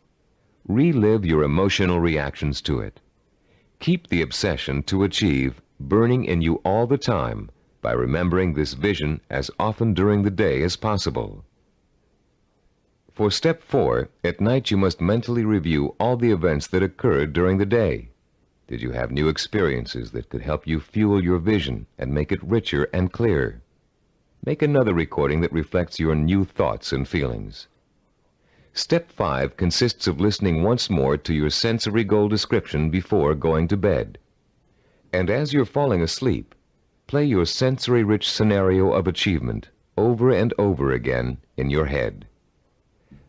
Relive your emotional reactions to it. Keep the obsession to achieve burning in you all the time by remembering this vision as often during the day as possible. For step 4, at night you must mentally review all the events that occurred during the day. Did you have new experiences that could help you fuel your vision and make it richer and clearer? Make another recording that reflects your new thoughts and feelings. Step 5 consists of listening once more to your sensory goal description before going to bed. And as you're falling asleep, play your sensory-rich scenario of achievement over and over again in your head.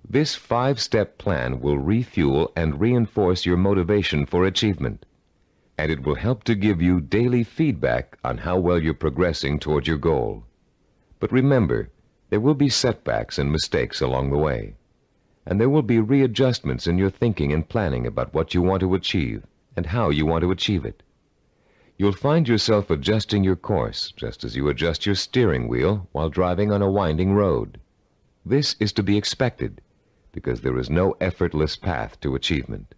This 5-step plan will refuel and reinforce your motivation for achievement, and it will help to give you daily feedback on how well you're progressing toward your goal. But remember, there will be setbacks and mistakes along the way, and there will be readjustments in your thinking and planning about what you want to achieve and how you want to achieve it. You'll find yourself adjusting your course just as you adjust your steering wheel while driving on a winding road. This is to be expected because there is no effortless path to achievement.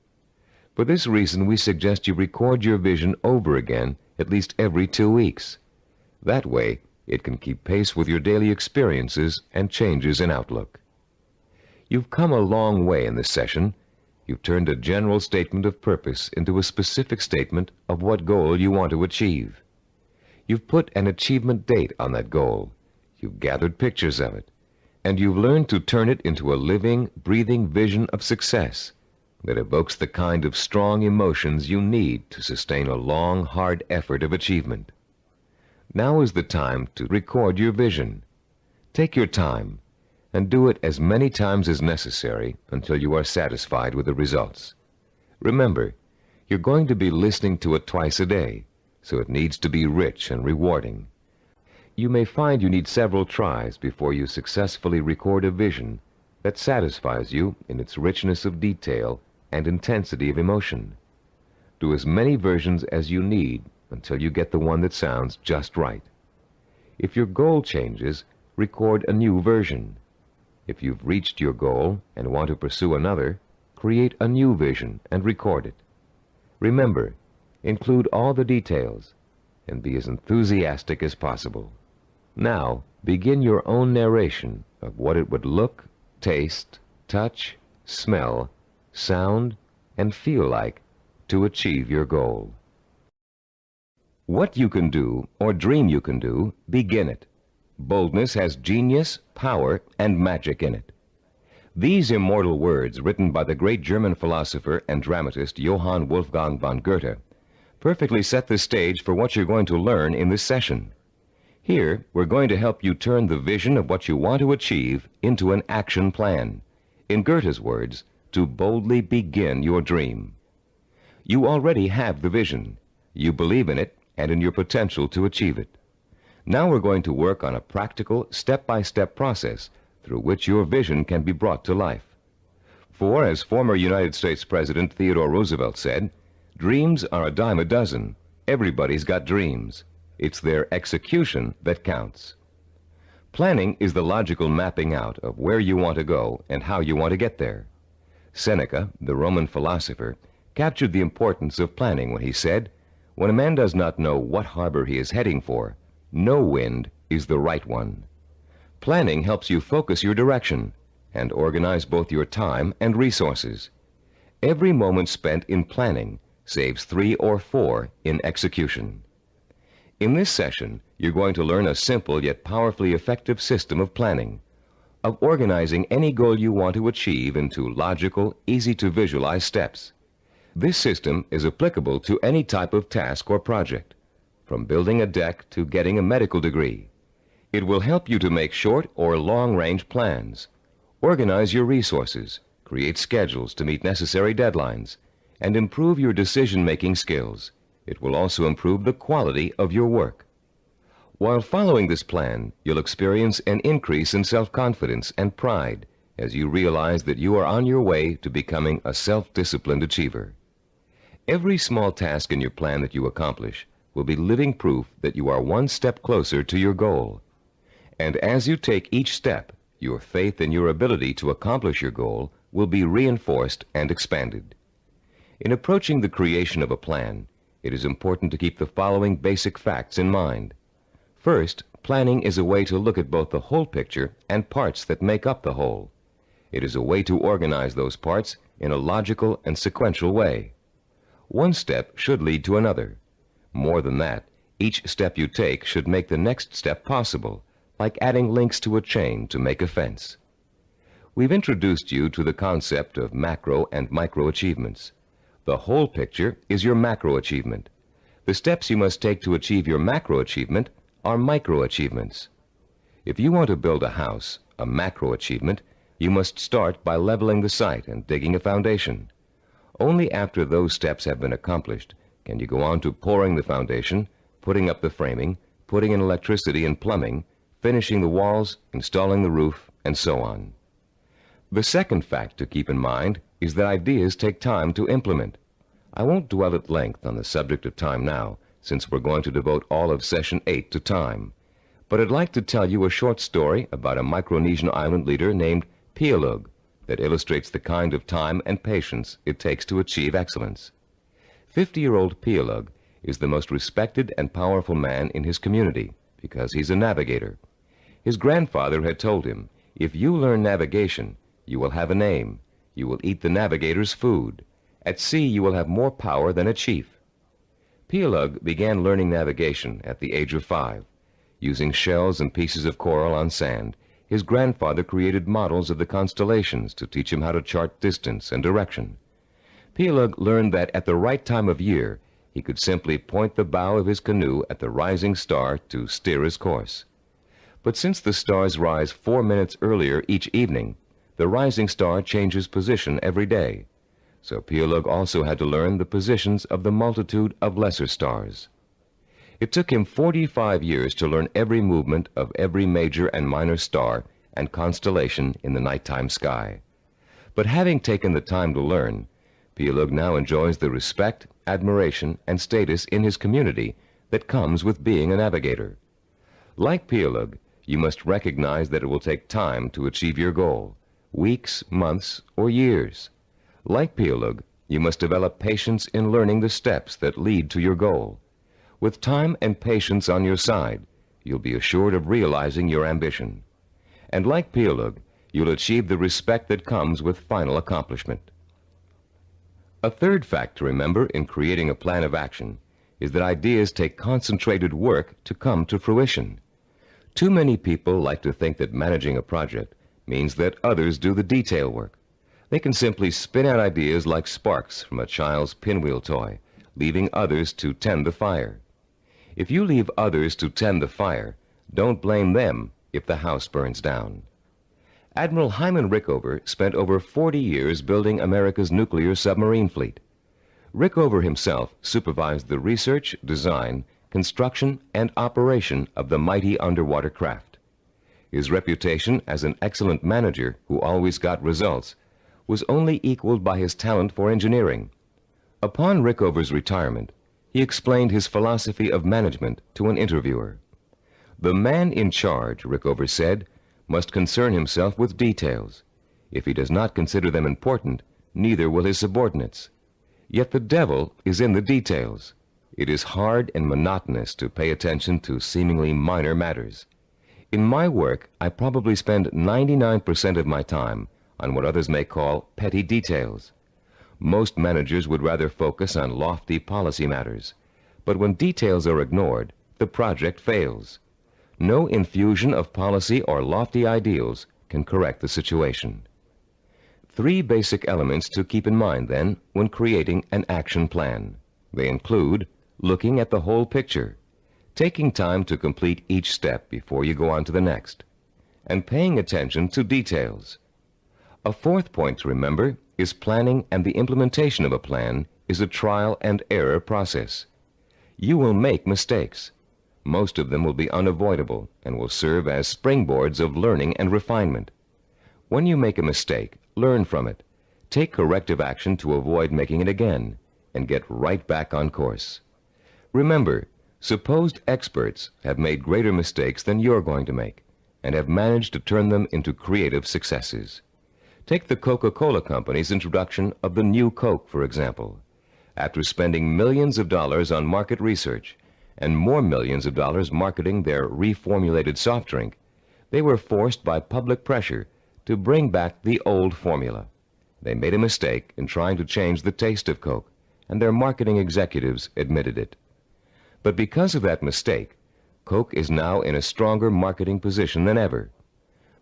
For this reason, we suggest you record your vision over again at least every 2 weeks. That way, it can keep pace with your daily experiences and changes in outlook. You've come a long way in this session. You've turned a general statement of purpose into a specific statement of what goal you want to achieve. You've put an achievement date on that goal. You've gathered pictures of it. And you've learned to turn it into a living, breathing vision of success that evokes the kind of strong emotions you need to sustain a long, hard effort of achievement. Now is the time to record your vision. Take your time and do it as many times as necessary until you are satisfied with the results. Remember, you're going to be listening to it twice a day, so it needs to be rich and rewarding. You may find you need several tries before you successfully record a vision that satisfies you in its richness of detail and intensity of emotion. Do as many versions as you need until you get the one that sounds just right. If your goal changes, record a new version. If you've reached your goal and want to pursue another, create a new vision and record it. Remember, include all the details and be as enthusiastic as possible. Now, begin your own narration of what it would look, taste, touch, smell, sound, and feel like to achieve your goal. What you can do, or dream you can do, begin it. Boldness has genius, power, and magic in it. These immortal words, written by the great German philosopher and dramatist Johann Wolfgang von Goethe, perfectly set the stage for what you're going to learn in this session. Here, we're going to help you turn the vision of what you want to achieve into an action plan. In Goethe's words, to boldly begin your dream. You already have the vision. You believe in it and in your potential to achieve it. Now we're going to work on a practical, step-by-step process through which your vision can be brought to life. For, as former United States President Theodore Roosevelt said, dreams are a dime a dozen. Everybody's got dreams. It's their execution that counts. Planning is the logical mapping out of where you want to go and how you want to get there. Seneca, the Roman philosopher, captured the importance of planning when he said, "When a man does not know what harbor he is heading for, no wind is the right one." Planning helps you focus your direction and organize both your time and resources. Every moment spent in planning saves 3 or 4 in execution. In this session, you're going to learn a simple yet powerfully effective system of planning, of organizing any goal you want to achieve into logical, easy-to-visualize steps. This system is applicable to any type of task or project, from building a deck to getting a medical degree. It will help you to make short or long-range plans, organize your resources, create schedules to meet necessary deadlines, and improve your decision-making skills. It will also improve the quality of your work. While following this plan, you'll experience an increase in self-confidence and pride as you realize that you are on your way to becoming a self-disciplined achiever. Every small task in your plan that you accomplish will be living proof that you are one step closer to your goal. And as you take each step, your faith in your ability to accomplish your goal will be reinforced and expanded. In approaching the creation of a plan, it is important to keep the following basic facts in mind. First, planning is a way to look at both the whole picture and parts that make up the whole. It is a way to organize those parts in a logical and sequential way. One step should lead to another. More than that, each step you take should make the next step possible, like adding links to a chain to make a fence. We've introduced you to the concept of macro and micro achievements. The whole picture is your macro achievement. The steps you must take to achieve your macro achievement are micro achievements. If you want to build a house, a macro achievement, you must start by leveling the site and digging a foundation. Only after those steps have been accomplished can you go on to pouring the foundation, putting up the framing, putting in electricity and plumbing, finishing the walls, installing the roof, and so on. The second fact to keep in mind is that ideas take time to implement. I won't dwell at length on the subject of time now, since we're going to devote all of Session 8 to time. But I'd like to tell you a short story about a Micronesian island leader named Pialug that illustrates the kind of time and patience it takes to achieve excellence. 50-year-old Pialug is the most respected and powerful man in his community because he's a navigator. His grandfather had told him, if you learn navigation, you will have a name. You will eat the navigator's food. At sea, you will have more power than a chief. Pialug began learning navigation at the age of 5. Using shells and pieces of coral on sand, his grandfather created models of the constellations to teach him how to chart distance and direction. Pialug learned that at the right time of year, he could simply point the bow of his canoe at the rising star to steer his course. But since the stars rise 4 minutes earlier each evening, the rising star changes position every day. So Pialug also had to learn the positions of the multitude of lesser stars. It took him 45 years to learn every movement of every major and minor star and constellation in the nighttime sky. But having taken the time to learn, Pialug now enjoys the respect, admiration, and status in his community that comes with being a navigator. Like Pialug, you must recognize that it will take time to achieve your goal, weeks, months, or years. Like Pialug, you must develop patience in learning the steps that lead to your goal. With time and patience on your side, you'll be assured of realizing your ambition. And like Pialug, you'll achieve the respect that comes with final accomplishment. A third fact to remember in creating a plan of action is that ideas take concentrated work to come to fruition. Too many people like to think that managing a project means that others do the detail work. They can simply spin out ideas like sparks from a child's pinwheel toy, leaving others to tend the fire. If you leave others to tend the fire, don't blame them if the house burns down. Admiral Hyman Rickover spent over 40 years building America's nuclear submarine fleet. Rickover himself supervised the research, design, construction, and operation of the mighty underwater craft. His reputation as an excellent manager who always got results was only equaled by his talent for engineering. Upon Rickover's retirement, he explained his philosophy of management to an interviewer. The man in charge, Rickover said, must concern himself with details. If he does not consider them important, neither will his subordinates. Yet the devil is in the details. It is hard and monotonous to pay attention to seemingly minor matters. In my work, I probably spend 99% of my time on what others may call petty details. Most managers would rather focus on lofty policy matters. But when details are ignored, the project fails. No infusion of policy or lofty ideals can correct the situation. 3 basic elements to keep in mind, then, when creating an action plan. They include looking at the whole picture, taking time to complete each step before you go on to the next, and paying attention to details. A fourth point to remember is planning, and the implementation of a plan is a trial and error process. You will make mistakes. Most of them will be unavoidable and will serve as springboards of learning and refinement. When you make a mistake, learn from it. Take corrective action to avoid making it again, and get right back on course. Remember, supposed experts have made greater mistakes than you're going to make, and have managed to turn them into creative successes. Take the Coca-Cola Company's introduction of the new Coke, for example. After spending millions of dollars on market research and more millions of dollars marketing their reformulated soft drink, they were forced by public pressure to bring back the old formula. They made a mistake in trying to change the taste of Coke, and their marketing executives admitted it. But because of that mistake, Coke is now in a stronger marketing position than ever.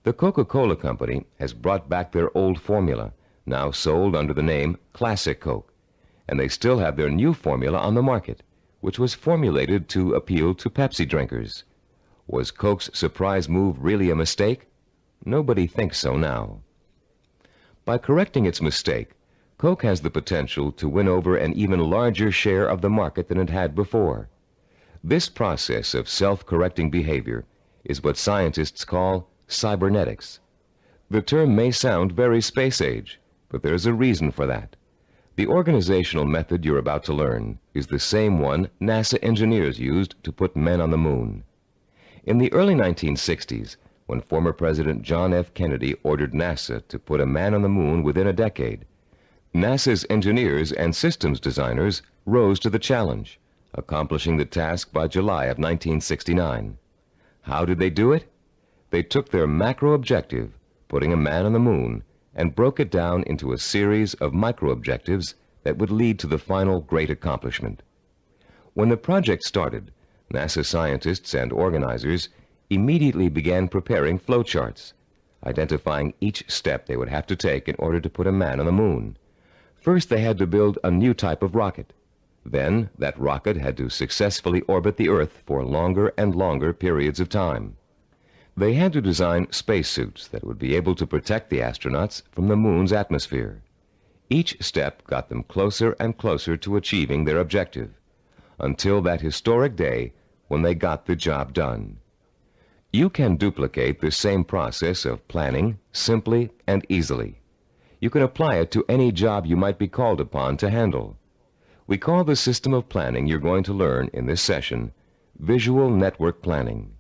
The Coca-Cola Company has brought back their old formula, now sold under the name Classic Coke, and they still have their new formula on the market, which was formulated to appeal to Pepsi drinkers. Was Coke's surprise move really a mistake? Nobody thinks so now. By correcting its mistake, Coke has the potential to win over an even larger share of the market than it had before. This process of self-correcting behavior is what scientists call cybernetics. The term may sound very space-age, but there's a reason for that. The organizational method you're about to learn is the same one NASA engineers used to put men on the moon. In the early 1960s, when former President John F. Kennedy ordered NASA to put a man on the moon within a decade, NASA's engineers and systems designers rose to the challenge, accomplishing the task by July of 1969. How did they do it? They took their macro objective, putting a man on the moon, and broke it down into a series of micro objectives that would lead to the final great accomplishment. When the project started, NASA scientists and organizers immediately began preparing flowcharts, identifying each step they would have to take in order to put a man on the moon. First, they had to build a new type of rocket. Then, that rocket had to successfully orbit the Earth for longer and longer periods of time. They had to design spacesuits that would be able to protect the astronauts from the moon's atmosphere. Each step got them closer and closer to achieving their objective, until that historic day when they got the job done. You can duplicate the same process of planning simply and easily. You can apply it to any job you might be called upon to handle. We call the system of planning you're going to learn in this session visual network planning.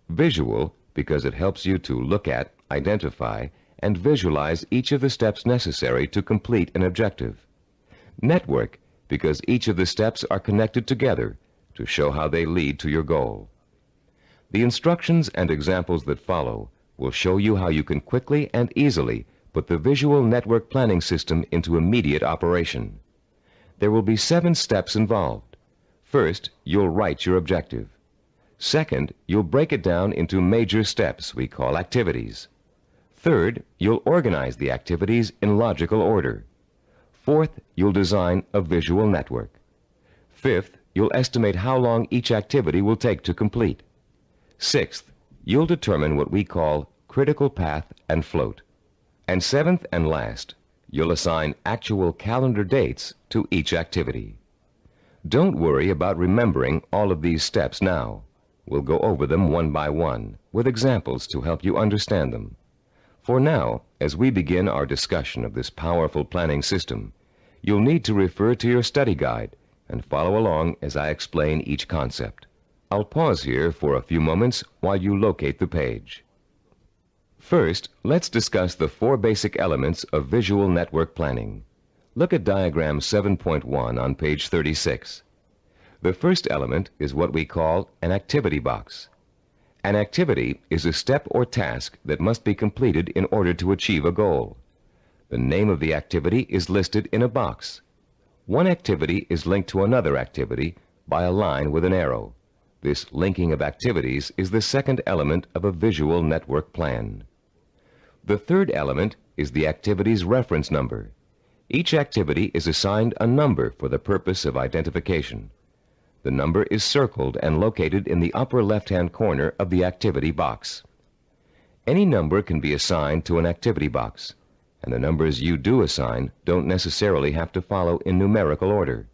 Visual because it helps you to look at, identify, and visualize each of the steps necessary to complete an objective. Network because each of the steps are connected together to show how they lead to your goal. The instructions and examples that follow will show you how you can quickly and easily put the visual network planning system into immediate operation. There will be 7 steps involved. First, you'll write your objective. Second, you'll break it down into major steps we call activities. Third, you'll organize the activities in logical order. Fourth, you'll design a visual network. Fifth, you'll estimate how long each activity will take to complete. Sixth, you'll determine what we call critical path and float. And seventh and last, you'll assign actual calendar dates to each activity. Don't worry about remembering all of these steps now. We'll go over them one by one, with examples to help you understand them. For now, as we begin our discussion of this powerful planning system, you'll need to refer to your study guide and follow along as I explain each concept. I'll pause here for a few moments while you locate the page. First, let's discuss the 4 basic elements of visual network planning. Look at diagram 7.1 on page 36. The first element is what we call an activity box. An activity is a step or task that must be completed in order to achieve a goal. The name of the activity is listed in a box. One activity is linked to another activity by a line with an arrow. This linking of activities is the second element of a visual network plan. The third element is the activity's reference number. Each activity is assigned a number for the purpose of identification. The number is circled and located in the upper left-hand corner of the activity box. Any number can be assigned to an activity box, and the numbers you do assign don't necessarily have to follow in numerical order.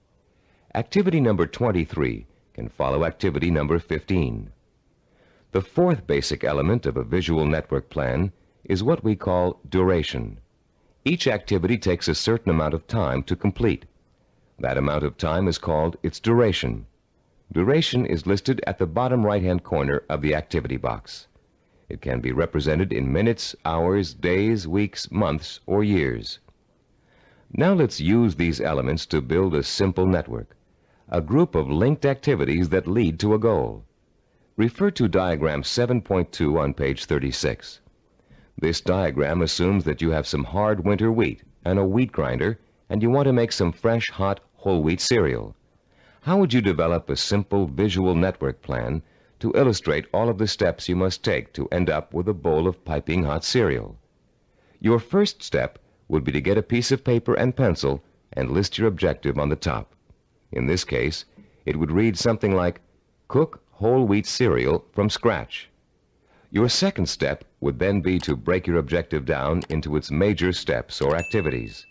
Activity number 23 can follow activity number 15. The fourth basic element of a visual network plan is what we call duration. Each activity takes a certain amount of time to complete. That amount of time is called its duration. Duration is listed at the bottom right-hand corner of the activity box. It can be represented in minutes, hours, days, weeks, months, or years. Now let's use these elements to build a simple network, a group of linked activities that lead to a goal. Refer to diagram 7.2 on page 36. This diagram assumes that you have some hard winter wheat and a wheat grinder, and you want to make some fresh, hot, whole wheat cereal. How would you develop a simple visual network plan to illustrate all of the steps you must take to end up with a bowl of piping hot cereal? Your first step would be to get a piece of paper and pencil and list your objective on the top. In this case, it would read something like, cook whole wheat cereal from scratch. Your second step would then be to break your objective down into its major steps or activities.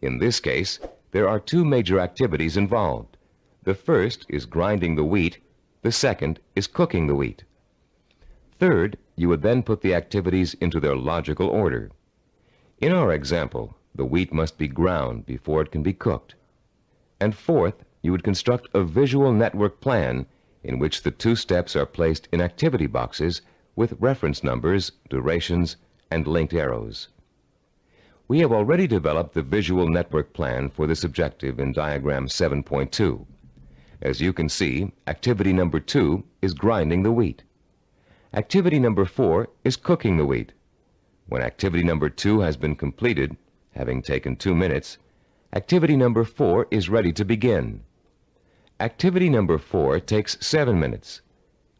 In this case, there are 2 major activities involved. The first is grinding the wheat. The second is cooking the wheat. Third, you would then put the activities into their logical order. In our example, the wheat must be ground before it can be cooked. And fourth, you would construct a visual network plan in which the 2 steps are placed in activity boxes with reference numbers, durations, and linked arrows. We have already developed the visual network plan for this objective in diagram 7.2. As you can see, activity number 2 is grinding the wheat. Activity number 4 is cooking the wheat. When activity number 2 has been completed, having taken 2 minutes, activity number 4 is ready to begin. Activity number 4 takes 7 minutes.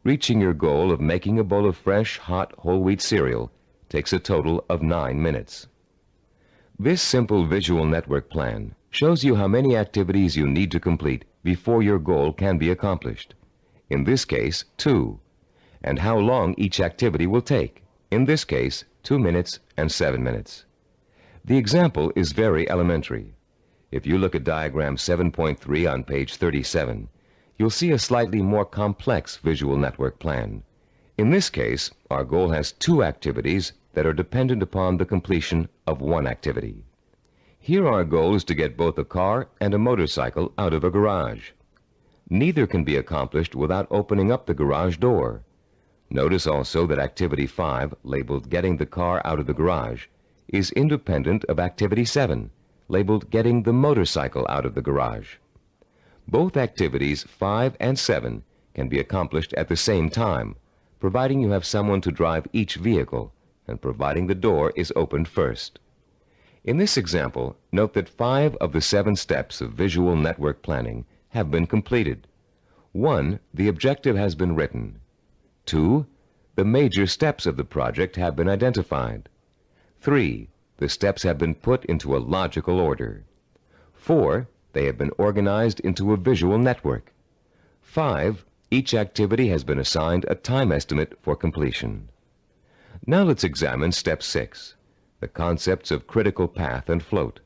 Reaching your goal of making a bowl of fresh, hot, whole wheat cereal takes a total of 9 minutes. This simple visual network plan shows you how many activities you need to complete before your goal can be accomplished. In this case, 2. and how long each activity will take, in this case, 2 minutes and 7 minutes. The example is very elementary. If you look at diagram 7.3 on page 37, you'll see a slightly more complex visual network plan. In this case, our goal has 2 activities that are dependent upon the completion of 1 activity. Here our goal is to get both a car and a motorcycle out of a garage. Neither can be accomplished without opening up the garage door. Notice also that activity 5, labeled Getting the Car Out of the Garage, is independent of activity 7, labeled Getting the Motorcycle Out of the Garage. Both activities 5 and 7 can be accomplished at the same time, providing you have someone to drive each vehicle and providing the door is opened first. In this example, note that 5 of the 7 steps of visual network planning have been completed. 1, the objective has been written. 2, the major steps of the project have been identified. 3, the steps have been put into a logical order. 4, they have been organized into a visual network. 5, each activity has been assigned a time estimate for completion. Now let's examine step 6, the concepts of critical path and float.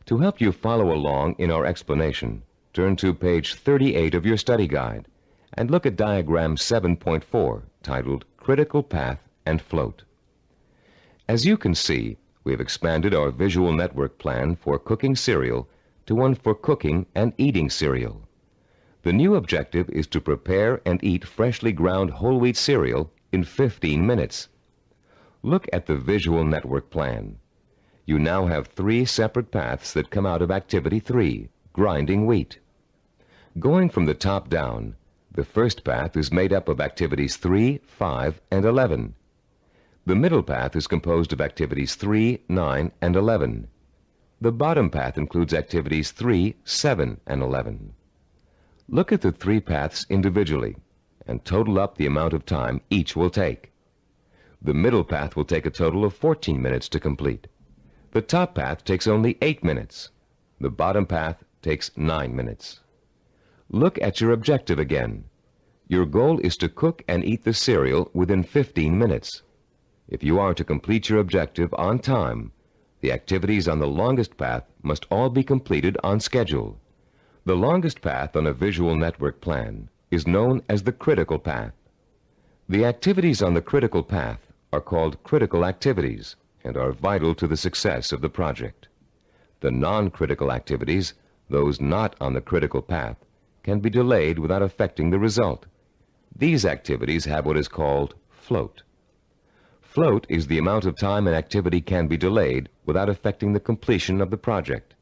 To help you follow along in our explanation, turn to page 38 of your study guide and look at diagram 7.4, titled Critical Path and Float. As you can see, we have expanded our visual network plan for cooking cereal to one for cooking and eating cereal. The new objective is to prepare and eat freshly ground whole wheat cereal in 15 minutes. Look at the visual network plan. You now have 3 separate paths that come out of activity 3, grinding wheat. Going from the top down, the first path is made up of activities 3, 5, and 11. The middle path is composed of activities 3, 9, and 11. The bottom path includes activities 3, 7, and 11. Look at the 3 paths individually and total up the amount of time each will take. The middle path will take a total of 14 minutes to complete. The top path takes only 8 minutes. The bottom path takes 9 minutes. Look at your objective again. Your goal is to cook and eat the cereal within 15 minutes. If you are to complete your objective on time, the activities on the longest path must all be completed on schedule. The longest path on a visual network plan is known as the critical path. The activities on the critical path are called critical activities and are vital to the success of the project. The non-critical activities, those not on the critical path, can be delayed without affecting the result. These activities have what is called float. Float is the amount of time an activity can be delayed without affecting the completion of the project.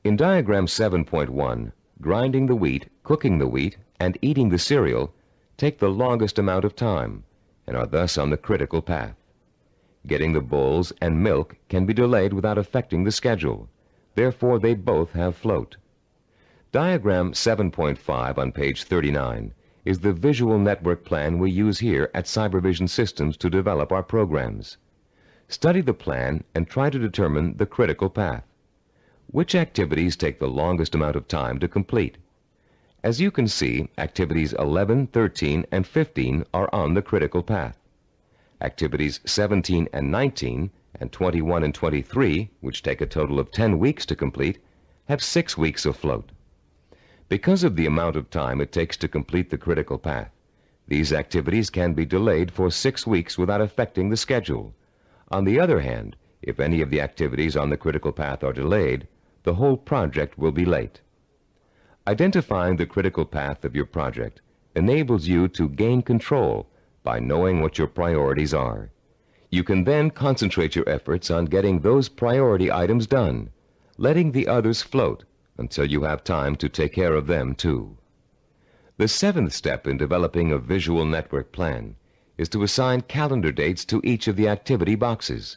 In diagram 7.1, grinding the wheat, cooking the wheat, and eating the cereal take the longest amount of time and are thus on the critical path. Getting the bowls and milk can be delayed without affecting the schedule. Therefore, they both have float. Diagram 7.5 on page 39 is the visual network plan we use here at Cybervision Systems to develop our programs. Study the plan and try to determine the critical path. Which activities take the longest amount of time to complete? As you can see, activities 11, 13, and 15 are on the critical path. Activities 17 and 19, and 21 and 23, which take a total of 10 weeks to complete, have 6 weeks of float. Because of the amount of time it takes to complete the critical path, these activities can be delayed for 6 weeks without affecting the schedule. On the other hand, if any of the activities on the critical path are delayed, the whole project will be late. Identifying the critical path of your project enables you to gain control by knowing what your priorities are. You can then concentrate your efforts on getting those priority items done, letting the others float until you have time to take care of them too. The 7th step in developing a visual network plan is to assign calendar dates to each of the activity boxes.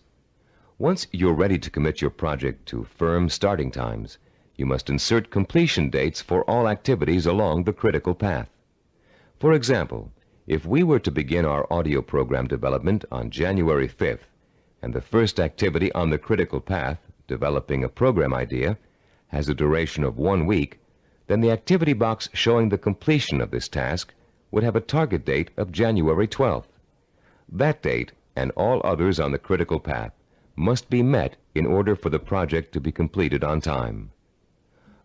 Once you're ready to commit your project to firm starting times, you must insert completion dates for all activities along the critical path. For example, if we were to begin our audio program development on January 5th, and the first activity on the critical path, developing a program idea, has a duration of 1 week, then the activity box showing the completion of this task would have a target date of January 12th. That date, and all others on the critical path, must be met in order for the project to be completed on time.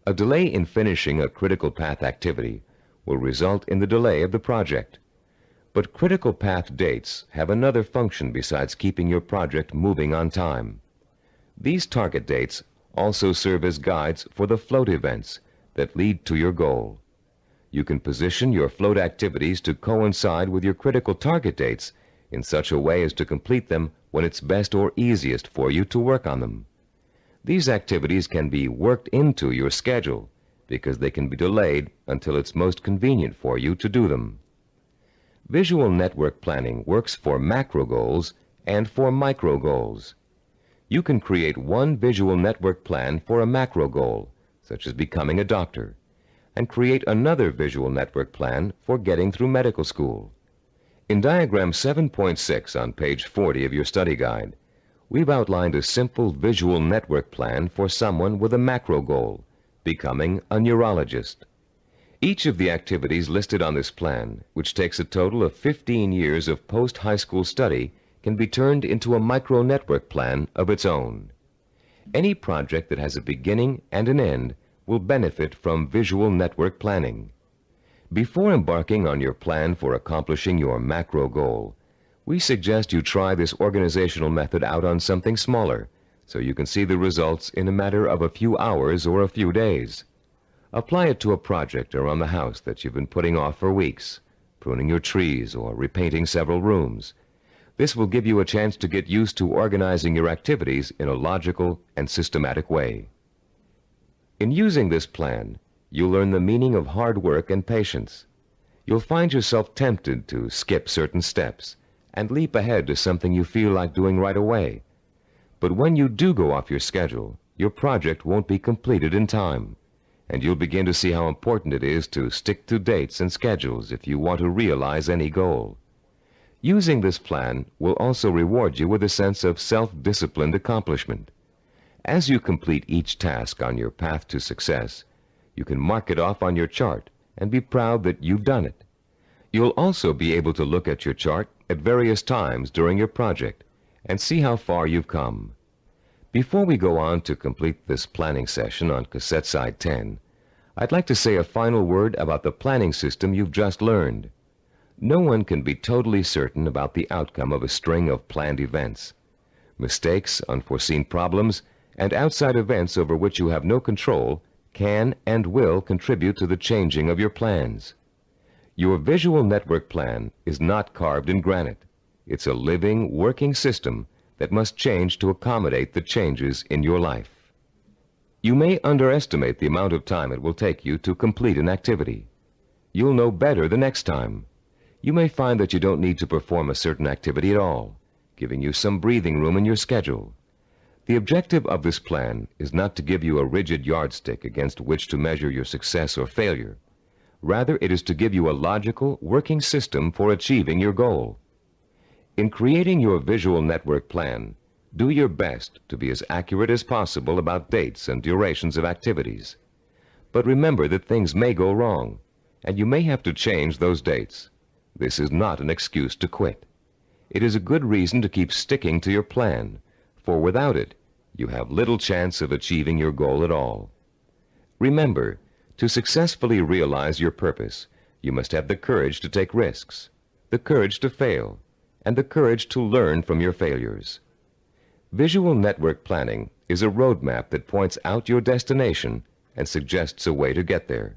A delay in finishing a critical path activity will result in the delay of the project. But critical path dates have another function besides keeping your project moving on time. These target dates also serve as guides for the float events that lead to your goal. You can position your float activities to coincide with your critical target dates in such a way as to complete them when it's best or easiest for you to work on them. These activities can be worked into your schedule because they can be delayed until it's most convenient for you to do them. Visual network planning works for macro goals and for micro goals. You can create one visual network plan for a macro goal, such as becoming a doctor, and create another visual network plan for getting through medical school. In diagram 7.6 on page 40 of your study guide, we've outlined a simple visual network plan for someone with a macro goal, becoming a neurologist. Each of the activities listed on this plan, which takes a total of 15 years of post-high school study, can be turned into a micro-network plan of its own. Any project that has a beginning and an end will benefit from visual network planning. Before embarking on your plan for accomplishing your macro goal, we suggest you try this organizational method out on something smaller, so you can see the results in a matter of a few hours or a few days. Apply it to a project around the house that you've been putting off for weeks, pruning your trees or repainting several rooms. This will give you a chance to get used to organizing your activities in a logical and systematic way. In using this plan, you'll learn the meaning of hard work and patience. You'll find yourself tempted to skip certain steps and leap ahead to something you feel like doing right away. But when you do go off your schedule, your project won't be completed in time, and you'll begin to see how important it is to stick to dates and schedules if you want to realize any goal. Using this plan will also reward you with a sense of self-disciplined accomplishment. As you complete each task on your path to success, you can mark it off on your chart and be proud that you've done it. You'll also be able to look at your chart at various times during your project and see how far you've come. Before we go on to complete this planning session on cassette side 10, I'd like to say a final word about the planning system you've just learned. No one can be totally certain about the outcome of a string of planned events. Mistakes, unforeseen problems, and outside events over which you have no control can and will contribute to the changing of your plans. Your visual network plan is not carved in granite. It's a living, working system that must change to accommodate the changes in your life. You may underestimate the amount of time it will take you to complete an activity. You'll know better the next time. You may find that you don't need to perform a certain activity at all, giving you some breathing room in your schedule. The objective of this plan is not to give you a rigid yardstick against which to measure your success or failure. Rather, it is to give you a logical, working system for achieving your goal. In creating your visual network plan, do your best to be as accurate as possible about dates and durations of activities. But remember that things may go wrong, and you may have to change those dates. This is not an excuse to quit. It is a good reason to keep sticking to your plan, for without it, you have little chance of achieving your goal at all. Remember, to successfully realize your purpose, you must have the courage to take risks, the courage to fail, and the courage to learn from your failures. Visual network planning is a roadmap that points out your destination and suggests a way to get there.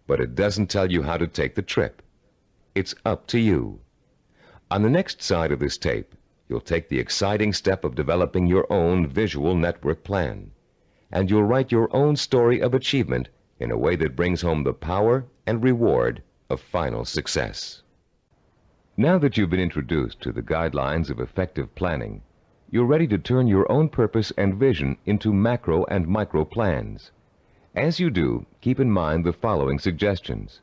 But it doesn't tell you how to take the trip. It's up to you. On the next side of this tape, you'll take the exciting step of developing your own visual network plan, and you'll write your own story of achievement in a way that brings home the power and reward of final success. Now that you've been introduced to the guidelines of effective planning, you're ready to turn your own purpose and vision into macro and micro plans. As you do, keep in mind the following suggestions.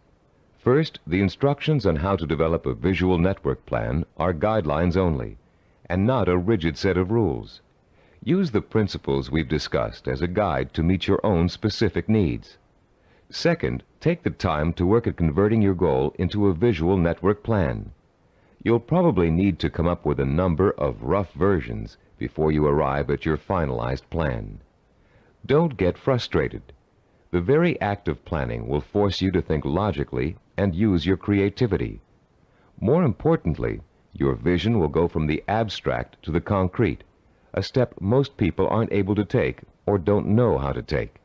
First, the instructions on how to develop a visual network plan are guidelines only, and not a rigid set of rules. Use the principles we've discussed as a guide to meet your own specific needs. Second, take the time to work at converting your goal into a visual network plan. You'll probably need to come up with a number of rough versions before you arrive at your finalized plan. Don't get frustrated. The very act of planning will force you to think logically and use your creativity. More importantly, your vision will go from the abstract to the concrete, a step most people aren't able to take or don't know how to take.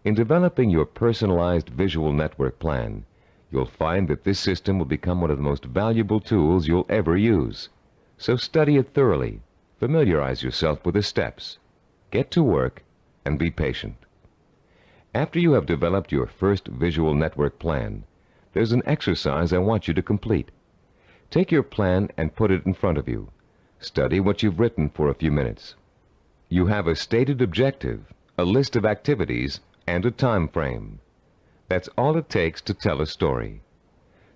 In developing your personalized visual network plan, you'll find that this system will become one of the most valuable tools you'll ever use. So study it thoroughly, familiarize yourself with the steps, get to work, and be patient. After you have developed your first visual network plan, there's an exercise I want you to complete. Take your plan and put it in front of you. Study what you've written for a few minutes. You have a stated objective, a list of activities, and a time frame. That's all it takes to tell a story.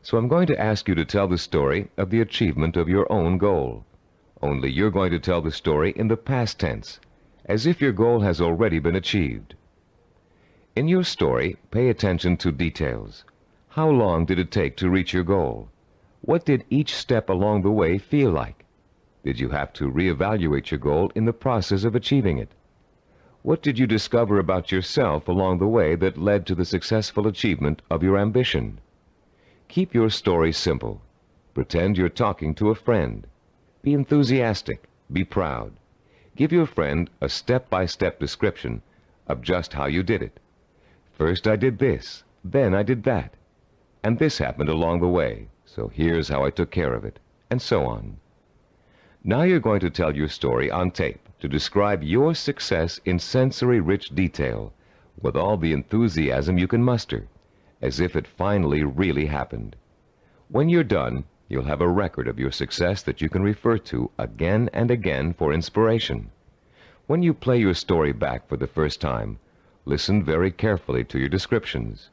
So I'm going to ask you to tell the story of the achievement of your own goal. Only you're going to tell the story in the past tense, as if your goal has already been achieved. In your story, pay attention to details. How long did it take to reach your goal? What did each step along the way feel like? Did you have to reevaluate your goal in the process of achieving it? What did you discover about yourself along the way that led to the successful achievement of your ambition? Keep your story simple. Pretend you're talking to a friend. Be enthusiastic. Be proud. Give your friend a step-by-step description of just how you did it. First I did this, then I did that, and this happened along the way, so here's how I took care of it, and so on. Now you're going to tell your story on tape to describe your success in sensory-rich detail, with all the enthusiasm you can muster, as if it finally really happened. When you're done, you'll have a record of your success that you can refer to again and again for inspiration. When you play your story back for the first time, listen very carefully to your descriptions.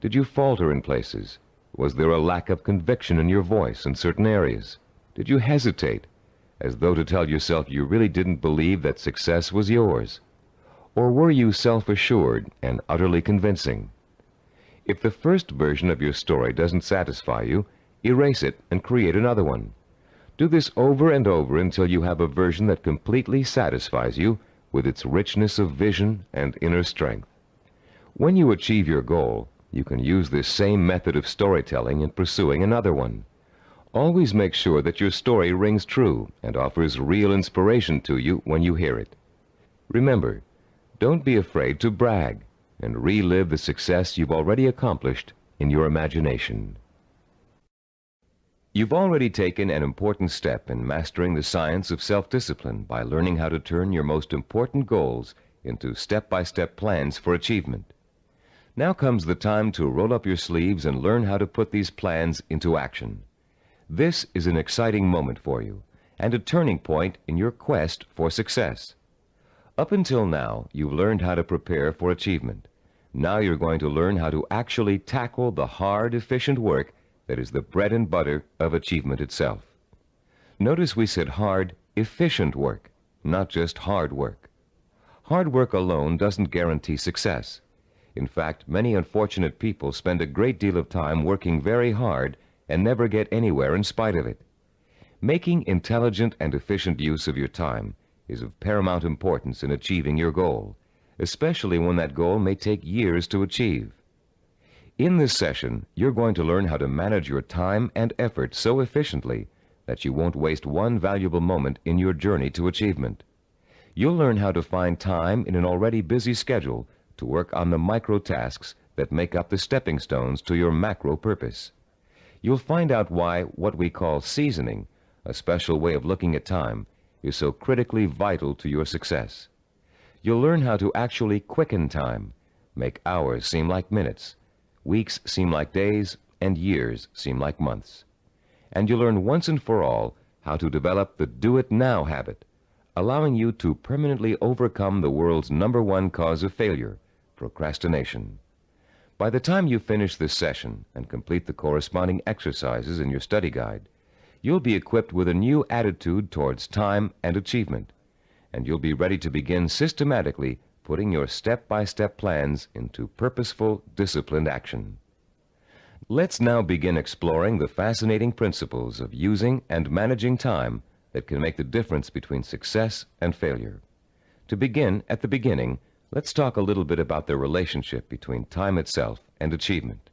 Did you falter in places? Was there a lack of conviction in your voice in certain areas? Did you hesitate, as though to tell yourself you really didn't believe that success was yours? Or were you self-assured and utterly convincing? If the first version of your story doesn't satisfy you, erase it and create another one. Do this over and over until you have a version that completely satisfies you with its richness of vision and inner strength. When you achieve your goal, you can use this same method of storytelling in pursuing another one. Always make sure that your story rings true and offers real inspiration to you when you hear it. Remember, don't be afraid to brag and relive the success you've already accomplished in your imagination. You've already taken an important step in mastering the science of self-discipline by learning how to turn your most important goals into step-by-step plans for achievement. Now comes the time to roll up your sleeves and learn how to put these plans into action. This is an exciting moment for you and a turning point in your quest for success. Up until now, you've learned how to prepare for achievement. Now you're going to learn how to actually tackle the hard, efficient work that is the bread and butter of achievement itself. Notice we said hard, efficient work, not just hard work. Hard work alone doesn't guarantee success. In fact, many unfortunate people spend a great deal of time working very hard and never get anywhere in spite of it. Making intelligent and efficient use of your time is of paramount importance in achieving your goal, especially when that goal may take years to achieve. In this session, you're going to learn how to manage your time and effort so efficiently that you won't waste one valuable moment in your journey to achievement. You'll learn how to find time in an already busy schedule to work on the micro tasks that make up the stepping stones to your macro purpose. You'll find out why what we call seasoning, a special way of looking at time, is so critically vital to your success. You'll learn how to actually quicken time, make hours seem like minutes, weeks seem like days, and years seem like months. And you'll learn once and for all how to develop the do-it-now habit, allowing you to permanently overcome the world's #1 cause of failure, procrastination. By the time you finish this session and complete the corresponding exercises in your study guide, you'll be equipped with a new attitude towards time and achievement, and you'll be ready to begin systematically putting your step-by-step plans into purposeful, disciplined action. Let's now begin exploring the fascinating principles of using and managing time that can make the difference between success and failure. To begin at the beginning, let's talk a little bit about the relationship between time itself and achievement.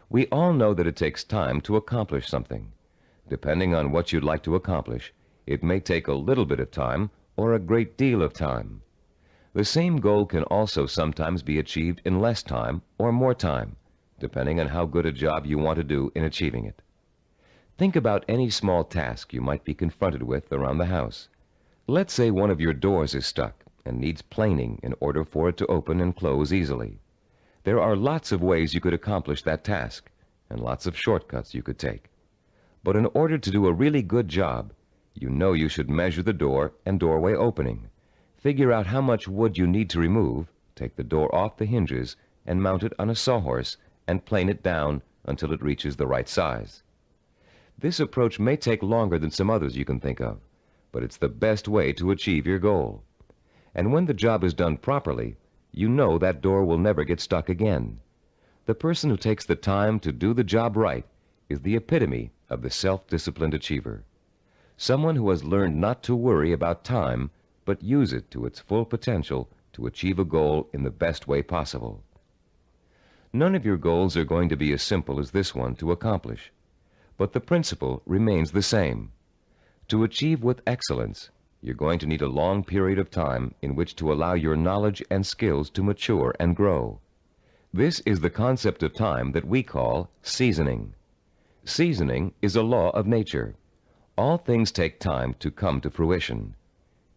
We all know that it takes time to accomplish something. Depending on what you'd like to accomplish, it may take a little bit of time or a great deal of time. The same goal can also sometimes be achieved in less time or more time, depending on how good a job you want to do in achieving it. Think about any small task you might be confronted with around the house. Let's say one of your doors is stuck and needs planing in order for it to open and close easily. There are lots of ways you could accomplish that task, and lots of shortcuts you could take. But in order to do a really good job, you know you should measure the door and doorway opening, figure out how much wood you need to remove, take the door off the hinges, and mount it on a sawhorse and plane it down until it reaches the right size. This approach may take longer than some others you can think of, but it's the best way to achieve your goal. And when the job is done properly, you know that door will never get stuck again. The person who takes the time to do the job right is the epitome of the self-disciplined achiever. Someone who has learned not to worry about time, but use it to its full potential to achieve a goal in the best way possible. None of your goals are going to be as simple as this one to accomplish, but the principle remains the same. To achieve with excellence, you're going to need a long period of time in which to allow your knowledge and skills to mature and grow. This is the concept of time that we call seasoning. Seasoning is a law of nature. All things take time to come to fruition.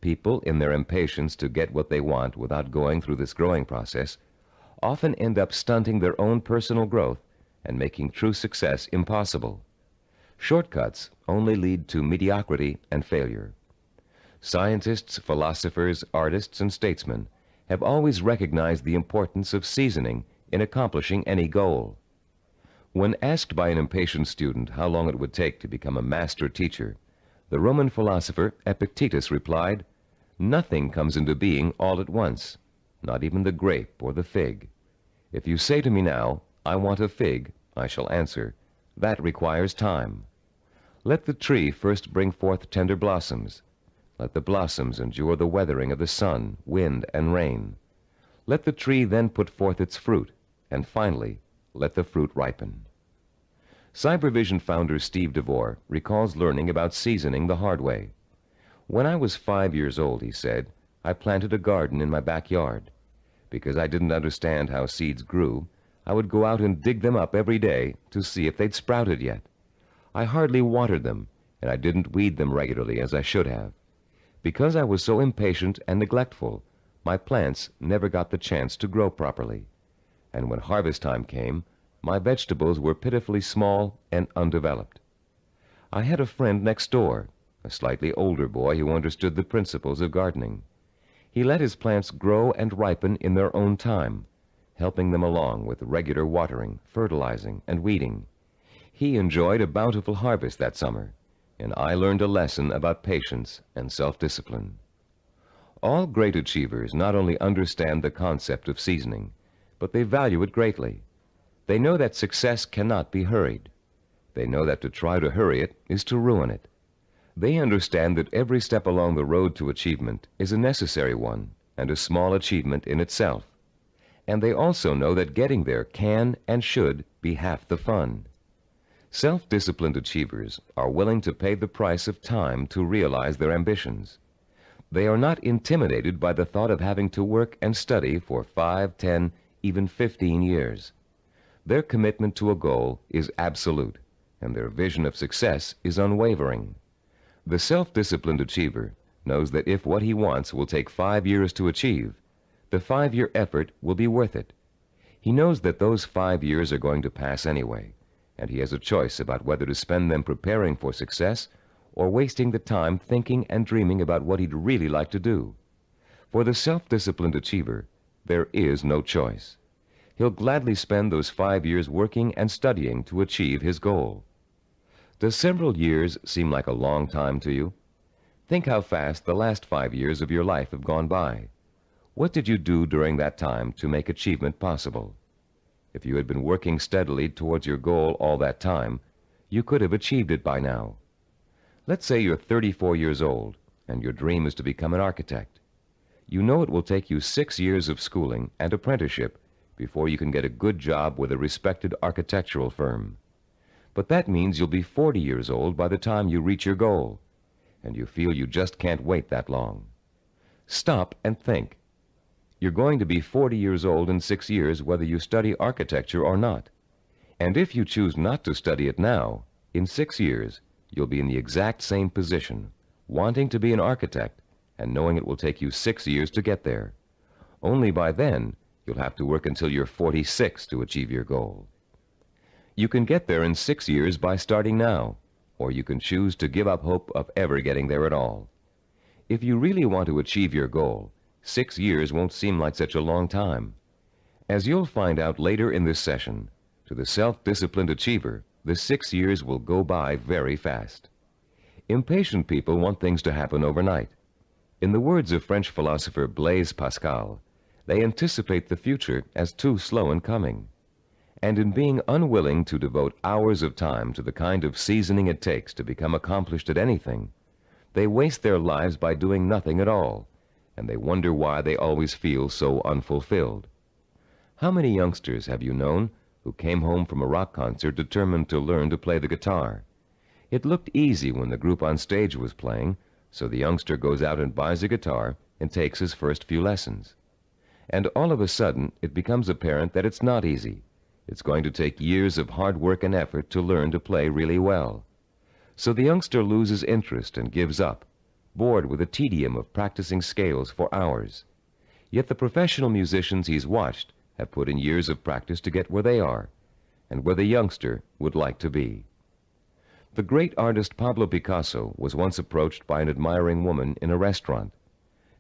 People, in their impatience to get what they want without going through this growing process, often end up stunting their own personal growth and making true success impossible. Shortcuts only lead to mediocrity and failure. Scientists, philosophers, artists, and statesmen have always recognized the importance of seasoning in accomplishing any goal. When asked by an impatient student how long it would take to become a master teacher, the Roman philosopher Epictetus replied, "Nothing comes into being all at once, not even the grape or the fig. If you say to me now, 'I want a fig,' I shall answer, 'That requires time.' Let the tree first bring forth tender blossoms. Let the blossoms endure the weathering of the sun, wind, and rain. Let the tree then put forth its fruit, and finally, let the fruit ripen." Cybervision founder Steve DeVore recalls learning about seasoning the hard way. "When I was 5 years old," he said, "I planted a garden in my backyard. Because I didn't understand how seeds grew, I would go out and dig them up every day to see if they'd sprouted yet. I hardly watered them, and I didn't weed them regularly as I should have. Because I was so impatient and neglectful, my plants never got the chance to grow properly. And when harvest time came, my vegetables were pitifully small and undeveloped. I had a friend next door, a slightly older boy who understood the principles of gardening. He let his plants grow and ripen in their own time, helping them along with regular watering, fertilizing, and weeding. He enjoyed a bountiful harvest that summer, and I learned a lesson about patience and self-discipline." All great achievers not only understand the concept of seasoning, but they value it greatly. They know that success cannot be hurried. They know that to try to hurry it is to ruin it. They understand that every step along the road to achievement is a necessary one and a small achievement in itself. And they also know that getting there can and should be half the fun. Self-disciplined achievers are willing to pay the price of time to realize their ambitions. They are not intimidated by the thought of having to work and study for 5, 10, even 15 years. Their commitment to a goal is absolute, and their vision of success is unwavering. The self-disciplined achiever knows that if what he wants will take 5 years to achieve, the 5-year effort will be worth it. He knows that those 5 years are going to pass anyway, and he has a choice about whether to spend them preparing for success or wasting the time thinking and dreaming about what he'd really like to do. For the self-disciplined achiever, there is no choice. He'll gladly spend those 5 years working and studying to achieve his goal. Does several years seem like a long time to you? Think how fast the last 5 years of your life have gone by. What did you do during that time to make achievement possible? If you had been working steadily towards your goal all that time, you could have achieved it by now. Let's say you're 34 years old and your dream is to become an architect. You know it will take you 6 years of schooling and apprenticeship before you can get a good job with a respected architectural firm. But that means you'll be 40 years old by the time you reach your goal, and you feel you just can't wait that long. Stop and think. You're going to be 40 years old in 6 years whether you study architecture or not. And if you choose not to study it now, in 6 years, you'll be in the exact same position, wanting to be an architect and knowing it will take you 6 years to get there. Only by then, you'll have to work until you're 46 to achieve your goal. You can get there in 6 years by starting now, or you can choose to give up hope of ever getting there at all. If you really want to achieve your goal, 6 years won't seem like such a long time. As you'll find out later in this session, to the self-disciplined achiever, the 6 years will go by very fast. Impatient people want things to happen overnight. In the words of French philosopher Blaise Pascal, they anticipate the future as too slow in coming. And in being unwilling to devote hours of time to the kind of seasoning it takes to become accomplished at anything, they waste their lives by doing nothing at all, and they wonder why they always feel so unfulfilled. How many youngsters have you known who came home from a rock concert determined to learn to play the guitar? It looked easy when the group on stage was playing, so the youngster goes out and buys a guitar and takes his first few lessons. And all of a sudden, it becomes apparent that it's not easy. It's going to take years of hard work and effort to learn to play really well. So the youngster loses interest and gives up, bored with the tedium of practicing scales for hours. Yet the professional musicians he's watched have put in years of practice to get where they are, and where the youngster would like to be. The great artist Pablo Picasso was once approached by an admiring woman in a restaurant.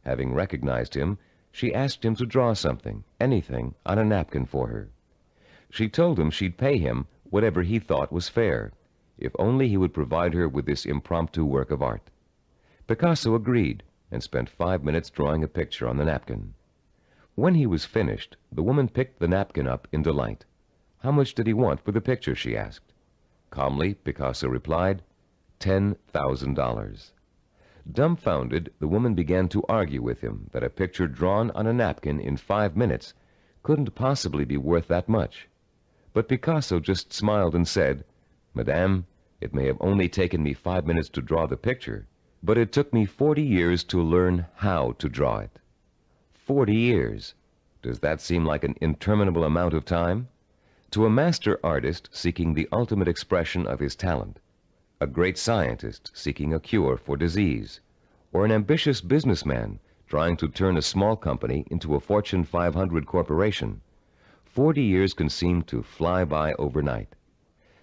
Having recognized him, she asked him to draw something, anything, on a napkin for her. She told him she'd pay him whatever he thought was fair, if only he would provide her with this impromptu work of art. Picasso agreed and spent 5 minutes drawing a picture on the napkin. When he was finished, the woman picked the napkin up in delight. How much did he want for the picture, she asked. Calmly, Picasso replied, $10,000. Dumbfounded, the woman began to argue with him that a picture drawn on a napkin in 5 minutes couldn't possibly be worth that much. But Picasso just smiled and said, Madame, it may have only taken me 5 minutes to draw the picture, but it took me 40 years to learn how to draw it. 40 years. Does that seem like an interminable amount of time? To a master artist seeking the ultimate expression of his talent, a great scientist seeking a cure for disease, or an ambitious businessman trying to turn a small company into a Fortune 500 corporation, 40 years can seem to fly by overnight.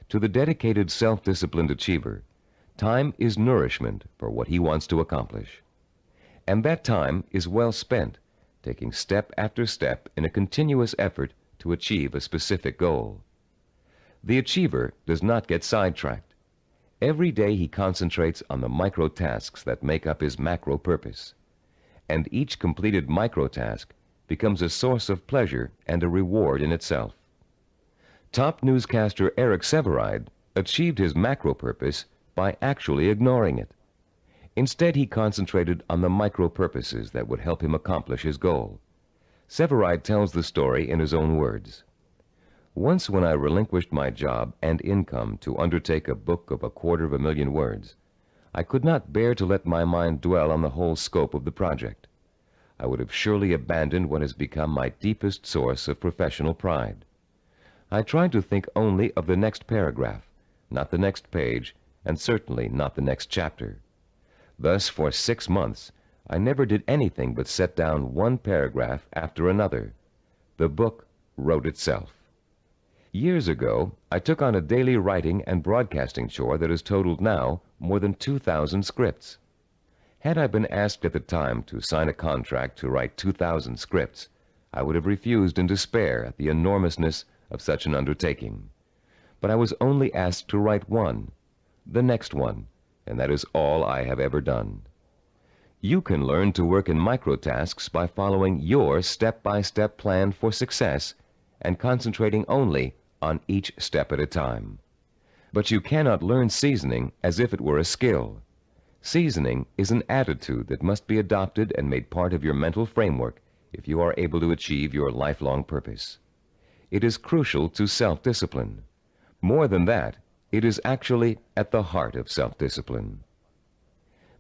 To the dedicated, self-disciplined achiever, time is nourishment for what he wants to accomplish. And that time is well spent, taking step after step in a continuous effort to achieve a specific goal. The achiever does not get sidetracked. Every day he concentrates on the micro tasks that make up his macro purpose. And each completed micro task becomes a source of pleasure and a reward in itself. Top newscaster Eric Sevareid achieved his macro purpose by actually ignoring it. Instead, he concentrated on the micro purposes that would help him accomplish his goal. Sevareid tells the story in his own words. Once when I relinquished my job and income to undertake a book of 250,000 words, I could not bear to let my mind dwell on the whole scope of the project. I would have surely abandoned what has become my deepest source of professional pride. I tried to think only of the next paragraph, not the next page, and certainly not the next chapter. Thus, for 6 months, I never did anything but set down one paragraph after another. The book wrote itself. Years ago, I took on a daily writing and broadcasting chore that has totaled now more than 2,000 scripts. Had I been asked at the time to sign a contract to write 2,000 scripts, I would have refused in despair at the enormousness of such an undertaking. But I was only asked to write one, the next one, and that is all I have ever done. You can learn to work in microtasks by following your step-by-step plan for success and concentrating only on each step at a time. But you cannot learn seasoning as if it were a skill. Seasoning is an attitude that must be adopted and made part of your mental framework if you are able to achieve your lifelong purpose. It is crucial to self-discipline. More than that, it is actually at the heart of self-discipline.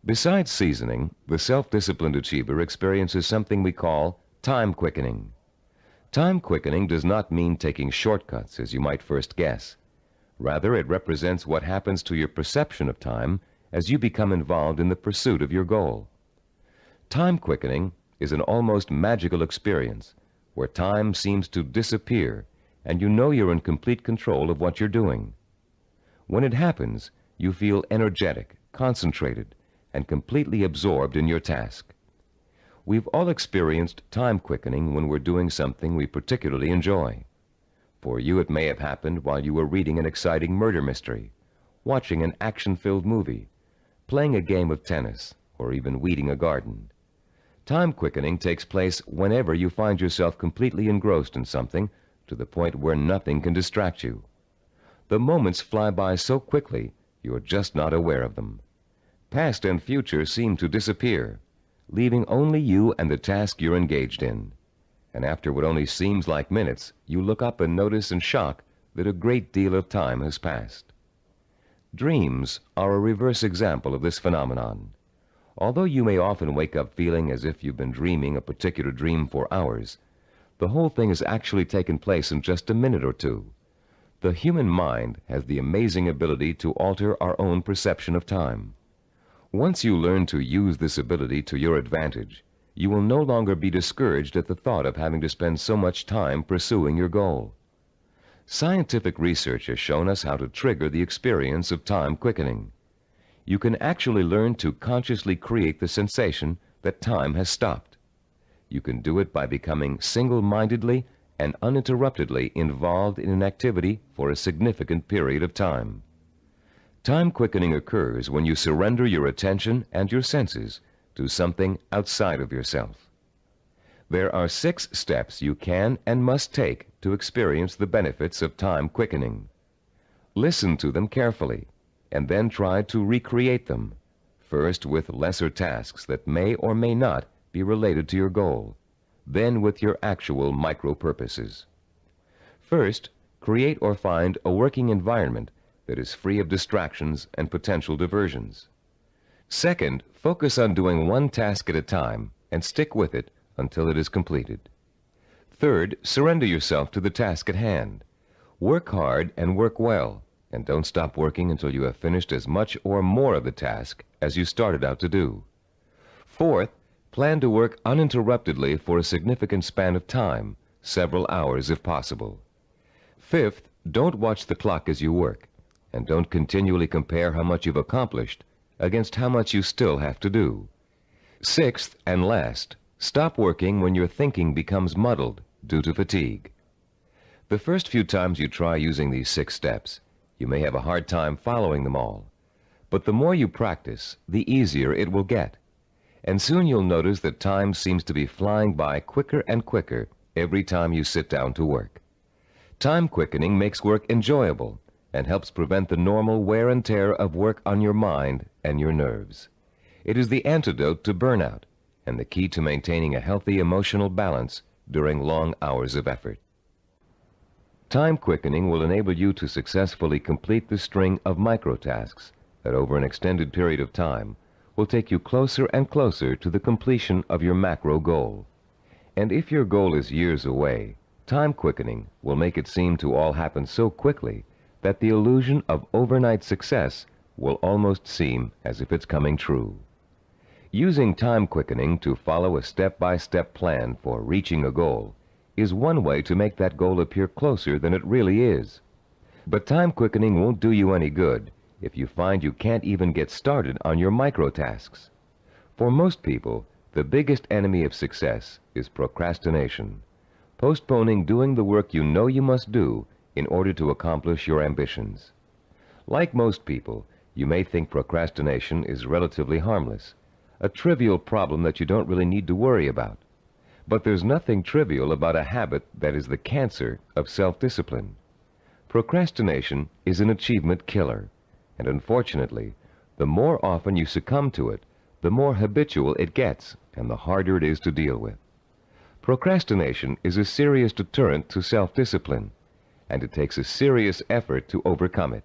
Besides seasoning, the self-disciplined achiever experiences something we call time quickening. Time quickening does not mean taking shortcuts, as you might first guess. Rather, it represents what happens to your perception of time as you become involved in the pursuit of your goal. Time quickening is an almost magical experience where time seems to disappear and you know you're in complete control of what you're doing. When it happens, you feel energetic, concentrated, and completely absorbed in your task. We've all experienced time quickening when we're doing something we particularly enjoy. For you, it may have happened while you were reading an exciting murder mystery, watching an action-filled movie, playing a game of tennis, or even weeding a garden. Time quickening takes place whenever you find yourself completely engrossed in something to the point where nothing can distract you. The moments fly by so quickly, you're just not aware of them. Past and future seem to disappear, leaving only you and the task you're engaged in. And after what only seems like minutes, you look up and notice in shock that a great deal of time has passed. Dreams are a reverse example of this phenomenon. Although you may often wake up feeling as if you've been dreaming a particular dream for hours, the whole thing has actually taken place in just a minute or two. The human mind has the amazing ability to alter our own perception of time. Once you learn to use this ability to your advantage, you will no longer be discouraged at the thought of having to spend so much time pursuing your goal. Scientific research has shown us how to trigger the experience of time quickening. You can actually learn to consciously create the sensation that time has stopped. You can do it by becoming single-mindedly and uninterruptedly involved in an activity for a significant period of time. Time quickening occurs when you surrender your attention and your senses to something outside of yourself. There are 6 steps you can and must take to experience the benefits of time quickening. Listen to them carefully, and then try to recreate them, first with lesser tasks that may or may not be related to your goal, then with your actual micro-purposes. First, create or find a working environment that is free of distractions and potential diversions. Second, focus on doing one task at a time and stick with it until it is completed. Third, surrender yourself to the task at hand. Work hard and work well, and don't stop working until you have finished as much or more of the task as you started out to do. Fourth, plan to work uninterruptedly for a significant span of time, several hours if possible. Fifth, don't watch the clock as you work, and don't continually compare how much you've accomplished against how much you still have to do. Sixth and last, stop working when your thinking becomes muddled due to fatigue. The first few times you try using these 6 steps, you may have a hard time following them all. But the more you practice, the easier it will get. And soon you'll notice that time seems to be flying by quicker and quicker every time you sit down to work. Time quickening makes work enjoyable and helps prevent the normal wear and tear of work on your mind and your nerves. It is the antidote to burnout and the key to maintaining a healthy emotional balance during long hours of effort. Time quickening will enable you to successfully complete the string of microtasks that over an extended period of time will take you closer and closer to the completion of your macro goal. And if your goal is years away, time quickening will make it seem to all happen so quickly that the illusion of overnight success will almost seem as if it's coming true. Using time quickening to follow a step-by-step plan for reaching a goal is one way to make that goal appear closer than it really is. But time quickening won't do you any good if you find you can't even get started on your microtasks. For most people, the biggest enemy of success is procrastination, postponing doing the work you know you must do in order to accomplish your ambitions. Like most people, you may think procrastination is relatively harmless, a trivial problem that you don't really need to worry about. But there's nothing trivial about a habit that is the cancer of self-discipline. Procrastination is an achievement killer, and unfortunately, the more often you succumb to it, the more habitual it gets, and the harder it is to deal with. Procrastination is a serious deterrent to self-discipline, and it takes a serious effort to overcome it.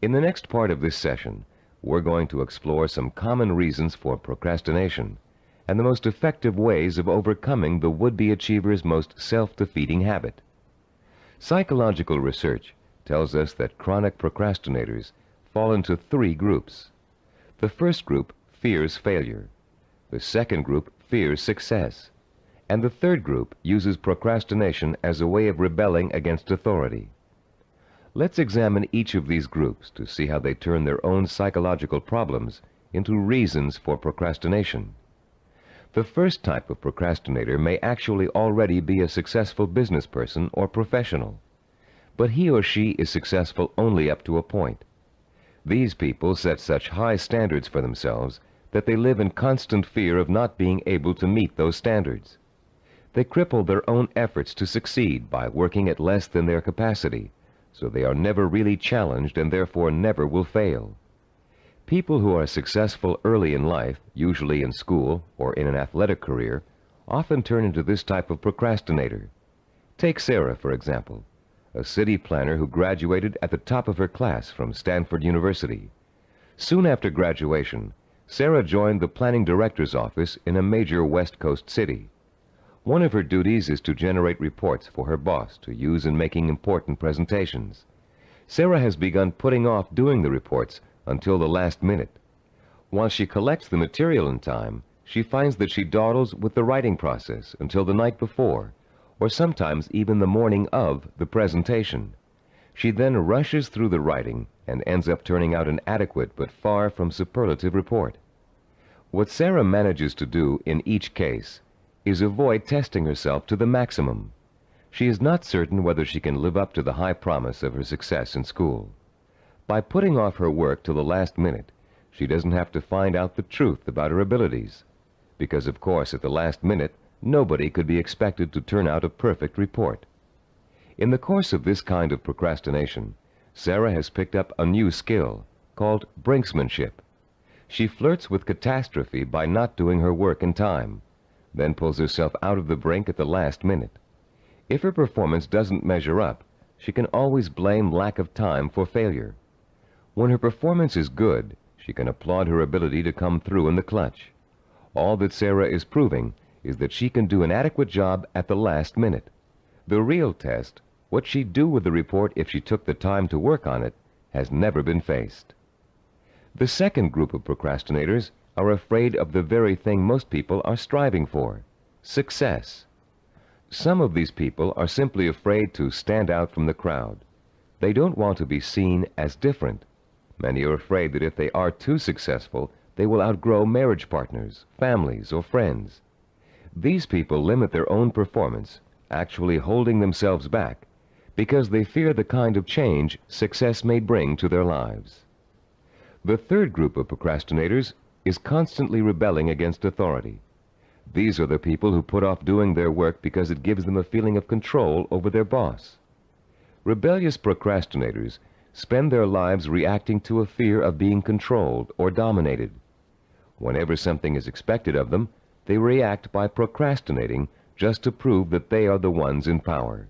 In the next part of this session, we're going to explore some common reasons for procrastination and the most effective ways of overcoming the would-be achiever's most self-defeating habit. Psychological research tells us that chronic procrastinators fall into three groups. The first group fears failure. The second group fears success. And the third group uses procrastination as a way of rebelling against authority. Let's examine each of these groups to see how they turn their own psychological problems into reasons for procrastination. The first type of procrastinator may actually already be a successful business person or professional, but he or she is successful only up to a point. These people set such high standards for themselves that they live in constant fear of not being able to meet those standards. They cripple their own efforts to succeed by working at less than their capacity, so they are never really challenged and therefore never will fail. People who are successful early in life, usually in school or in an athletic career, often turn into this type of procrastinator. Take Sarah, for example, a city planner who graduated at the top of her class from Stanford University. Soon after graduation, Sarah joined the planning director's office in a major West Coast city. One of her duties is to generate reports for her boss to use in making important presentations. Sarah has begun putting off doing the reports until the last minute. Once she collects the material in time, she finds that she dawdles with the writing process until the night before, or sometimes even the morning of the presentation. She then rushes through the writing and ends up turning out an adequate but far from superlative report. What Sarah manages to do in each case is avoid testing herself to the maximum. She is not certain whether she can live up to the high promise of her success in school. By putting off her work till the last minute, she doesn't have to find out the truth about her abilities, because of course at the last minute nobody could be expected to turn out a perfect report. In the course of this kind of procrastination, Sarah has picked up a new skill called brinksmanship. She flirts with catastrophe by not doing her work in time, then pulls herself out of the brink at the last minute. If her performance doesn't measure up, she can always blame lack of time for failure. When her performance is good, she can applaud her ability to come through in the clutch. All that Sarah is proving is that she can do an adequate job at the last minute. The real test, what she'd do with the report if she took the time to work on it, has never been faced. The second group of procrastinators are afraid of the very thing most people are striving for, success. Some of these people are simply afraid to stand out from the crowd. They don't want to be seen as different. Many are afraid that if they are too successful, they will outgrow marriage partners, families, or friends. These people limit their own performance, actually holding themselves back, because they fear the kind of change success may bring to their lives. The third group of procrastinators is constantly rebelling against authority. These are the people who put off doing their work because it gives them a feeling of control over their boss. Rebellious procrastinators spend their lives reacting to a fear of being controlled or dominated. Whenever something is expected of them, they react by procrastinating just to prove that they are the ones in power.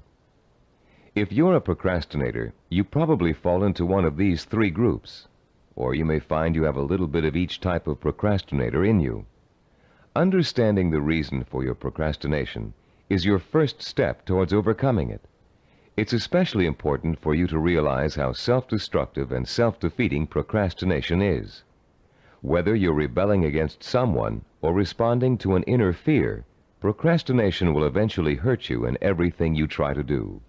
If you're a procrastinator, you probably fall into one of these three groups, or you may find you have a little bit of each type of procrastinator in you. Understanding the reason for your procrastination is your first step towards overcoming it. It's especially important for you to realize how self-destructive and self-defeating procrastination is. Whether you're rebelling against someone or responding to an inner fear, procrastination will eventually hurt you in everything you try to do.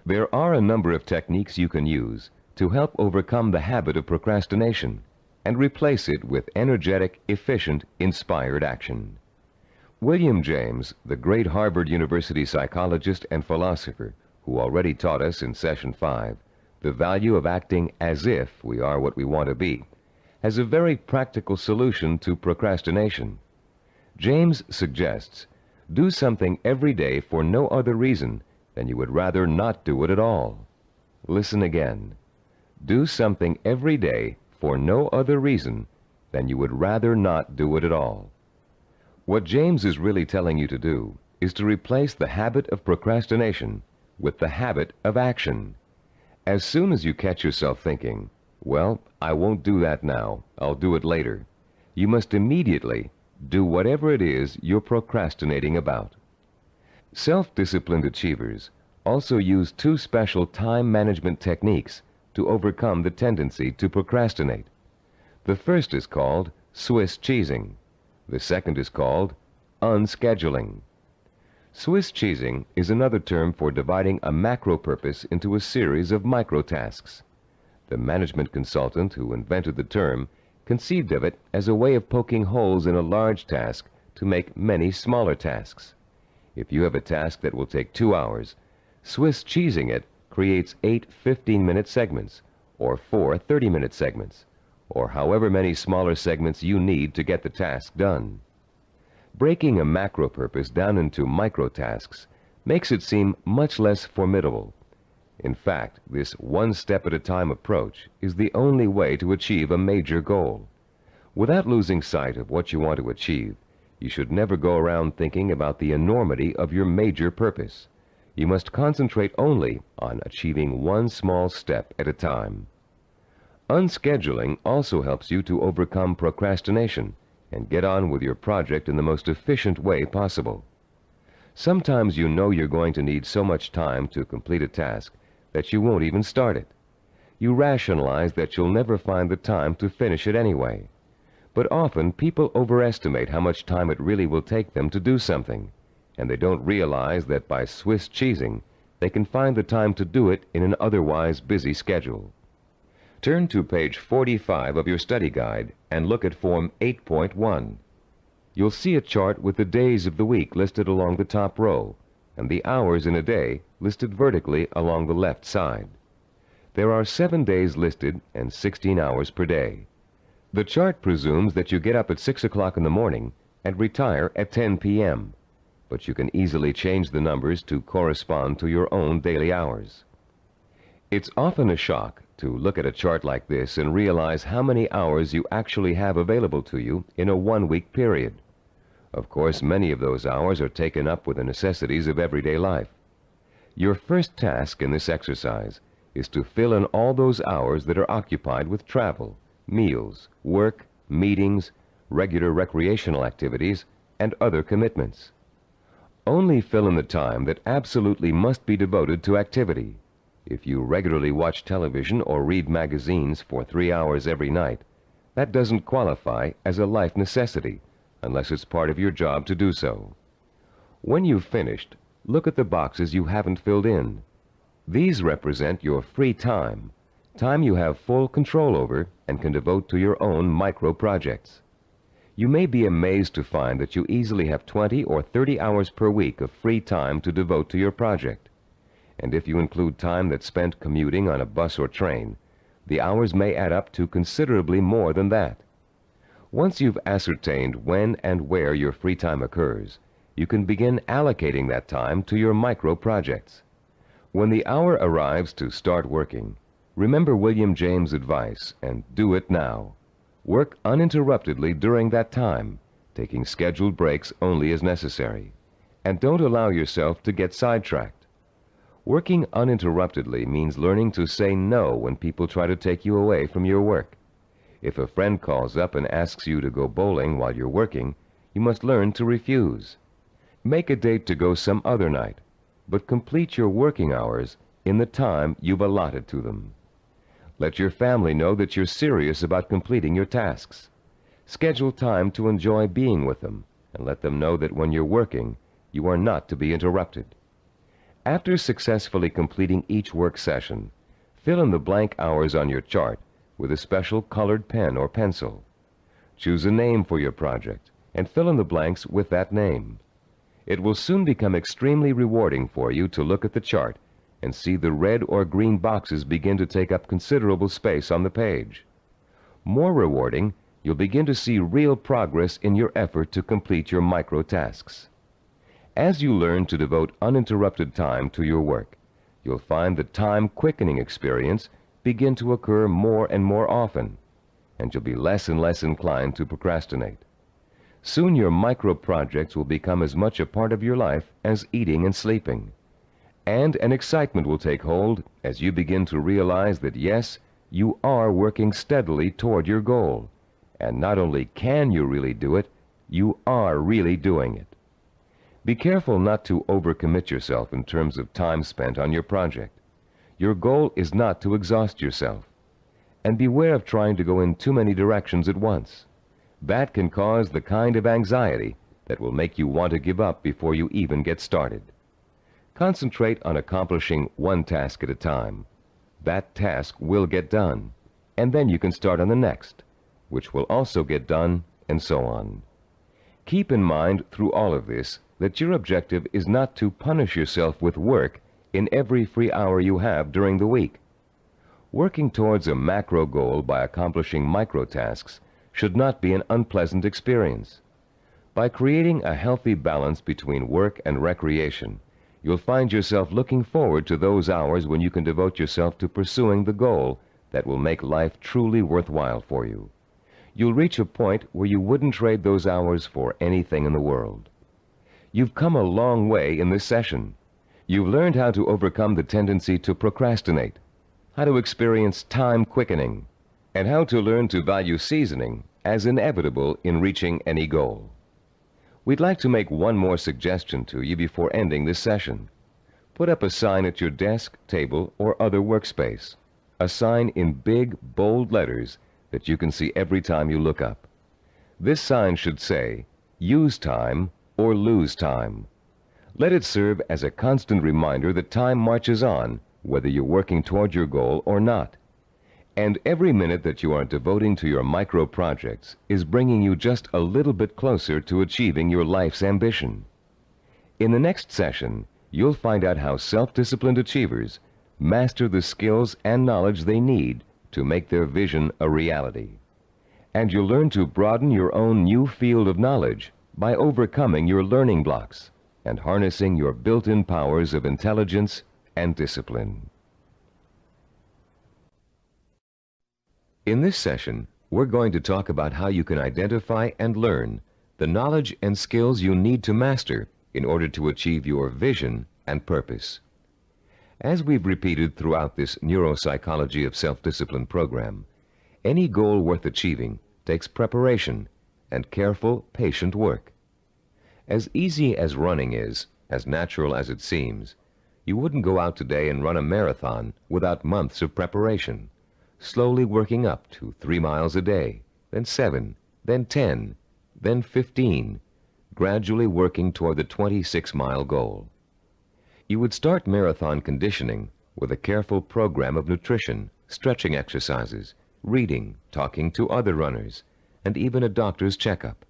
There are a number of techniques you can use to help overcome the habit of procrastination and replace it with energetic, efficient, inspired action. William James, the great Harvard University psychologist and philosopher, who already taught us in Session 5 the value of acting as if we are what we want to be, has a very practical solution to procrastination. James suggests, do something every day for no other reason than you would rather not do it at all. Listen again. Do something every day for no other reason than you would rather not do it at all. What James is really telling you to do is to replace the habit of procrastination with the habit of action. As soon as you catch yourself thinking, well, I won't do that now, I'll do it later, you must immediately do whatever it is you're procrastinating about. Self-disciplined achievers also use two special time management techniques to overcome the tendency to procrastinate. The first is called Swiss cheesing. The second is called unscheduling. Swiss cheesing is another term for dividing a macro purpose into a series of micro tasks. The management consultant who invented the term conceived of it as a way of poking holes in a large task to make many smaller tasks. If you have a task that will take 2 hours, Swiss cheesing it creates 8 15-minute segments, or 4 30-minute segments, or however many smaller segments you need to get the task done. Breaking a macro purpose down into micro tasks makes it seem much less formidable. In fact, this one-step-at-a-time approach is the only way to achieve a major goal. Without losing sight of what you want to achieve, you should never go around thinking about the enormity of your major purpose. You must concentrate only on achieving one small step at a time. Unscheduling also helps you to overcome procrastination and get on with your project in the most efficient way possible. Sometimes you know you're going to need so much time to complete a task that you won't even start it. You rationalize that you'll never find the time to finish it anyway. But often people overestimate how much time it really will take them to do something, and they don't realize that by Swiss cheesing, they can find the time to do it in an otherwise busy schedule. Turn to page 45 of your study guide and look at Form 8.1. You'll see a chart with the days of the week listed along the top row, and the hours in a day listed vertically along the left side. There are 7 days listed and 16 hours per day. The chart presumes that you get up at 6 o'clock in the morning and retire at 10 p.m., but you can easily change the numbers to correspond to your own daily hours. It's often a shock to look at a chart like this and realize how many hours you actually have available to you in a one-week period. Of course, many of those hours are taken up with the necessities of everyday life. Your first task in this exercise is to fill in all those hours that are occupied with travel, meals, work, meetings, regular recreational activities, and other commitments. Only fill in the time that absolutely must be devoted to activity. If you regularly watch television or read magazines for 3 hours every night, that doesn't qualify as a life necessity unless it's part of your job to do so. When you've finished, look at the boxes you haven't filled in. These represent your free time, time you have full control over and can devote to your own micro projects. You may be amazed to find that you easily have 20 or 30 hours per week of free time to devote to your project. And if you include time that's spent commuting on a bus or train, the hours may add up to considerably more than that. Once you've ascertained when and where your free time occurs, you can begin allocating that time to your micro projects. When the hour arrives to start working, remember William James' advice and do it now. Work uninterruptedly during that time, taking scheduled breaks only as necessary. And don't allow yourself to get sidetracked. Working uninterruptedly means learning to say no when people try to take you away from your work. If a friend calls up and asks you to go bowling while you're working, you must learn to refuse. Make a date to go some other night, but complete your working hours in the time you've allotted to them. Let your family know that you're serious about completing your tasks. Schedule time to enjoy being with them, and let them know that when you're working, you are not to be interrupted. After successfully completing each work session, fill in the blank hours on your chart with a special colored pen or pencil. Choose a name for your project and fill in the blanks with that name. It will soon become extremely rewarding for you to look at the chart and see the red or green boxes begin to take up considerable space on the page. More rewarding, you'll begin to see real progress in your effort to complete your micro tasks. As you learn to devote uninterrupted time to your work, you'll find the time-quickening experience begin to occur more and more often, and you'll be less and less inclined to procrastinate. Soon your micro projects will become as much a part of your life as eating and sleeping. And an excitement will take hold as you begin to realize that yes, you are working steadily toward your goal. And not only can you really do it, you are really doing it. Be careful not to overcommit yourself in terms of time spent on your project. Your goal is not to exhaust yourself. And beware of trying to go in too many directions at once. That can cause the kind of anxiety that will make you want to give up before you even get started. Concentrate on accomplishing one task at a time. That task will get done, and then you can start on the next, which will also get done, and so on. Keep in mind through all of this that your objective is not to punish yourself with work in every free hour you have during the week. Working towards a macro goal by accomplishing micro tasks should not be an unpleasant experience. By creating a healthy balance between work and recreation, you'll find yourself looking forward to those hours when you can devote yourself to pursuing the goal that will make life truly worthwhile for you. You'll reach a point where you wouldn't trade those hours for anything in the world. You've come a long way in this session. You've learned how to overcome the tendency to procrastinate, how to experience time quickening, and how to learn to value seasoning as inevitable in reaching any goal. We'd like to make one more suggestion to you before ending this session. Put up a sign at your desk, table, or other workspace. A sign in big, bold letters that you can see every time you look up. This sign should say, "Use time or lose time." Let it serve as a constant reminder that time marches on, whether you're working toward your goal or not. And every minute that you are devoting to your micro projects is bringing you just a little bit closer to achieving your life's ambition. In the next session, you'll find out how self-disciplined achievers master the skills and knowledge they need to make their vision a reality. And you'll learn to broaden your own new field of knowledge by overcoming your learning blocks and harnessing your built-in powers of intelligence and discipline. In this session, we're going to talk about how you can identify and learn the knowledge and skills you need to master in order to achieve your vision and purpose. As we've repeated throughout this Neuropsychology of Self-Discipline program, any goal worth achieving takes preparation and careful, patient work. As easy as running is, as natural as it seems, you wouldn't go out today and run a marathon without months of preparation, slowly working up to 3 miles a day, then 7, then 10, then 15, gradually working toward the 26-mile goal. You would start marathon conditioning with a careful program of nutrition, stretching exercises, reading, talking to other runners, and even a doctor's checkup.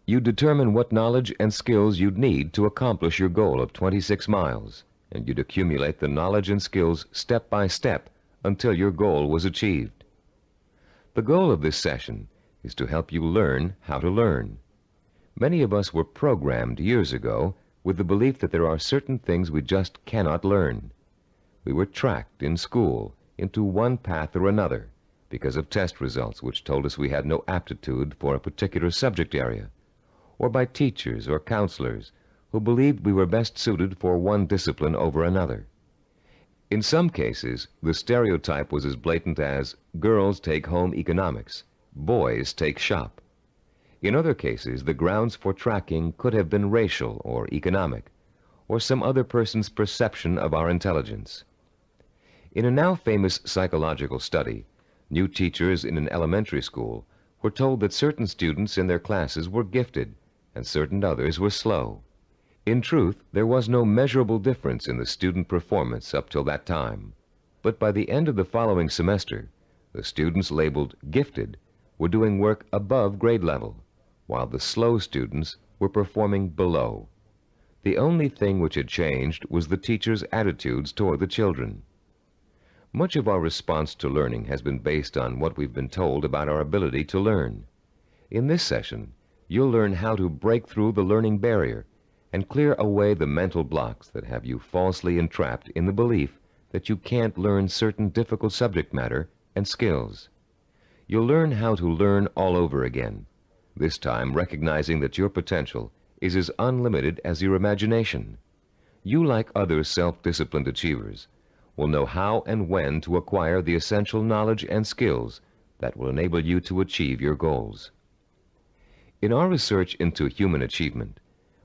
You'd determine what knowledge and skills you'd need to accomplish your goal of 26 miles, and you'd accumulate the knowledge and skills step by step until your goal was achieved. The goal of this session is to help you learn how to learn. Many of us were programmed years ago with the belief that there are certain things we just cannot learn. We were tracked in school into one path or another because of test results which told us we had no aptitude for a particular subject area, or by teachers or counselors who believed we were best suited for one discipline over another. In some cases, the stereotype was as blatant as girls take home economics, boys take shop. In other cases, the grounds for tracking could have been racial or economic, or some other person's perception of our intelligence. In a now famous psychological study, new teachers in an elementary school were told that certain students in their classes were gifted and certain others were slow. In truth, there was no measurable difference in the student performance up till that time. But by the end of the following semester, the students labeled gifted were doing work above grade level, while the slow students were performing below. The only thing which had changed was the teachers' attitudes toward the children. Much of our response to learning has been based on what we've been told about our ability to learn. In this session, you'll learn how to break through the learning barrier and clear away the mental blocks that have you falsely entrapped in the belief that you can't learn certain difficult subject matter and skills. You'll learn how to learn all over again, this time recognizing that your potential is as unlimited as your imagination. You, like other self-disciplined achievers, will know how and when to acquire the essential knowledge and skills that will enable you to achieve your goals. In our research into human achievement,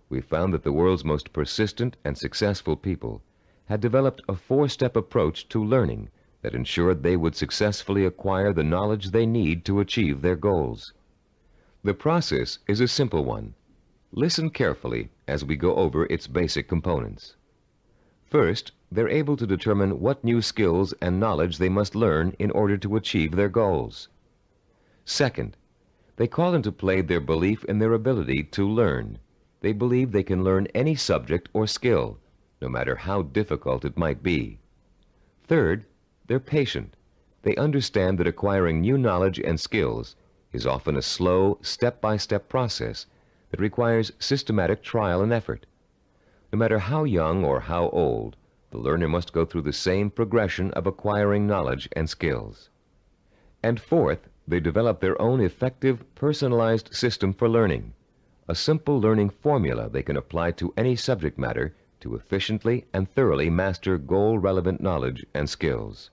we found that the world's most persistent and successful people had developed a four-step approach to learning that ensured they would successfully acquire the knowledge they need to achieve their goals. The process is a simple one. Listen carefully as we go over its basic components. First, they're able to determine what new skills and knowledge they must learn in order to achieve their goals. Second, they call into play their belief in their ability to learn. They believe they can learn any subject or skill, no matter how difficult it might be. Third, they're patient. They understand that acquiring new knowledge and skills is often a slow, step-by-step process that requires systematic trial and effort. No matter how young or how old, the learner must go through the same progression of acquiring knowledge and skills. And fourth, they develop their own effective, personalized system for learning, a simple learning formula they can apply to any subject matter to efficiently and thoroughly master goal-relevant knowledge and skills.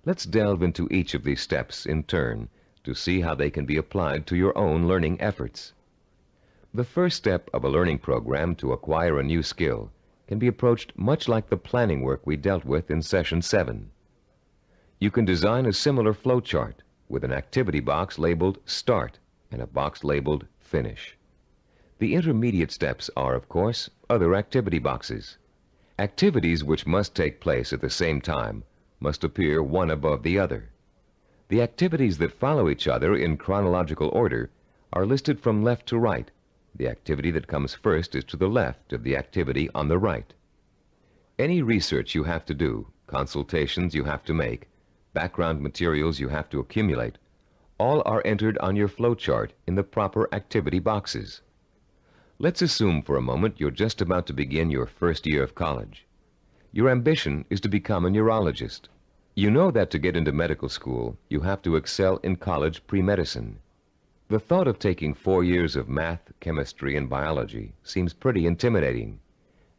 Let's delve into each of these steps in turn to see how they can be applied to your own learning efforts. The first step of a learning program to acquire a new skill can be approached much like the planning work we dealt with in Session 7. You can design a similar flow chart with an activity box labeled Start and a box labeled Finish. The intermediate steps are, of course, other activity boxes. Activities which must take place at the same time must appear one above the other. The activities that follow each other in chronological order are listed from left to right. The activity that comes first is to the left of the activity on the right. Any research you have to do, consultations you have to make, background materials you have to accumulate, all are entered on your flowchart in the proper activity boxes. Let's assume for a moment you're just about to begin your first year of college. Your ambition is to become a neurologist. You know that to get into medical school, you have to excel in college pre-medicine. The thought of taking 4 years of math, chemistry, and biology seems pretty intimidating,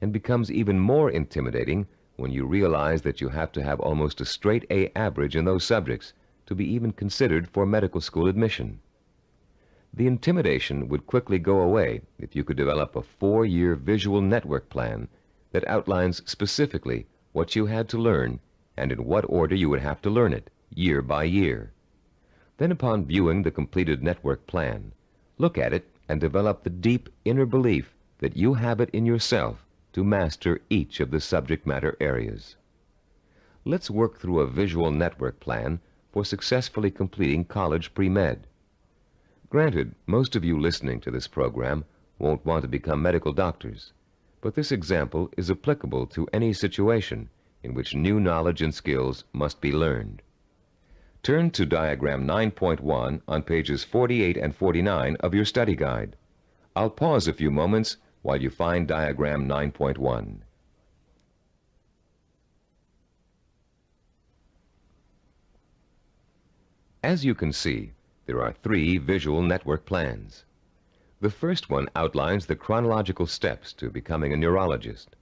and becomes even more intimidating when you realize that you have to have almost a straight A average in those subjects to be even considered for medical school admission. The intimidation would quickly go away if you could develop a 4-year visual network plan that outlines specifically what you had to learn and in what order you would have to learn it, year by year. Then, upon viewing the completed network plan, look at it and develop the deep inner belief that you have it in yourself to master each of the subject matter areas. Let's work through a visual network plan for successfully completing college pre-med. Granted, most of you listening to this program won't want to become medical doctors, but this example is applicable to any situation in which new knowledge and skills must be learned. Turn to diagram 9.1 on pages 48 and 49 of your study guide. I'll pause a few moments while you find diagram 9.1. As you can see, there are 3 visual network plans. The first one outlines the chronological steps to becoming a neurologist.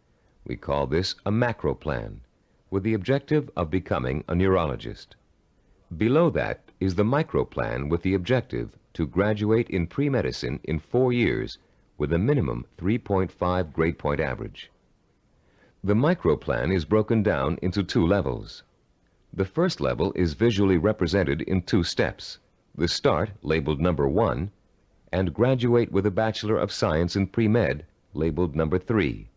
We call this a macro plan, with the objective of becoming a neurologist. Below that is the micro plan with the objective to graduate in pre-medicine in 4 years with a minimum 3.5 grade point average. The micro plan is broken down into 2 levels. The first level is visually represented in 2 steps. The Start, labeled number 1, and Graduate with a Bachelor of Science in Pre-Med, labeled number 3.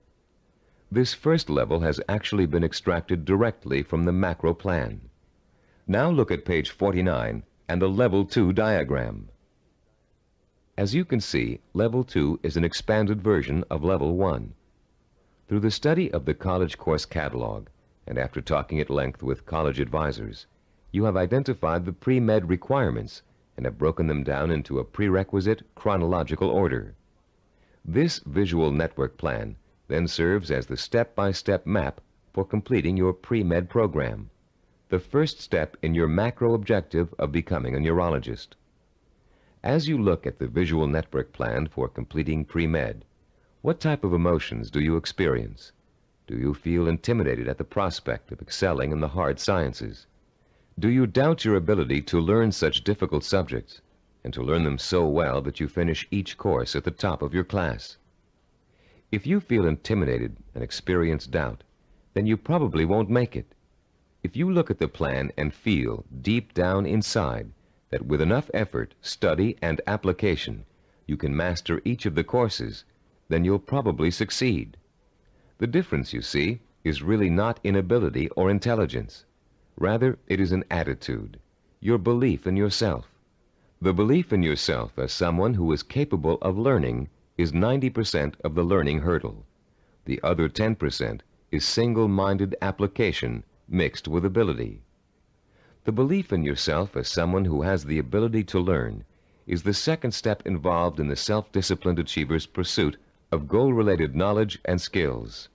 This first level has actually been extracted directly from the macro plan. Now look at page 49 and the Level 2 diagram. As you can see, Level 2 is an expanded version of Level 1. Through the study of the college course catalog, and after talking at length with college advisors, you have identified the pre-med requirements and have broken them down into a prerequisite chronological order. This visual network plan then serves as the step-by-step map for completing your pre-med program, the first step in your macro objective of becoming a neurologist. As you look at the visual network plan for completing pre-med, what type of emotions do you experience? Do you feel intimidated at the prospect of excelling in the hard sciences? Do you doubt your ability to learn such difficult subjects and to learn them so well that you finish each course at the top of your class? If you feel intimidated and experience doubt, then you probably won't make it. If you look at the plan and feel deep down inside that with enough effort, study, and application, you can master each of the courses, then you'll probably succeed. The difference, you see, is really not in ability or intelligence. Rather, it is an attitude, your belief in yourself. The belief in yourself as someone who is capable of learning is 90% of the learning hurdle. The other 10% is single-minded application mixed with ability. The belief in yourself as someone who has the ability to learn is the second step involved in the self-disciplined achiever's pursuit of goal-related knowledge and skills.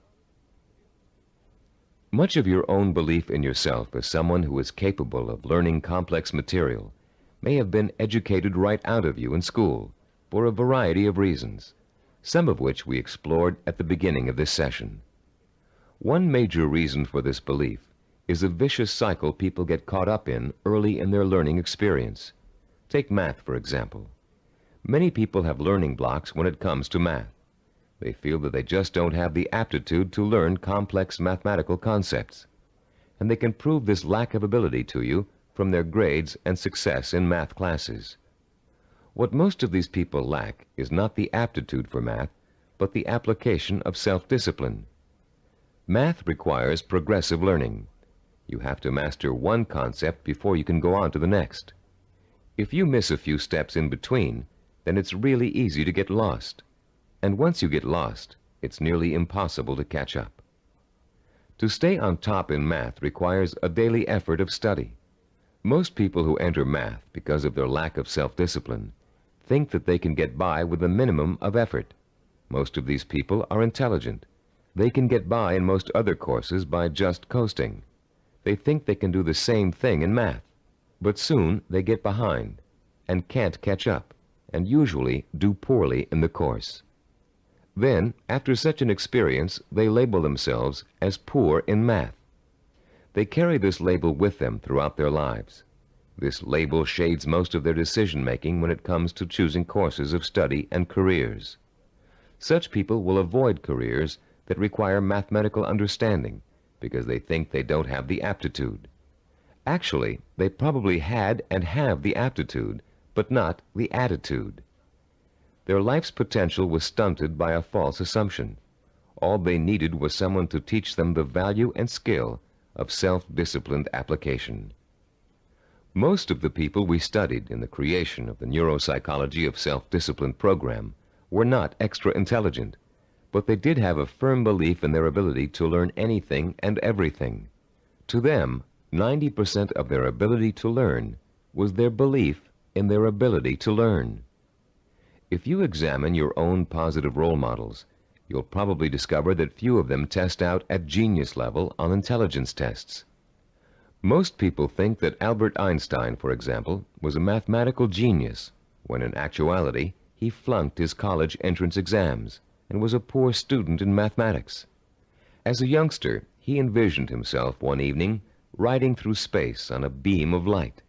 Much of your own belief in yourself as someone who is capable of learning complex material may have been educated right out of you in school for a variety of reasons, some of which we explored at the beginning of this session. One major reason for this belief is a vicious cycle people get caught up in early in their learning experience. Take math, for example. Many people have learning blocks when it comes to math. They feel that they just don't have the aptitude to learn complex mathematical concepts. And they can prove this lack of ability to you from their grades and success in math classes. What most of these people lack is not the aptitude for math, but the application of self-discipline. Math requires progressive learning. You have to master one concept before you can go on to the next. If you miss a few steps in between, then it's really easy to get lost. And once you get lost, it's nearly impossible to catch up. To stay on top in math requires a daily effort of study. Most people who enter math because of their lack of self-discipline think that they can get by with a minimum of effort. Most of these people are intelligent. They can get by in most other courses by just coasting. They think they can do the same thing in math, but soon they get behind and can't catch up, and usually do poorly in the course. Then, after such an experience, they label themselves as poor in math. They carry this label with them throughout their lives. This label shades most of their decision-making when it comes to choosing courses of study and careers. Such people will avoid careers that require mathematical understanding because they think they don't have the aptitude. Actually, they probably had and have the aptitude, but not the attitude. Their life's potential was stunted by a false assumption. All they needed was someone to teach them the value and skill of self-disciplined application. Most of the people we studied in the creation of the Neuropsychology of Self-Discipline program were not extra intelligent, but they did have a firm belief in their ability to learn anything and everything. To them, 90% of their ability to learn was their belief in their ability to learn. If you examine your own positive role models, you'll probably discover that few of them test out at genius level on intelligence tests. Most people think that Albert Einstein, for example, was a mathematical genius, when in actuality he flunked his college entrance exams and was a poor student in mathematics. As a youngster, he envisioned himself one evening riding through space on a beam of light.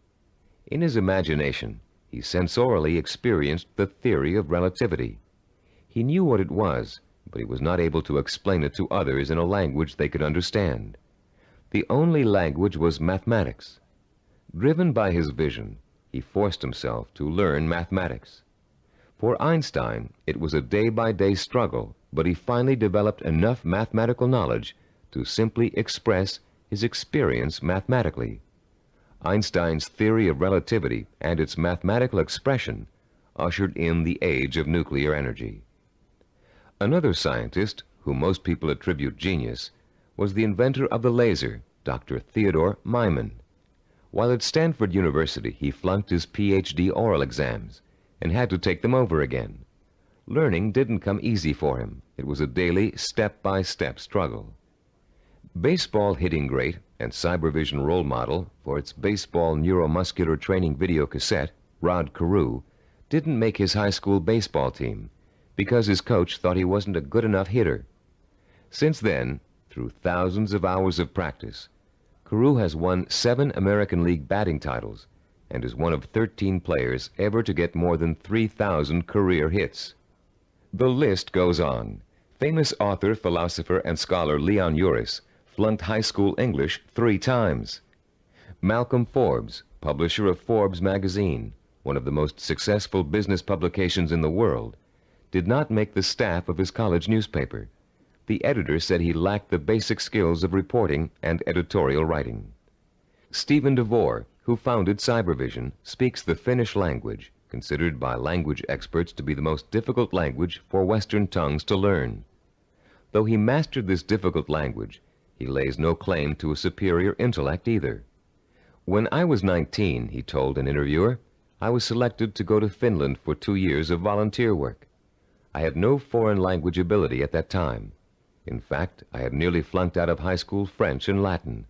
In his imagination, he sensorially experienced the theory of relativity. He knew what it was, but he was not able to explain it to others in a language they could understand. The only language was mathematics. Driven by his vision, he forced himself to learn mathematics. For Einstein, it was a day-by-day struggle, but he finally developed enough mathematical knowledge to simply express his experience mathematically. Einstein's theory of relativity and its mathematical expression ushered in the age of nuclear energy. Another scientist, whom most people attribute genius, was the inventor of the laser, Dr. Theodore Myman. While at Stanford University, he flunked his Ph.D. oral exams and had to take them over again. Learning didn't come easy for him. It was a daily, step-by-step struggle. Baseball hitting great and cybervision role model for its baseball neuromuscular training video cassette, Rod Carew, didn't make his high school baseball team because his coach thought he wasn't a good enough hitter. Since then, through thousands of hours of practice, Carew has won 7 American League batting titles and is one of 13 players ever to get more than 3,000 career hits. The list goes on. Famous author, philosopher, and scholar Leon Uris flunked high school English 3 times. Malcolm Forbes, publisher of Forbes magazine, one of the most successful business publications in the world, did not make the staff of his college newspaper. The editor said he lacked the basic skills of reporting and editorial writing. Stephen DeVore, who founded Cybervision, speaks the Finnish language, considered by language experts to be the most difficult language for Western tongues to learn. Though he mastered this difficult language, he lays no claim to a superior intellect either. When I was 19, he told an interviewer, I was selected to go to Finland for 2 years of volunteer work. I had no foreign language ability at that time. In fact, I had nearly flunked out of high school French and Latin.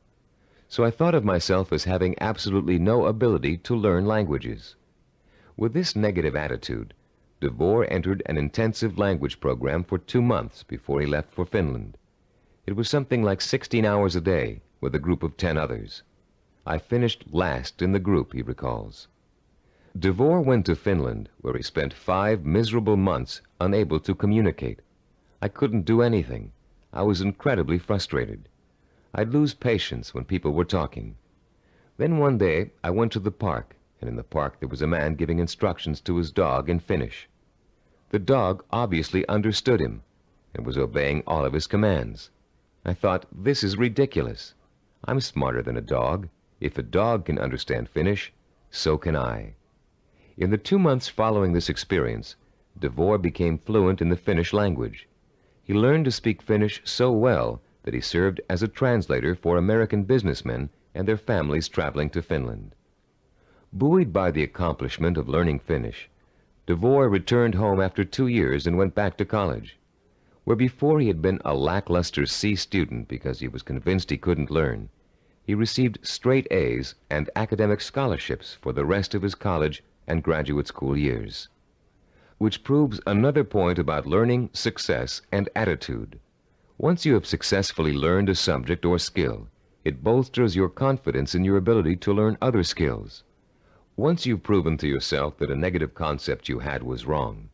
So I thought of myself as having absolutely no ability to learn languages. With this negative attitude, DeVore entered an intensive language program for 2 months before he left for Finland. It was something like 16 hours a day with a group of 10 others. I finished last in the group, he recalls. DeVore went to Finland, where he spent 5 miserable months unable to communicate. I couldn't do anything. I was incredibly frustrated. I'd lose patience when people were talking. Then one day I went to the park, and in the park there was a man giving instructions to his dog in Finnish. The dog obviously understood him and was obeying all of his commands. I thought, this is ridiculous. I'm smarter than a dog. If a dog can understand Finnish, so can I. In the 2 months following this experience, DeVore became fluent in the Finnish language. He learned to speak Finnish so well that he served as a translator for American businessmen and their families traveling to Finland. Buoyed by the accomplishment of learning Finnish, DeVore returned home after 2 years and went back to college, where before he had been a lackluster C student because he was convinced he couldn't learn. He received straight A's and academic scholarships for the rest of his college and graduate school years. Which proves another point about learning, success, and attitude. Once you have successfully learned a subject or skill, it bolsters your confidence in your ability to learn other skills. Once you've proven to yourself that a negative concept you had was wrong,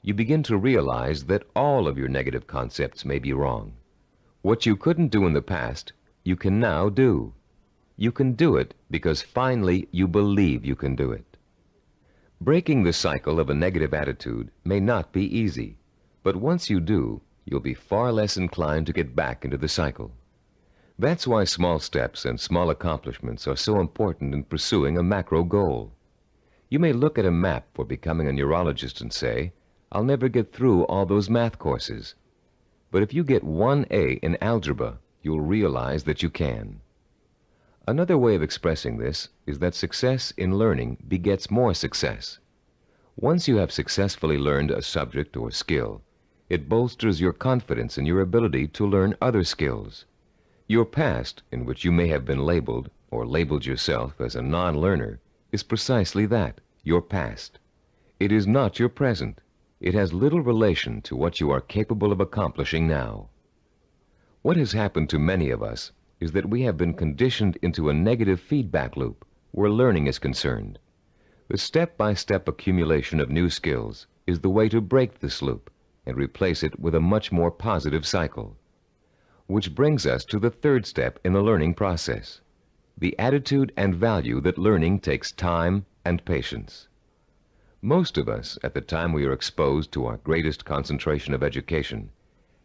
you begin to realize that all of your negative concepts may be wrong. What you couldn't do in the past, you can now do. You can do it because finally you believe you can do it. Breaking the cycle of a negative attitude may not be easy, but once you do, you'll be far less inclined to get back into the cycle. That's why small steps and small accomplishments are so important in pursuing a macro goal. You may look at a map for becoming a neurologist and say, I'll never get through all those math courses. But if you get 1 A in algebra, you'll realize that you can. Another way of expressing this is that success in learning begets more success. Once you have successfully learned a subject or skill, it bolsters your confidence in your ability to learn other skills. Your past, in which you may have been labeled or labeled yourself as a non-learner, is precisely that, your past. It is not your present. It has little relation to what you are capable of accomplishing now. What has happened to many of us is that we have been conditioned into a negative feedback loop where learning is concerned. The step-by-step accumulation of new skills is the way to break this loop and replace it with a much more positive cycle. Which brings us to the third step in the learning process, the attitude and value that learning takes time and patience. Most of us, at the time we are exposed to our greatest concentration of education,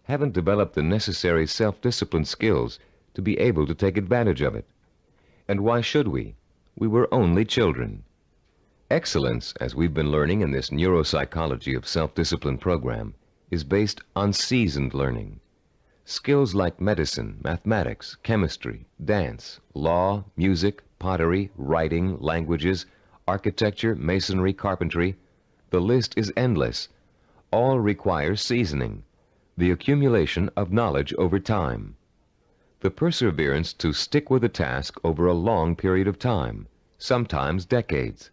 haven't developed the necessary self-discipline skills to be able to take advantage of it. And why should we? We were only children. Excellence, as we've been learning in this neuropsychology of self-discipline program, is based on seasoned learning. Skills like medicine, mathematics, chemistry, dance, law, music, pottery, writing, languages, architecture, masonry, carpentry, the list is endless. All require seasoning, the accumulation of knowledge over time. The perseverance to stick with a task over a long period of time, sometimes decades.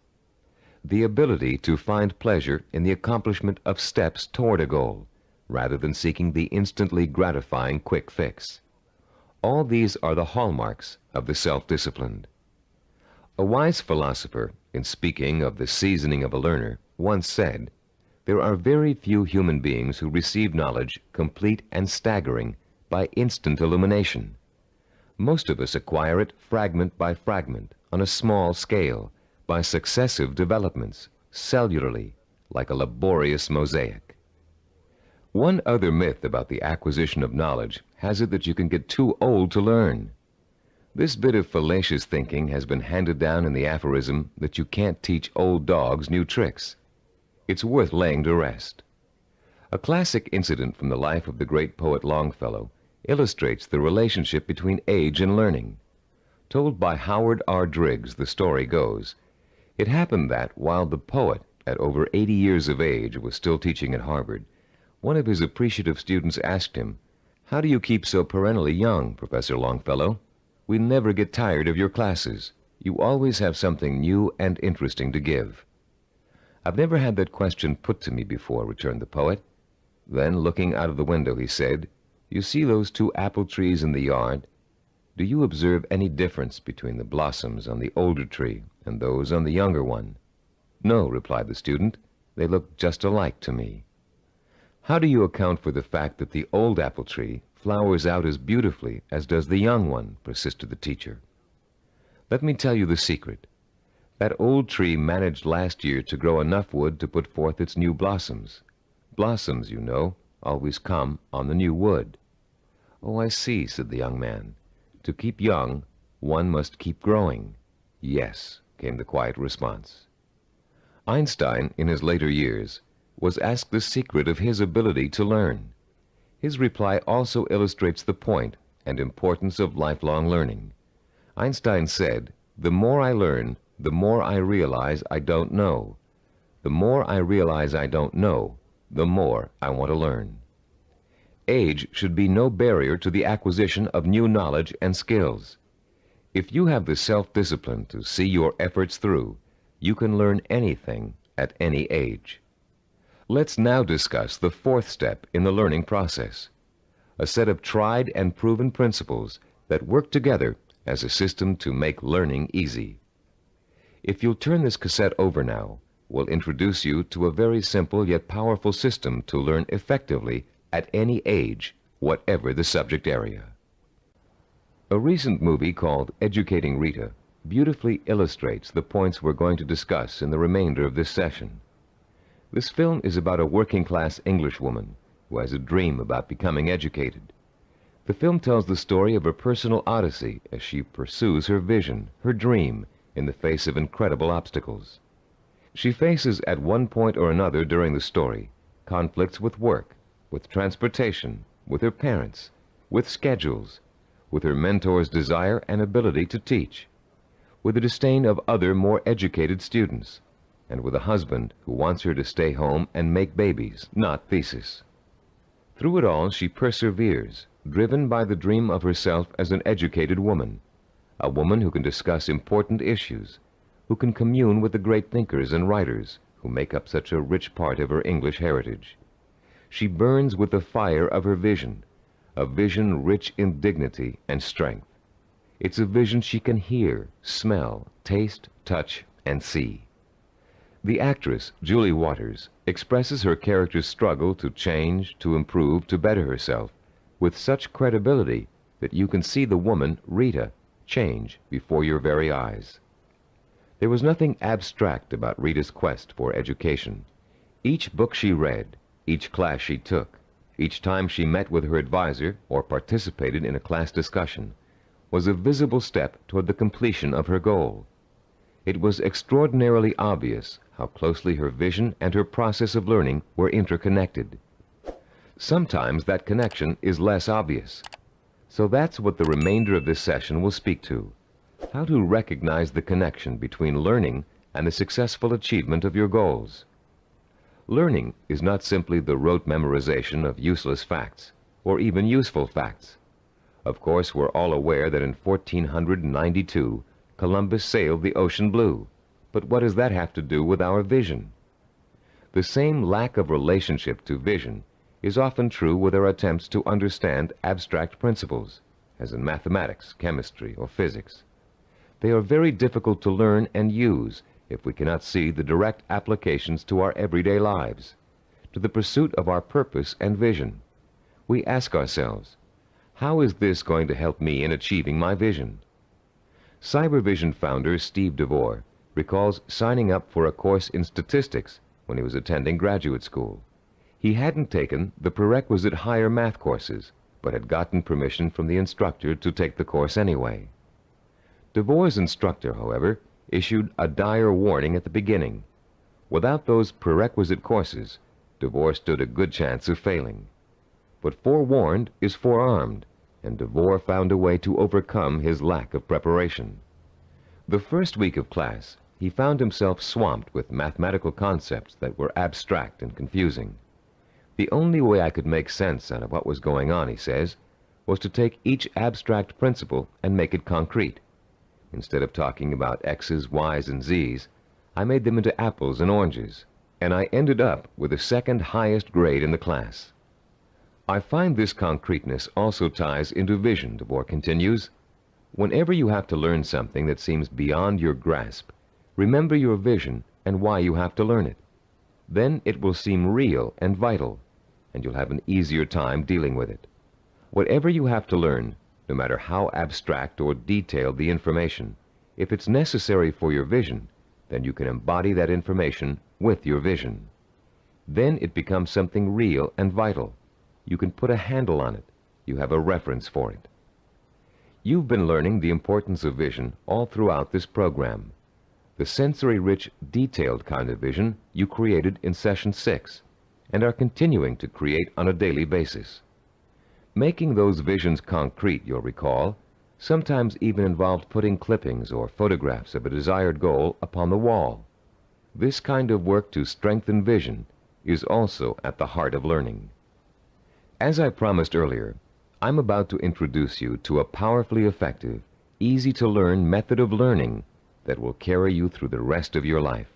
The ability to find pleasure in the accomplishment of steps toward a goal, rather than seeking the instantly gratifying quick fix. All these are the hallmarks of the self-disciplined. A wise philosopher, in speaking of the seasoning of a learner, once said, "There are very few human beings who receive knowledge complete and staggering by instant illumination. Most of us acquire it fragment by fragment, on a small scale, by successive developments, cellularly, like a laborious mosaic." One other myth about the acquisition of knowledge has it that you can get too old to learn. This bit of fallacious thinking has been handed down in the aphorism that you can't teach old dogs new tricks. It's worth laying to rest. A classic incident from the life of the great poet Longfellow illustrates the relationship between age and learning. Told by Howard R. Driggs, the story goes, it happened that while the poet, at over 80 years of age, was still teaching at Harvard, one of his appreciative students asked him, "How do you keep so perennially young, Professor Longfellow? We never get tired of your classes. You always have something new and interesting to give." "I've never had that question put to me before," returned the poet. Then, looking out of the window, he said, "You see those 2 apple trees in the yard? Do you observe any difference between the blossoms on the older tree and those on the younger one?" "No," replied the student. "They look just alike to me." "How do you account for the fact that the old apple tree flowers out as beautifully as does the young one?" persisted the teacher. "Let me tell you the secret. That old tree managed last year to grow enough wood to put forth its new blossoms. Blossoms, you know, always come on the new wood." "Oh, I see," said the young man. "To keep young, one must keep growing." "Yes," came the quiet response. Einstein, in his later years, was asked the secret of his ability to learn. His reply also illustrates the point and importance of lifelong learning. Einstein said, "The more I learn, the more I realize I don't know. The more I realize I don't know, the more I want to learn." Age should be no barrier to the acquisition of new knowledge and skills. If you have the self-discipline to see your efforts through, you can learn anything at any age. Let's now discuss the 4th step in the learning process, a set of tried and proven principles that work together as a system to make learning easy. If you'll turn this cassette over now, we'll introduce you to a very simple yet powerful system to learn effectively at any age, whatever the subject area. A recent movie called Educating Rita beautifully illustrates the points we're going to discuss in the remainder of this session. This film is about a working-class Englishwoman who has a dream about becoming educated. The film tells the story of her personal odyssey as she pursues her vision, her dream, in the face of incredible obstacles. She faces at one point or another during the story conflicts with work, with transportation, with her parents, with schedules, with her mentor's desire and ability to teach, with the disdain of other more educated students, and with a husband who wants her to stay home and make babies, not thesis. Through it all, she perseveres, driven by the dream of herself as an educated woman, a woman who can discuss important issues, who can commune with the great thinkers and writers who make up such a rich part of her English heritage. She burns with the fire of her vision, a vision rich in dignity and strength. It's a vision she can hear, smell, taste, touch, and see. The actress, Julie Waters, expresses her character's struggle to change, to improve, to better herself, with such credibility that you can see the woman, Rita, change before your very eyes. There was nothing abstract about Rita's quest for education. Each book she read, each class she took, each time she met with her advisor or participated in a class discussion, was a visible step toward the completion of her goal. It was extraordinarily obvious how closely her vision and her process of learning were interconnected. Sometimes that connection is less obvious. So that's what the remainder of this session will speak to: how to recognize the connection between learning and the successful achievement of your goals. Learning is not simply the rote memorization of useless facts, or even useful facts. Of course, we're all aware that in 1492, Columbus sailed the ocean blue. But what does that have to do with our vision? The same lack of relationship to vision is often true with our attempts to understand abstract principles, as in mathematics, chemistry, or physics. They are very difficult to learn and use if we cannot see the direct applications to our everyday lives, to the pursuit of our purpose and vision. We ask ourselves, how is this going to help me in achieving my vision? Cybervision founder Steve DeVore recalls signing up for a course in statistics when he was attending graduate school. He hadn't taken the prerequisite higher math courses, but had gotten permission from the instructor to take the course anyway. DeVore's instructor, however, issued a dire warning at the beginning. Without those prerequisite courses, DeVore stood a good chance of failing. But forewarned is forearmed, and DeVore found a way to overcome his lack of preparation. The first week of class, he found himself swamped with mathematical concepts that were abstract and confusing. The only way I could make sense out of what was going on, he says, was to take each abstract principle and make it concrete. Instead of talking about X's, Y's, and Z's, I made them into apples and oranges, and I ended up with the second highest grade in the class. I find this concreteness also ties into vision, DeVore continues. Whenever you have to learn something that seems beyond your grasp, remember your vision and why you have to learn it. Then it will seem real and vital, and you'll have an easier time dealing with it. Whatever you have to learn, no matter how abstract or detailed the information, if it's necessary for your vision, then you can embody that information with your vision. Then it becomes something real and vital. You can put a handle on it. You have a reference for it. You've been learning the importance of vision all throughout this program. The sensory-rich, detailed kind of vision you created in Session 6 and are continuing to create on a daily basis. Making those visions concrete, you'll recall, sometimes even involved putting clippings or photographs of a desired goal upon the wall. This kind of work to strengthen vision is also at the heart of learning. As I promised earlier, I'm about to introduce you to a powerfully effective, easy-to-learn method of learning that will carry you through the rest of your life.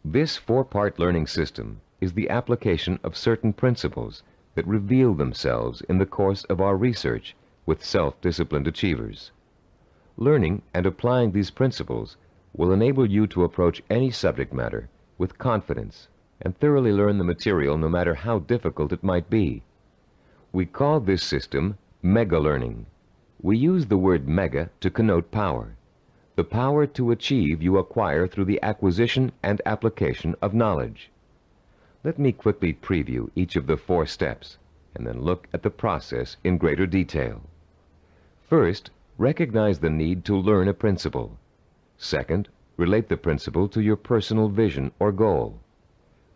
This four-part learning system is the application of certain principles that reveal themselves in the course of our research with self-disciplined achievers. Learning and applying these principles will enable you to approach any subject matter with confidence and thoroughly learn the material no matter how difficult it might be. We call this system mega-learning. We use the word mega to connote power. The power to achieve you acquire through the acquisition and application of knowledge. Let me quickly preview each of the 4 steps and then look at the process in greater detail. First, recognize the need to learn a principle. Second, relate the principle to your personal vision or goal.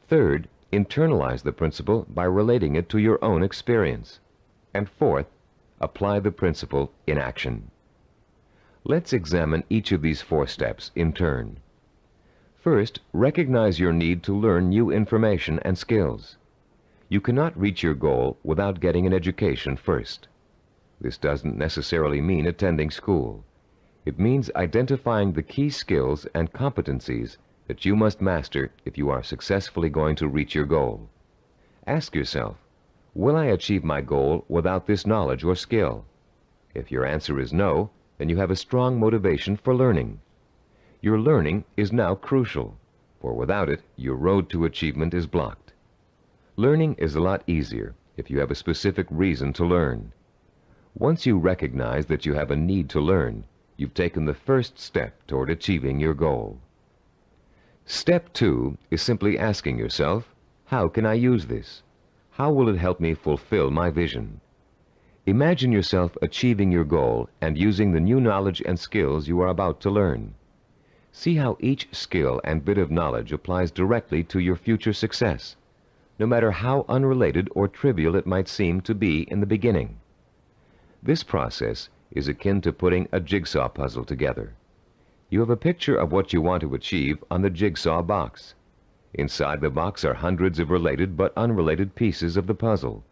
Third, internalize the principle by relating it to your own experience. And fourth, apply the principle in action. Let's examine each of these 4 steps in turn. First, recognize your need to learn new information and skills. You cannot reach your goal without getting an education first. This doesn't necessarily mean attending school. It means identifying the key skills and competencies that you must master if you are successfully going to reach your goal. Ask yourself, will I achieve my goal without this knowledge or skill? If your answer is no, then you have a strong motivation for learning. Your learning is now crucial, for without it, your road to achievement is blocked. Learning is a lot easier if you have a specific reason to learn. Once you recognize that you have a need to learn, you've taken the first step toward achieving your goal. Step 2 is simply asking yourself, how can I use this? How will it help me fulfill my vision? Imagine yourself achieving your goal and using the new knowledge and skills you are about to learn. See how each skill and bit of knowledge applies directly to your future success. no matter how unrelated or trivial it might seem to be in the beginning. This process is akin to putting a jigsaw puzzle together. You have a picture of what you want to achieve on the jigsaw box. Inside the box are hundreds of related but unrelated pieces of the puzzle.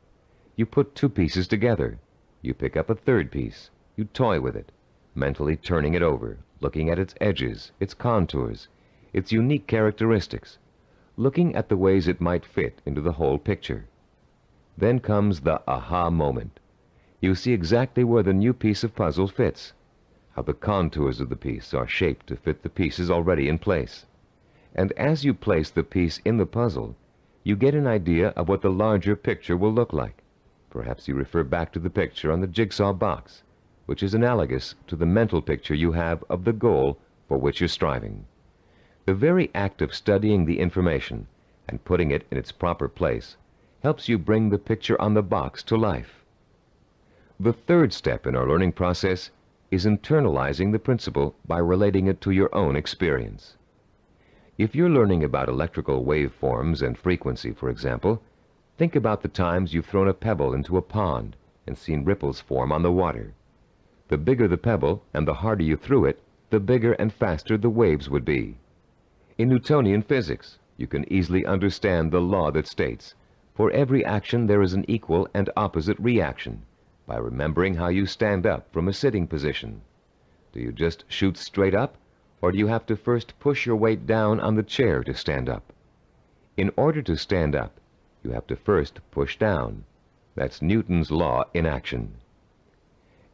You put two pieces together. You pick up a third piece. You toy with it, mentally turning it over, looking at its edges, its contours, its unique characteristics, looking at the ways it might fit into the whole picture. Then comes the aha moment. You see exactly where the new piece of puzzle fits, how the contours of the piece are shaped to fit the pieces already in place. And as you place the piece in the puzzle, you get an idea of what the larger picture will look like. Perhaps you refer back to the picture on the jigsaw box, which is analogous to the mental picture you have of the goal for which you're striving. The very act of studying the information and putting it in its proper place helps you bring the picture on the box to life. The third step in our learning process is internalizing the principle by relating it to your own experience. If you're learning about electrical waveforms and frequency, for example, think about the times you've thrown a pebble into a pond and seen ripples form on the water. The bigger the pebble and the harder you threw it, the bigger and faster the waves would be. In Newtonian physics, you can easily understand the law that states, for every action there is an equal and opposite reaction, by remembering how you stand up from a sitting position. Do you just shoot straight up, or do you have to first push your weight down on the chair to stand up? In order to stand up, you have to first push down. That's Newton's law in action.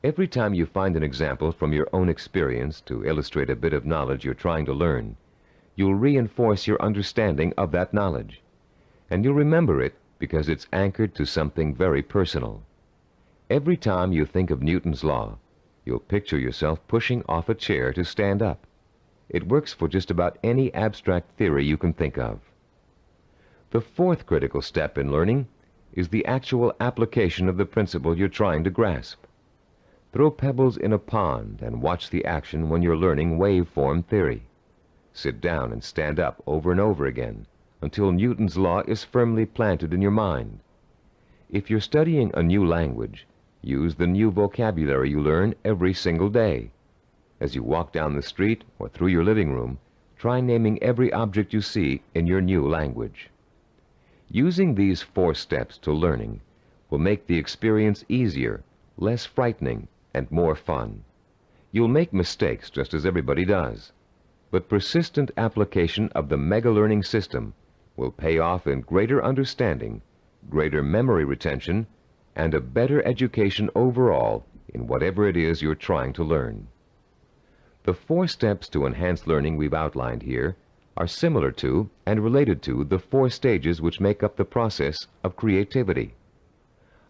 Every time you find an example from your own experience to illustrate a bit of knowledge you're trying to learn, you'll reinforce your understanding of that knowledge. And you'll remember it because it's anchored to something very personal. Every time you think of Newton's law, you'll picture yourself pushing off a chair to stand up. It works for just about any abstract theory you can think of. The fourth critical step in learning is the actual application of the principle you're trying to grasp. Throw pebbles in a pond and watch the action when you're learning waveform theory. Sit down and stand up over and over again until Newton's law is firmly planted in your mind. If you're studying a new language, use the new vocabulary you learn every single day. As you walk down the street or through your living room, try naming every object you see in your new language. Using these 4 steps to learning will make the experience easier, less frightening, and more fun. You'll make mistakes just as everybody does, but persistent application of the mega learning system will pay off in greater understanding, greater memory retention, and a better education overall in whatever it is you're trying to learn. The 4 steps to enhance learning we've outlined here are similar to and related to the 4 stages which make up the process of creativity.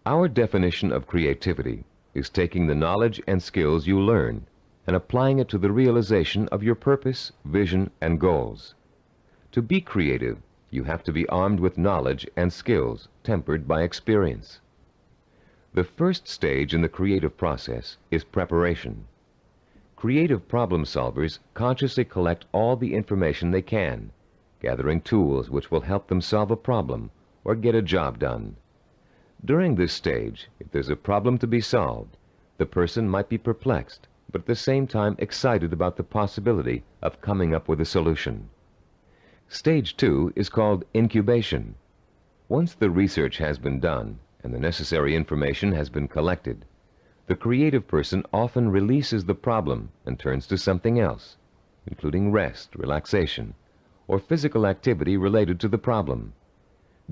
Our definition of creativity is taking the knowledge and skills you learn and applying it to the realization of your purpose, vision, and goals. To be creative, you have to be armed with knowledge and skills tempered by experience. The first stage in the creative process is preparation. Creative problem solvers consciously collect all the information they can, gathering tools which will help them solve a problem or get a job done. During this stage, if there's a problem to be solved, the person might be perplexed, but at the same time excited about the possibility of coming up with a solution. Stage 2 is called incubation. Once the research has been done and the necessary information has been collected, the creative person often releases the problem and turns to something else, including rest, relaxation, or physical activity related to the problem.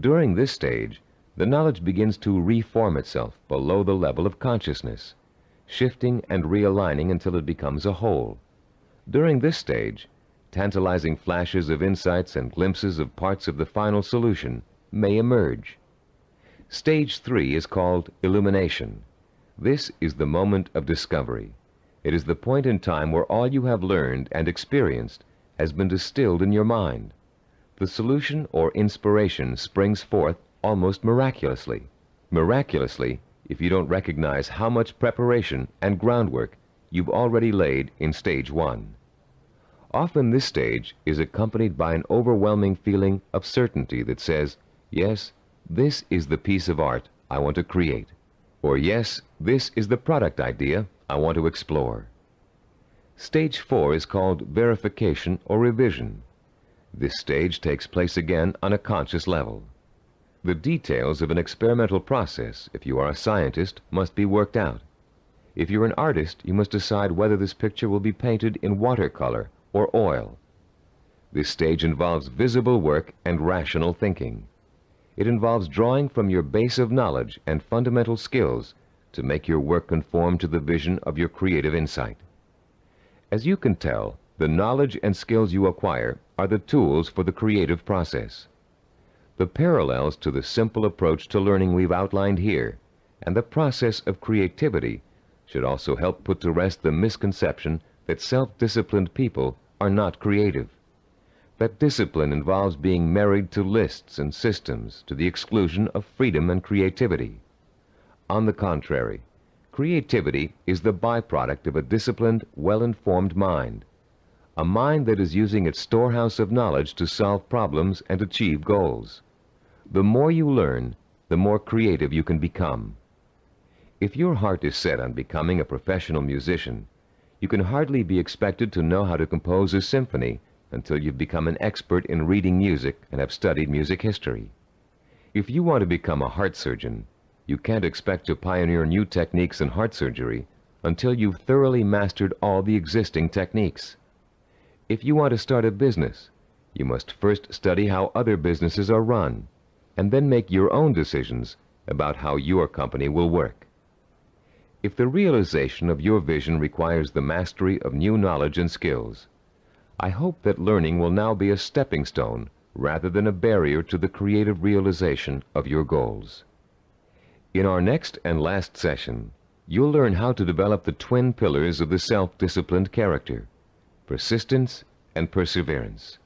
During this stage, the knowledge begins to reform itself below the level of consciousness, shifting and realigning until it becomes a whole. During this stage, tantalizing flashes of insights and glimpses of parts of the final solution may emerge. Stage 3 is called illumination. This is the moment of discovery. It is the point in time where all you have learned and experienced has been distilled in your mind. The solution or inspiration springs forth almost miraculously. Miraculously, if you don't recognize how much preparation and groundwork you've already laid in stage 1. Often this stage is accompanied by an overwhelming feeling of certainty that says, yes, this is the piece of art I want to create. Or yes, this is the product idea I want to explore. Stage 4 is called verification or revision. This stage takes place again on a conscious level. The details of an experimental process, if you are a scientist, must be worked out. If you're an artist, you must decide whether this picture will be painted in watercolor or oil. This stage involves visible work and rational thinking. It involves drawing from your base of knowledge and fundamental skills to make your work conform to the vision of your creative insight. As you can tell, the knowledge and skills you acquire are the tools for the creative process. The parallels to the simple approach to learning we've outlined here and the process of creativity should also help put to rest the misconception that self-disciplined people are not creative. That discipline involves being married to lists and systems to the exclusion of freedom and creativity. On the contrary, creativity is the byproduct of a disciplined, well-informed mind, a mind that is using its storehouse of knowledge to solve problems and achieve goals. The more you learn, the more creative you can become. If your heart is set on becoming a professional musician, you can hardly be expected to know how to compose a symphony until you've become an expert in reading music and have studied music history. If you want to become a heart surgeon, you can't expect to pioneer new techniques in heart surgery until you've thoroughly mastered all the existing techniques. If you want to start a business, you must first study how other businesses are run, and then make your own decisions about how your company will work. If the realization of your vision requires the mastery of new knowledge and skills, I hope that learning will now be a stepping stone rather than a barrier to the creative realization of your goals. In our next and last session, you'll learn how to develop the twin pillars of the self-disciplined character: persistence and perseverance.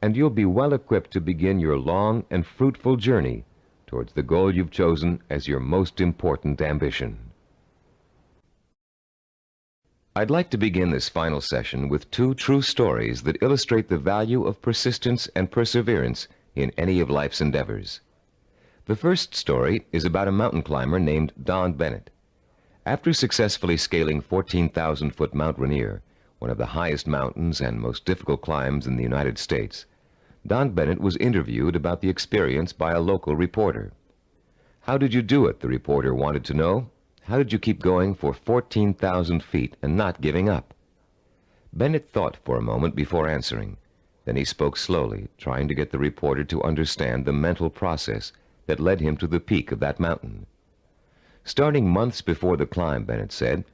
And you'll be well equipped to begin your long and fruitful journey towards the goal you've chosen as your most important ambition. I'd like to begin this final session with two true stories that illustrate the value of persistence and perseverance in any of life's endeavors. The first story is about a mountain climber named Don Bennett. After successfully scaling 14,000-foot Mount Rainier, one of the highest mountains and most difficult climbs in the United States, Don Bennett was interviewed about the experience by a local reporter. "How did you do it?" the reporter wanted to know. "How did you keep going for 14,000 feet and not giving up?" Bennett thought for a moment before answering. Then he spoke slowly, trying to get the reporter to understand the mental process that led him to the peak of that mountain. "Starting months before the climb," Bennett said,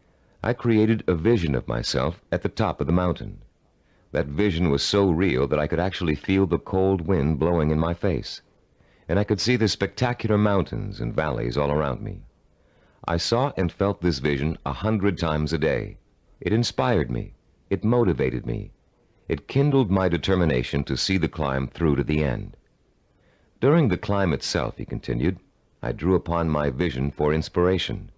"I created a vision of myself at the top of the mountain. That vision was so real that I could actually feel the cold wind blowing in my face, and I could see the spectacular mountains and valleys all around me. I saw and felt this vision 100 times a day. It inspired me. It motivated me. It kindled my determination to see the climb through to the end. During the climb itself," he continued, "I drew upon my vision for inspiration.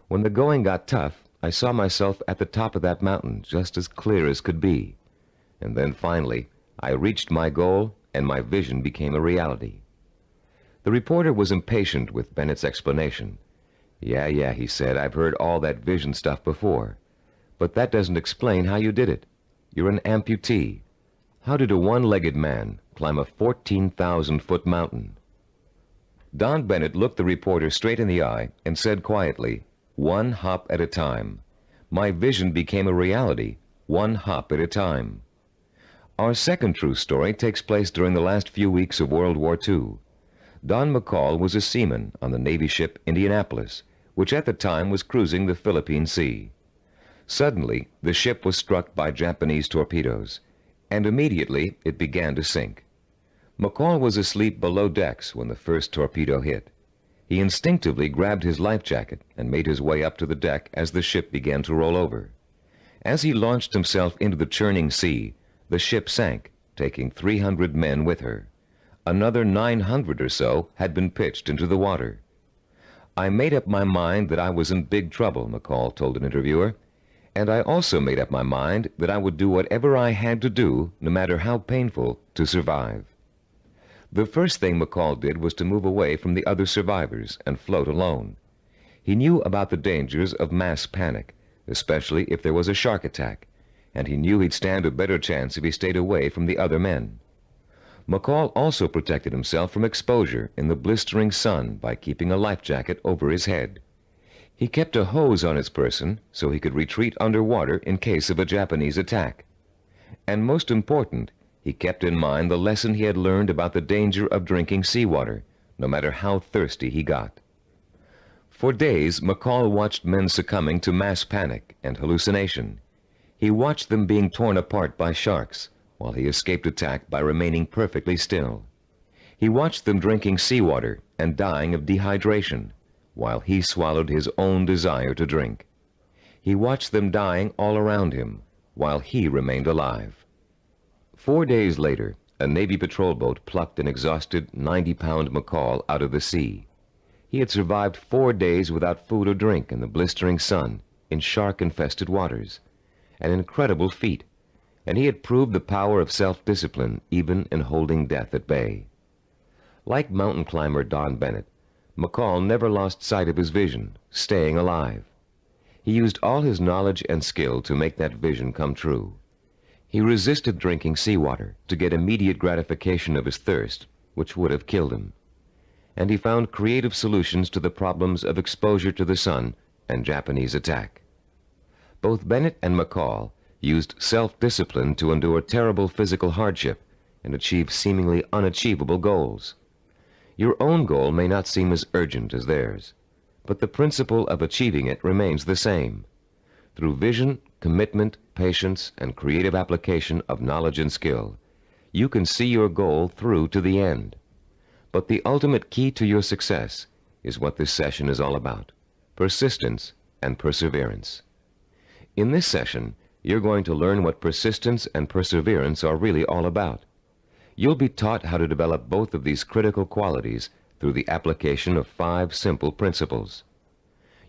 When the going got tough, I saw myself at the top of that mountain just as clear as could be. And then finally, I reached my goal and my vision became a reality." The reporter was impatient with Bennett's explanation. Yeah, he said, "I've heard all that vision stuff before. But that doesn't explain how you did it. You're an amputee. How did a one-legged man climb a 14,000-foot mountain?" Don Bennett looked the reporter straight in the eye and said quietly, "One hop at a time. My vision became a reality, one hop at a time." Our second true story takes place during the last few weeks of World War II. Don McCall was a seaman on the Navy ship Indianapolis, which at the time was cruising the Philippine Sea. Suddenly, the ship was struck by Japanese torpedoes, and immediately it began to sink. McCall was asleep below decks when the first torpedo hit. He instinctively grabbed his life jacket and made his way up to the deck as the ship began to roll over. As he launched himself into the churning sea, the ship sank, taking 300 men with her. Another 900 or so had been pitched into the water. "I made up my mind that I was in big trouble," McCall told an interviewer, "and I also made up my mind that I would do whatever I had to do, no matter how painful, to survive." The first thing McCall did was to move away from the other survivors and float alone. He knew about the dangers of mass panic, especially if there was a shark attack, and he knew he'd stand a better chance if he stayed away from the other men. McCall also protected himself from exposure in the blistering sun by keeping a life jacket over his head. He kept a hose on his person so he could retreat underwater in case of a Japanese attack. And most important, he kept in mind the lesson he had learned about the danger of drinking seawater, no matter how thirsty he got. For days, McCall watched men succumbing to mass panic and hallucination. He watched them being torn apart by sharks, while he escaped attack by remaining perfectly still. He watched them drinking seawater and dying of dehydration, while he swallowed his own desire to drink. He watched them dying all around him, while he remained alive. 4 days later, a Navy patrol boat plucked an exhausted 90-pound McCall out of the sea. He had survived 4 days without food or drink in the blistering sun in shark-infested waters, an incredible feat, and he had proved the power of self-discipline even in holding death at bay. Like mountain climber Don Bennett, McCall never lost sight of his vision, staying alive. He used all his knowledge and skill to make that vision come true. He resisted drinking seawater to get immediate gratification of his thirst, which would have killed him. And he found creative solutions to the problems of exposure to the sun and Japanese attack. Both Bennett and McCall used self-discipline to endure terrible physical hardship and achieve seemingly unachievable goals. Your own goal may not seem as urgent as theirs, but the principle of achieving it remains the same. Through vision, commitment, patience, and creative application of knowledge and skill, you can see your goal through to the end. But the ultimate key to your success is what this session is all about: persistence and perseverance. In this session, you're going to learn what persistence and perseverance are really all about. You'll be taught how to develop both of these critical qualities through the application of 5 simple principles.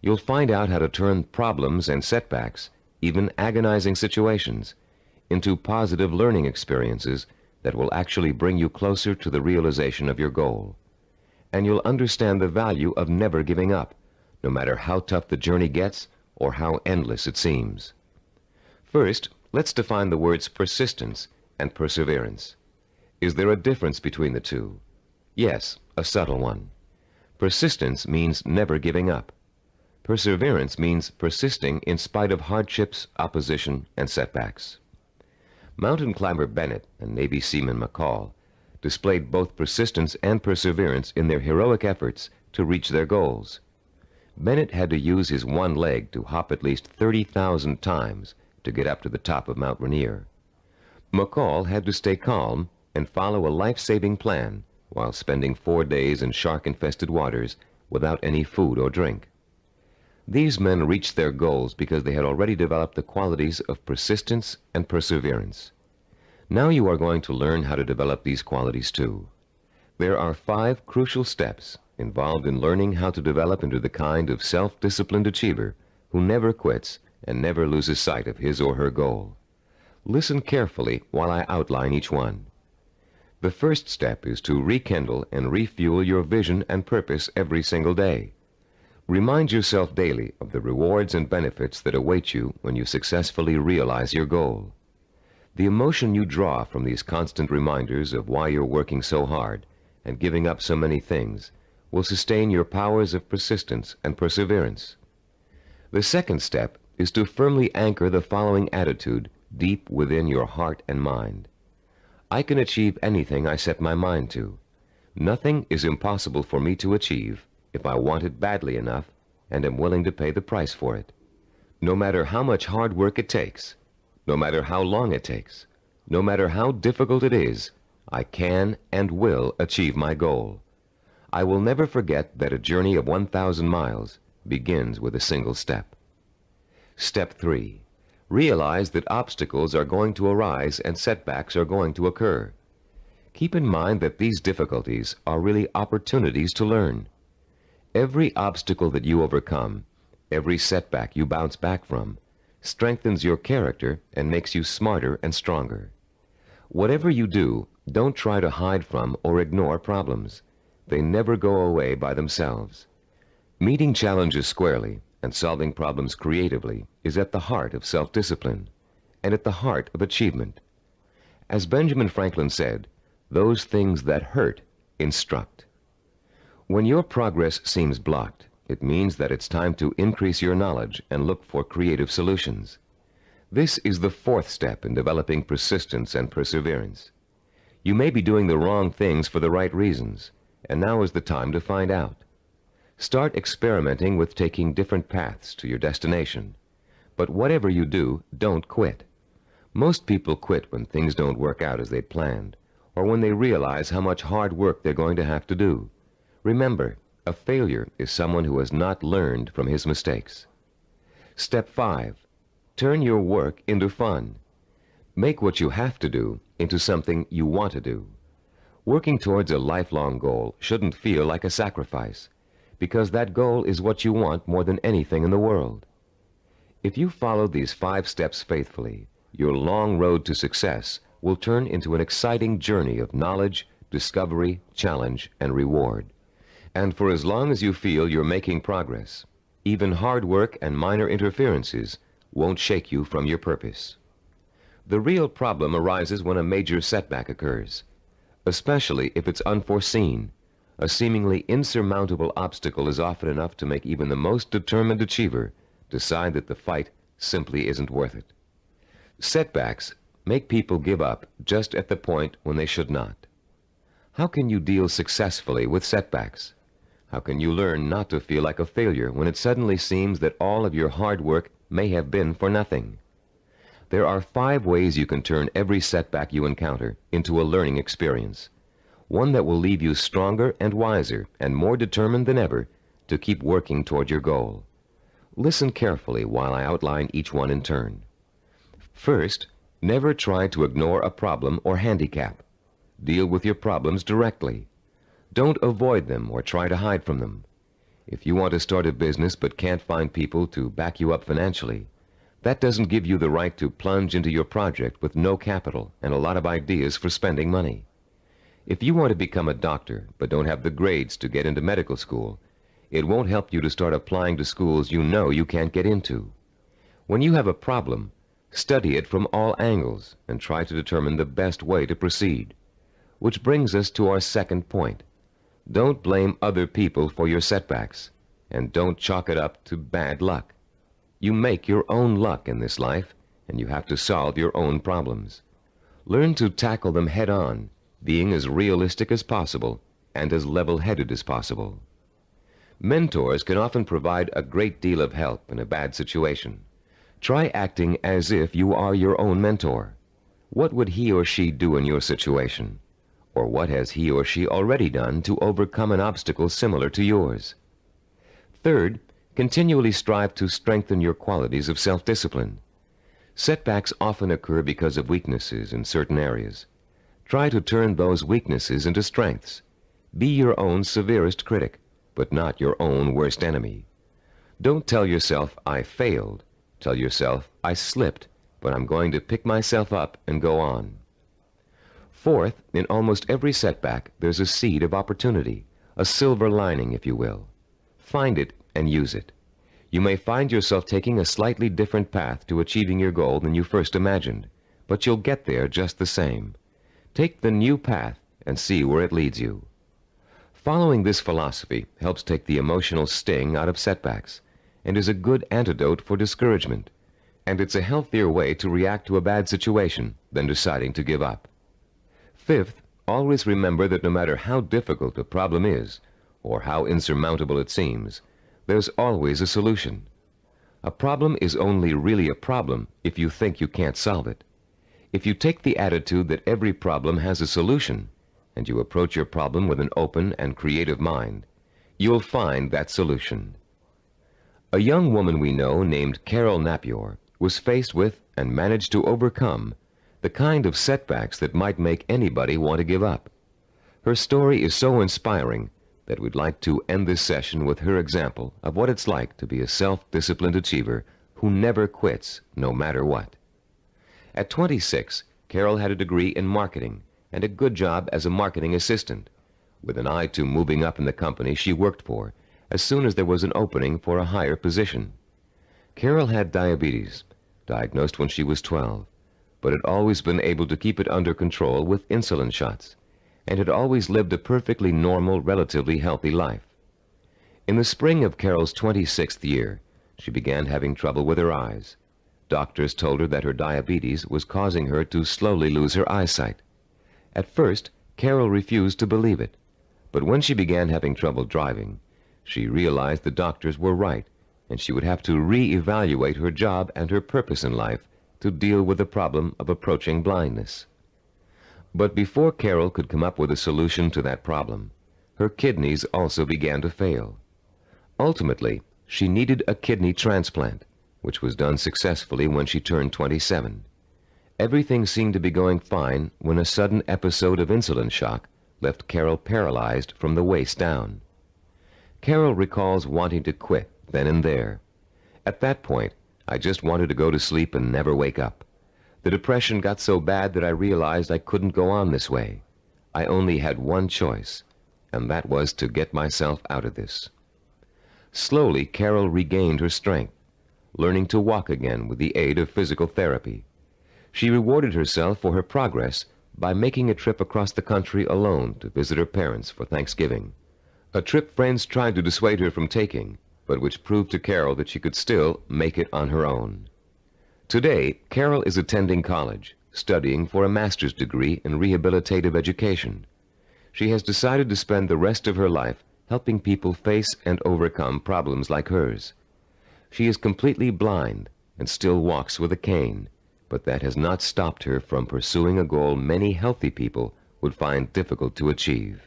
You'll find out how to turn problems and setbacks, even agonizing situations, into positive learning experiences that will actually bring you closer to the realization of your goal. And you'll understand the value of never giving up, no matter how tough the journey gets or how endless it seems. First, let's define the words persistence and perseverance. Is there a difference between the two? Yes, a subtle one. Persistence means never giving up. Perseverance means persisting in spite of hardships, opposition, and setbacks. Mountain climber Bennett and Navy seaman McCall displayed both persistence and perseverance in their heroic efforts to reach their goals. Bennett had to use his one leg to hop at least 30,000 times to get up to the top of Mount Rainier. McCall had to stay calm and follow a life-saving plan while spending 4 days in shark-infested waters without any food or drink. These men reached their goals because they had already developed the qualities of persistence and perseverance. Now you are going to learn how to develop these qualities too. There are 5 crucial steps involved in learning how to develop into the kind of self-disciplined achiever who never quits and never loses sight of his or her goal. Listen carefully while I outline each one. The first step is to rekindle and refuel your vision and purpose every single day. Remind yourself daily of the rewards and benefits that await you when you successfully realize your goal. The emotion you draw from these constant reminders of why you're working so hard and giving up so many things will sustain your powers of persistence and perseverance. The second step is to firmly anchor the following attitude deep within your heart and mind. I can achieve anything I set my mind to. Nothing is impossible for me to achieve if I want it badly enough and am willing to pay the price for it. No matter how much hard work it takes, no matter how long it takes, no matter how difficult it is, I can and will achieve my goal. I will never forget that a journey of 1,000 miles begins with a single step. Step 3. Realize that obstacles are going to arise and setbacks are going to occur. Keep in mind that these difficulties are really opportunities to learn. Every obstacle that you overcome, every setback you bounce back from, strengthens your character and makes you smarter and stronger. Whatever you do, Don't try to hide from or ignore problems. They never go away by themselves. Meeting challenges squarely and solving problems creatively is at the heart of self-discipline and at the heart of achievement. As Benjamin Franklin said, those things that hurt instruct. When your progress seems blocked, it means that it's time to increase your knowledge and look for creative solutions. This is the fourth step in developing persistence and perseverance. You may be doing the wrong things for the right reasons, and now is the time to find out. Start experimenting with taking different paths to your destination. But whatever you do, don't quit. Most people quit when things don't work out as they planned, or when they realize how much hard work they're going to have to do. Remember, a failure is someone who has not learned from his mistakes. Step 5. Turn your work into fun. Make what you have to do into something you want to do. Working towards a lifelong goal shouldn't feel like a sacrifice, because that goal is what you want more than anything in the world. If you follow these 5 steps faithfully, your long road to success will turn into an exciting journey of knowledge, discovery, challenge, and reward. And for as long as you feel you're making progress, even hard work and minor interferences won't shake you from your purpose. The real problem arises when a major setback occurs, especially if it's unforeseen. A seemingly insurmountable obstacle is often enough to make even the most determined achiever decide that the fight simply isn't worth it. Setbacks make people give up just at the point when they should not. How can you deal successfully with setbacks? How can you learn not to feel like a failure when it suddenly seems that all of your hard work may have been for nothing? There are 5 ways you can turn every setback you encounter into a learning experience, one that will leave you stronger and wiser and more determined than ever to keep working toward your goal. Listen carefully while I outline each one in turn. First, never try to ignore a problem or handicap. Deal with your problems directly. Don't avoid them or try to hide from them. If you want to start a business but can't find people to back you up financially, that doesn't give you the right to plunge into your project with no capital and a lot of ideas for spending money. If you want to become a doctor but don't have the grades to get into medical school, it won't help you to start applying to schools you know you can't get into. When you have a problem, study it from all angles and try to determine the best way to proceed. Which brings us to our second point. Don't blame other people for your setbacks, and don't chalk it up to bad luck. You make your own luck in this life, and you have to solve your own problems. Learn to tackle them head on, being as realistic as possible and as level-headed as possible. Mentors can often provide a great deal of help in a bad situation. Try acting as if you are your own mentor. What would he or she do in your situation? Or what has he or she already done to overcome an obstacle similar to yours? Third, continually strive to strengthen your qualities of self-discipline. Setbacks often occur because of weaknesses in certain areas. Try to turn those weaknesses into strengths. Be your own severest critic, but not your own worst enemy. Don't tell yourself, I failed. Tell yourself, I slipped, but I'm going to pick myself up and go on. Fourth, in almost every setback, there's a seed of opportunity, a silver lining, if you will. Find it and use it. You may find yourself taking a slightly different path to achieving your goal than you first imagined, but you'll get there just the same. Take the new path and see where it leads you. Following this philosophy helps take the emotional sting out of setbacks and is a good antidote for discouragement, and it's a healthier way to react to a bad situation than deciding to give up. Fifth, always remember that no matter how difficult a problem is, or how insurmountable it seems, there's always a solution. A problem is only really a problem if you think you can't solve it. If you take the attitude that every problem has a solution, and you approach your problem with an open and creative mind, you'll find that solution. A young woman we know named Carol Napier was faced with and managed to overcome the kind of setbacks that might make anybody want to give up. Her story is so inspiring that we'd like to end this session with her example of what it's like to be a self-disciplined achiever who never quits no matter what. At 26, Carol had a degree in marketing and a good job as a marketing assistant, with an eye to moving up in the company she worked for as soon as there was an opening for a higher position. Carol had diabetes, diagnosed when she was 12, but had always been able to keep it under control with insulin shots, and had always lived a perfectly normal, relatively healthy life. In the spring of Carol's 26th year, she began having trouble with her eyes. Doctors told her that her diabetes was causing her to slowly lose her eyesight. At first, Carol refused to believe it, but when she began having trouble driving, she realized the doctors were right, and she would have to re-evaluate her job and her purpose in life to deal with the problem of approaching blindness. But before Carol could come up with a solution to that problem, her kidneys also began to fail. Ultimately, she needed a kidney transplant, which was done successfully when she turned 27. Everything seemed to be going fine when a sudden episode of insulin shock left Carol paralyzed from the waist down. Carol recalls wanting to quit then and there. At that point, I just wanted to go to sleep and never wake up. The depression got so bad that I realized I couldn't go on this way. I only had one choice, and that was to get myself out of this. Slowly, Carol regained her strength, learning to walk again with the aid of physical therapy. She rewarded herself for her progress by making a trip across the country alone to visit her parents for Thanksgiving. A trip friends tried to dissuade her from taking, but which proved to Carol that she could still make it on her own. Today, Carol is attending college, studying for a master's degree in rehabilitative education. She has decided to spend the rest of her life helping people face and overcome problems like hers. She is completely blind and still walks with a cane, but that has not stopped her from pursuing a goal many healthy people would find difficult to achieve.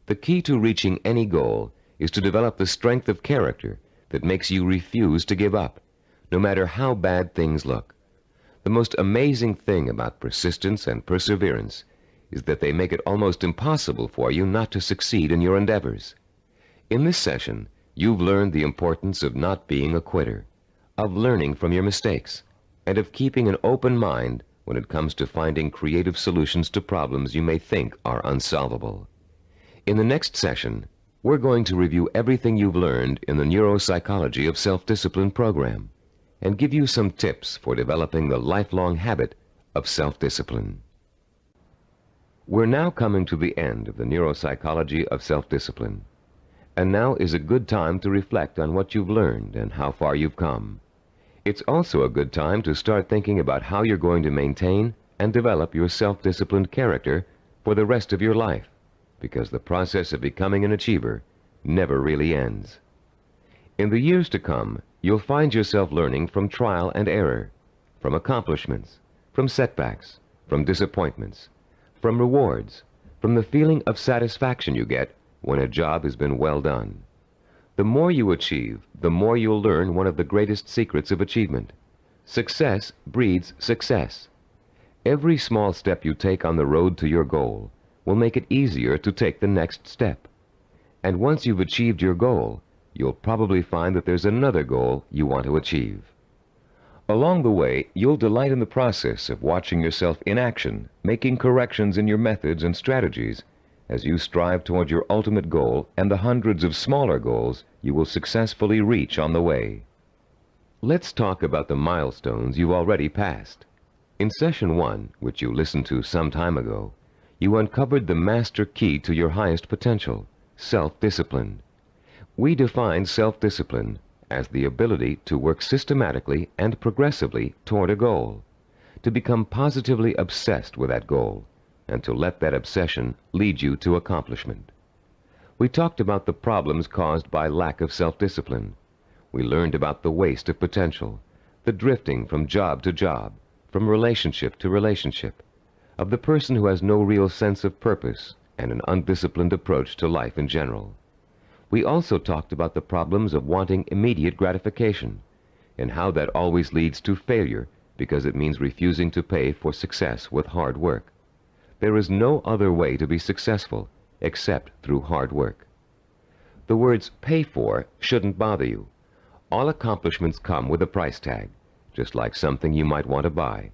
The key to reaching any goal is to develop the strength of character that makes you refuse to give up, no matter how bad things look. The most amazing thing about persistence and perseverance is that they make it almost impossible for you not to succeed in your endeavors. In this session, you've learned the importance of not being a quitter, of learning from your mistakes, and of keeping an open mind when it comes to finding creative solutions to problems you may think are unsolvable. In the next session, we're going to review everything you've learned in the Neuropsychology of Self-Discipline program and give you some tips for developing the lifelong habit of self-discipline. We're now coming to the end of the Neuropsychology of Self-Discipline, and now is a good time to reflect on what you've learned and how far you've come. It's also a good time to start thinking about how you're going to maintain and develop your self-disciplined character for the rest of your life, because the process of becoming an achiever never really ends. In the years to come, you'll find yourself learning from trial and error, from accomplishments, from setbacks, from disappointments, from rewards, from the feeling of satisfaction you get when a job has been well done. The more you achieve, the more you'll learn one of the greatest secrets of achievement. Success breeds success. Every small step you take on the road to your goal will make it easier to take the next step. And once you've achieved your goal, you'll probably find that there's another goal you want to achieve. Along the way, you'll delight in the process of watching yourself in action, making corrections in your methods and strategies as you strive toward your ultimate goal and the hundreds of smaller goals you will successfully reach on the way. Let's talk about the milestones you've already passed. In Session 1, which you listened to some time ago, you uncovered the master key to your highest potential, self-discipline. We define self-discipline as the ability to work systematically and progressively toward a goal, to become positively obsessed with that goal, and to let that obsession lead you to accomplishment. We talked about the problems caused by lack of self-discipline. We learned about the waste of potential, the drifting from job to job, from relationship to relationship, of the person who has no real sense of purpose and an undisciplined approach to life in general. We also talked about the problems of wanting immediate gratification and how that always leads to failure because it means refusing to pay for success with hard work. There is no other way to be successful except through hard work. The words "pay for" shouldn't bother you. All accomplishments come with a price tag, just like something you might want to buy.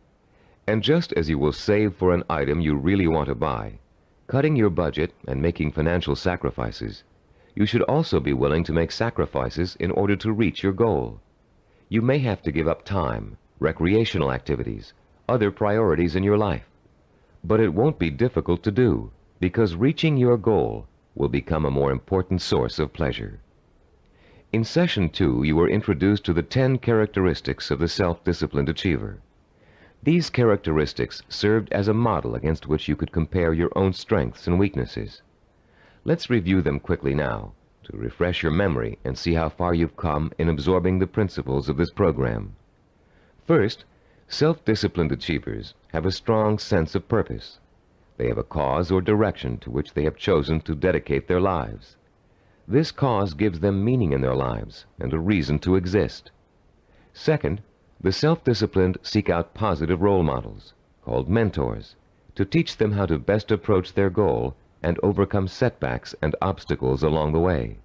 And just as you will save for an item you really want to buy, cutting your budget and making financial sacrifices, you should also be willing to make sacrifices in order to reach your goal. You may have to give up time, recreational activities, other priorities in your life. But it won't be difficult to do, because reaching your goal will become a more important source of pleasure. In Session 2, you were introduced to the 10 characteristics of the self-disciplined achiever. These characteristics served as a model against which you could compare your own strengths and weaknesses. Let's review them quickly now, to refresh your memory and see how far you've come in absorbing the principles of this program. First, self-disciplined achievers have a strong sense of purpose. They have a cause or direction to which they have chosen to dedicate their lives. This cause gives them meaning in their lives and a reason to exist. Second, the self-disciplined seek out positive role models, called mentors, to teach them how to best approach their goal and overcome setbacks and obstacles along the way.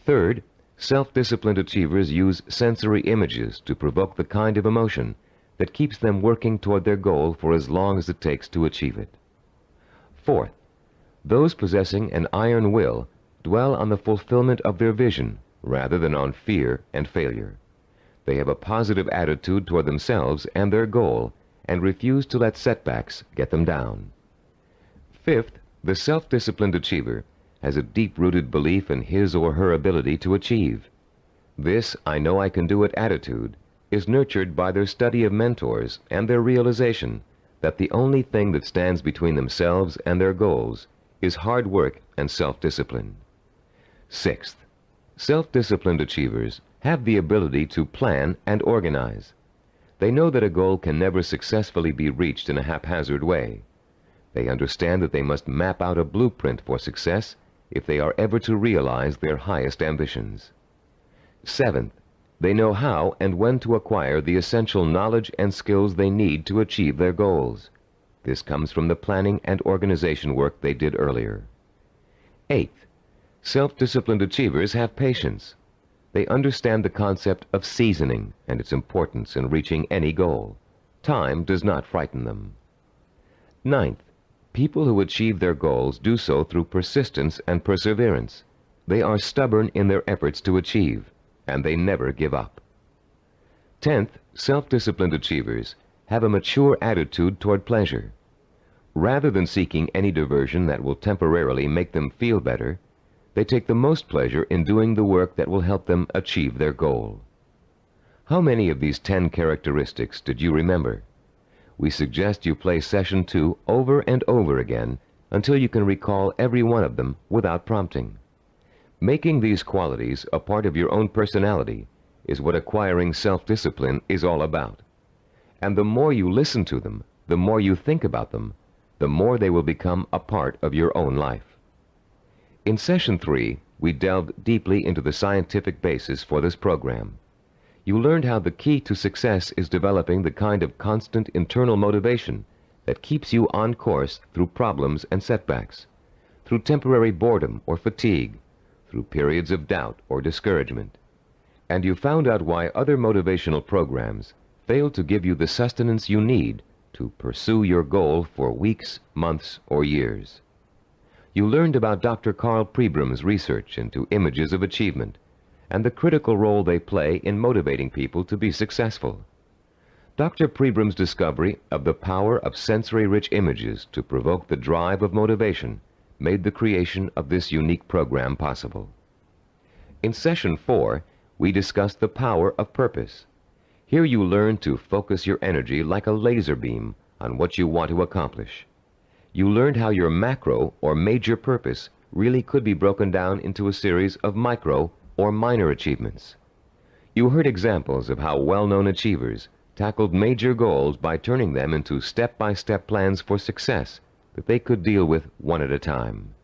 Third, self-disciplined achievers use sensory images to provoke the kind of emotion that keeps them working toward their goal for as long as it takes to achieve it. Fourth, those possessing an iron will dwell on the fulfillment of their vision rather than on fear and failure. They have a positive attitude toward themselves and their goal and refuse to let setbacks get them down. Fifth, the self-disciplined achiever has a deep-rooted belief in his or her ability to achieve. This "I know I can do it" attitude is nurtured by their study of mentors and their realization that the only thing that stands between themselves and their goals is hard work and self-discipline. Sixth, self-disciplined achievers have the ability to plan and organize. They know that a goal can never successfully be reached in a haphazard way. They understand that they must map out a blueprint for success if they are ever to realize their highest ambitions. Seventh, they know how and when to acquire the essential knowledge and skills they need to achieve their goals. This comes from the planning and organization work they did earlier. Eighth, self-disciplined achievers have patience. They understand the concept of seasoning and its importance in reaching any goal. Time does not frighten them. Ninth, people who achieve their goals do so through persistence and perseverance. They are stubborn in their efforts to achieve, and they never give up. 10th, self-disciplined achievers have a mature attitude toward pleasure. Rather than seeking any diversion that will temporarily make them feel better, they take the most pleasure in doing the work that will help them achieve their goal. How many of these 10 characteristics did you remember? We suggest you play Session 2 over and over again until you can recall every one of them without prompting. Making these qualities a part of your own personality is what acquiring self-discipline is all about. And the more you listen to them, the more you think about them, the more they will become a part of your own life. In Session 3, we delved deeply into the scientific basis for this program. You learned how the key to success is developing the kind of constant internal motivation that keeps you on course through problems and setbacks, through temporary boredom or fatigue, through periods of doubt or discouragement. And you found out why other motivational programs fail to give you the sustenance you need to pursue your goal for weeks, months, or years. You learned about Dr. Karl Pribram's research into images of achievement and the critical role they play in motivating people to be successful. Dr. Pribram's discovery of the power of sensory-rich images to provoke the drive of motivation made the creation of this unique program possible. In Session 4, we discussed the power of purpose. Here you learn to focus your energy like a laser beam on what you want to accomplish. You learned how your macro or major purpose really could be broken down into a series of micro or minor achievements. You heard examples of how well-known achievers tackled major goals by turning them into step-by-step plans for success that they could deal with one at a time.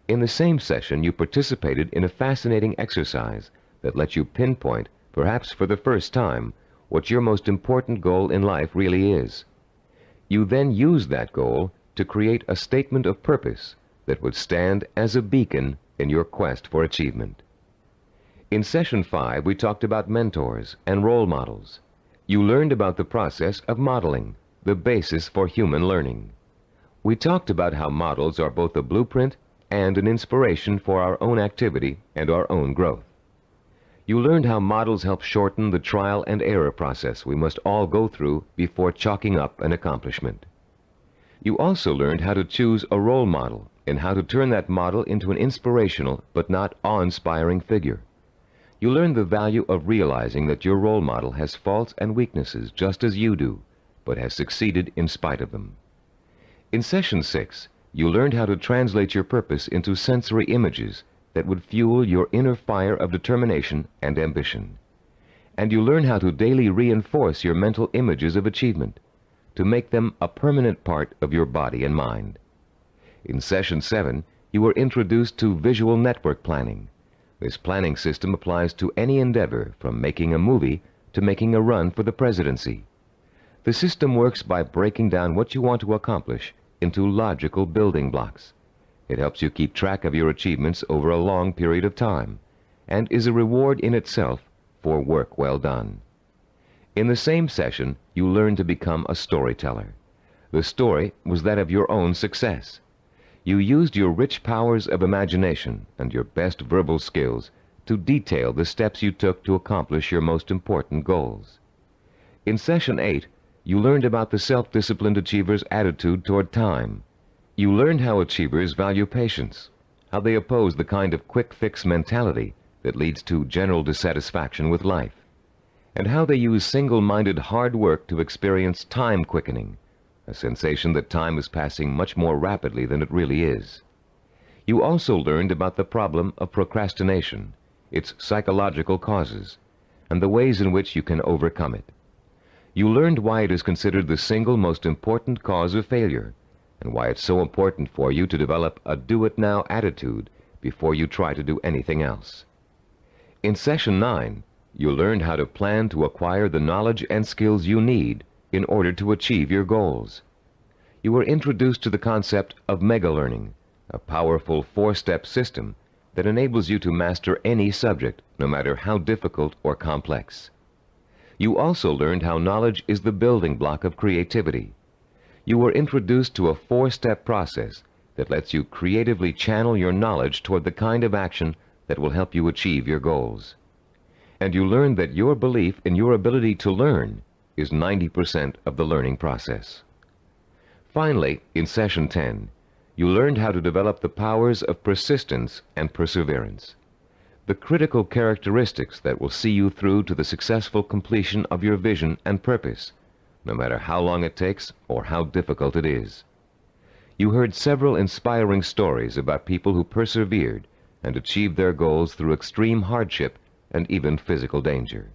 In the same session, you participated in a fascinating exercise that lets you pinpoint, perhaps for the first time, what your most important goal in life really is. You then used that goal to create a statement of purpose that would stand as a beacon in your quest for achievement. In Session 5, we talked about mentors and role models. You learned about the process of modeling, the basis for human learning. We talked about how models are both a blueprint and an inspiration for our own activity and our own growth. You learned how models help shorten the trial and error process we must all go through before chalking up an accomplishment. You also learned how to choose a role model and how to turn that model into an inspirational but not awe-inspiring figure. You learned the value of realizing that your role model has faults and weaknesses just as you do, but has succeeded in spite of them. In Session 6, you learned how to translate your purpose into sensory images that would fuel your inner fire of determination and ambition. And you learned how to daily reinforce your mental images of achievement, to make them a permanent part of your body and mind. In Session 7, you were introduced to visual network planning. This planning system applies to any endeavor from making a movie to making a run for the presidency. The system works by breaking down what you want to accomplish into logical building blocks. It helps you keep track of your achievements over a long period of time and is a reward in itself for work well done. In the same session, you learned to become a storyteller. The story was that of your own success. You used your rich powers of imagination and your best verbal skills to detail the steps you took to accomplish your most important goals. In Session 8, you learned about the self-disciplined achiever's attitude toward time. You learned how achievers value patience, how they oppose the kind of quick-fix mentality that leads to general dissatisfaction with life, and how they use single-minded hard work to experience time quickening, a sensation that time is passing much more rapidly than it really is. You also learned about the problem of procrastination, its psychological causes, and the ways in which you can overcome it. You learned why it is considered the single most important cause of failure, and why it's so important for you to develop a do-it-now attitude before you try to do anything else. In Session 9, you learned how to plan to acquire the knowledge and skills you need in order to achieve your goals. You were introduced to the concept of mega-learning, a powerful 4-step system that enables you to master any subject, no matter how difficult or complex. You also learned how knowledge is the building block of creativity. You were introduced to a 4-step process that lets you creatively channel your knowledge toward the kind of action that will help you achieve your goals. And you learned that your belief in your ability to learn is 90% of the learning process. Finally, in Session 10, you learned how to develop the powers of persistence and perseverance, the critical characteristics that will see you through to the successful completion of your vision and purpose, no matter how long it takes or how difficult it is. You heard several inspiring stories about people who persevered and achieved their goals through extreme hardship and even physical danger.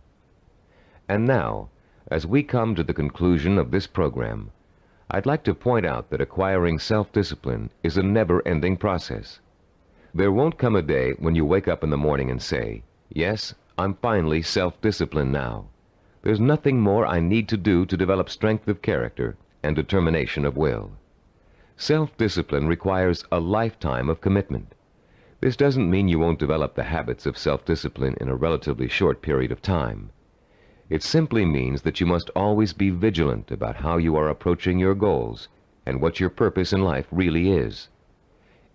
And now, as we come to the conclusion of this program, I'd like to point out that acquiring self-discipline is a never-ending process. There won't come a day when you wake up in the morning and say, "Yes, I'm finally self-disciplined now. There's nothing more I need to do to develop strength of character and determination of will." Self-discipline requires a lifetime of commitment. This doesn't mean you won't develop the habits of self-discipline in a relatively short period of time. It simply means that you must always be vigilant about how you are approaching your goals and what your purpose in life really is.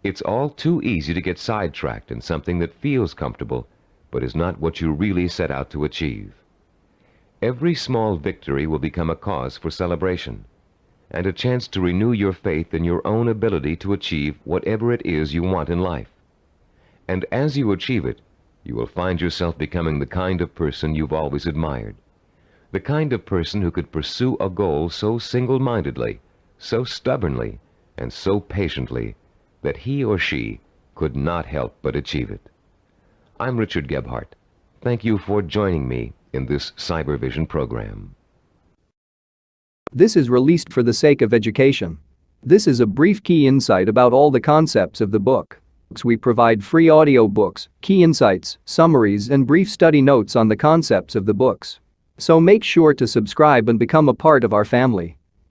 It's all too easy to get sidetracked in something that feels comfortable, but is not what you really set out to achieve. Every small victory will become a cause for celebration, and a chance to renew your faith in your own ability to achieve whatever it is you want in life. And as you achieve it, you will find yourself becoming the kind of person you've always admired, the kind of person who could pursue a goal so single-mindedly, so stubbornly, and so patiently that he or she could not help but achieve it. I'm Richard Gebhardt. Thank you for joining me in this Cybervision program. This is released for the sake of education. This is a brief key insight about all the concepts of the book. We provide free audiobooks, key insights, summaries, and brief study notes on the concepts of the books. So make sure to subscribe and become a part of our family.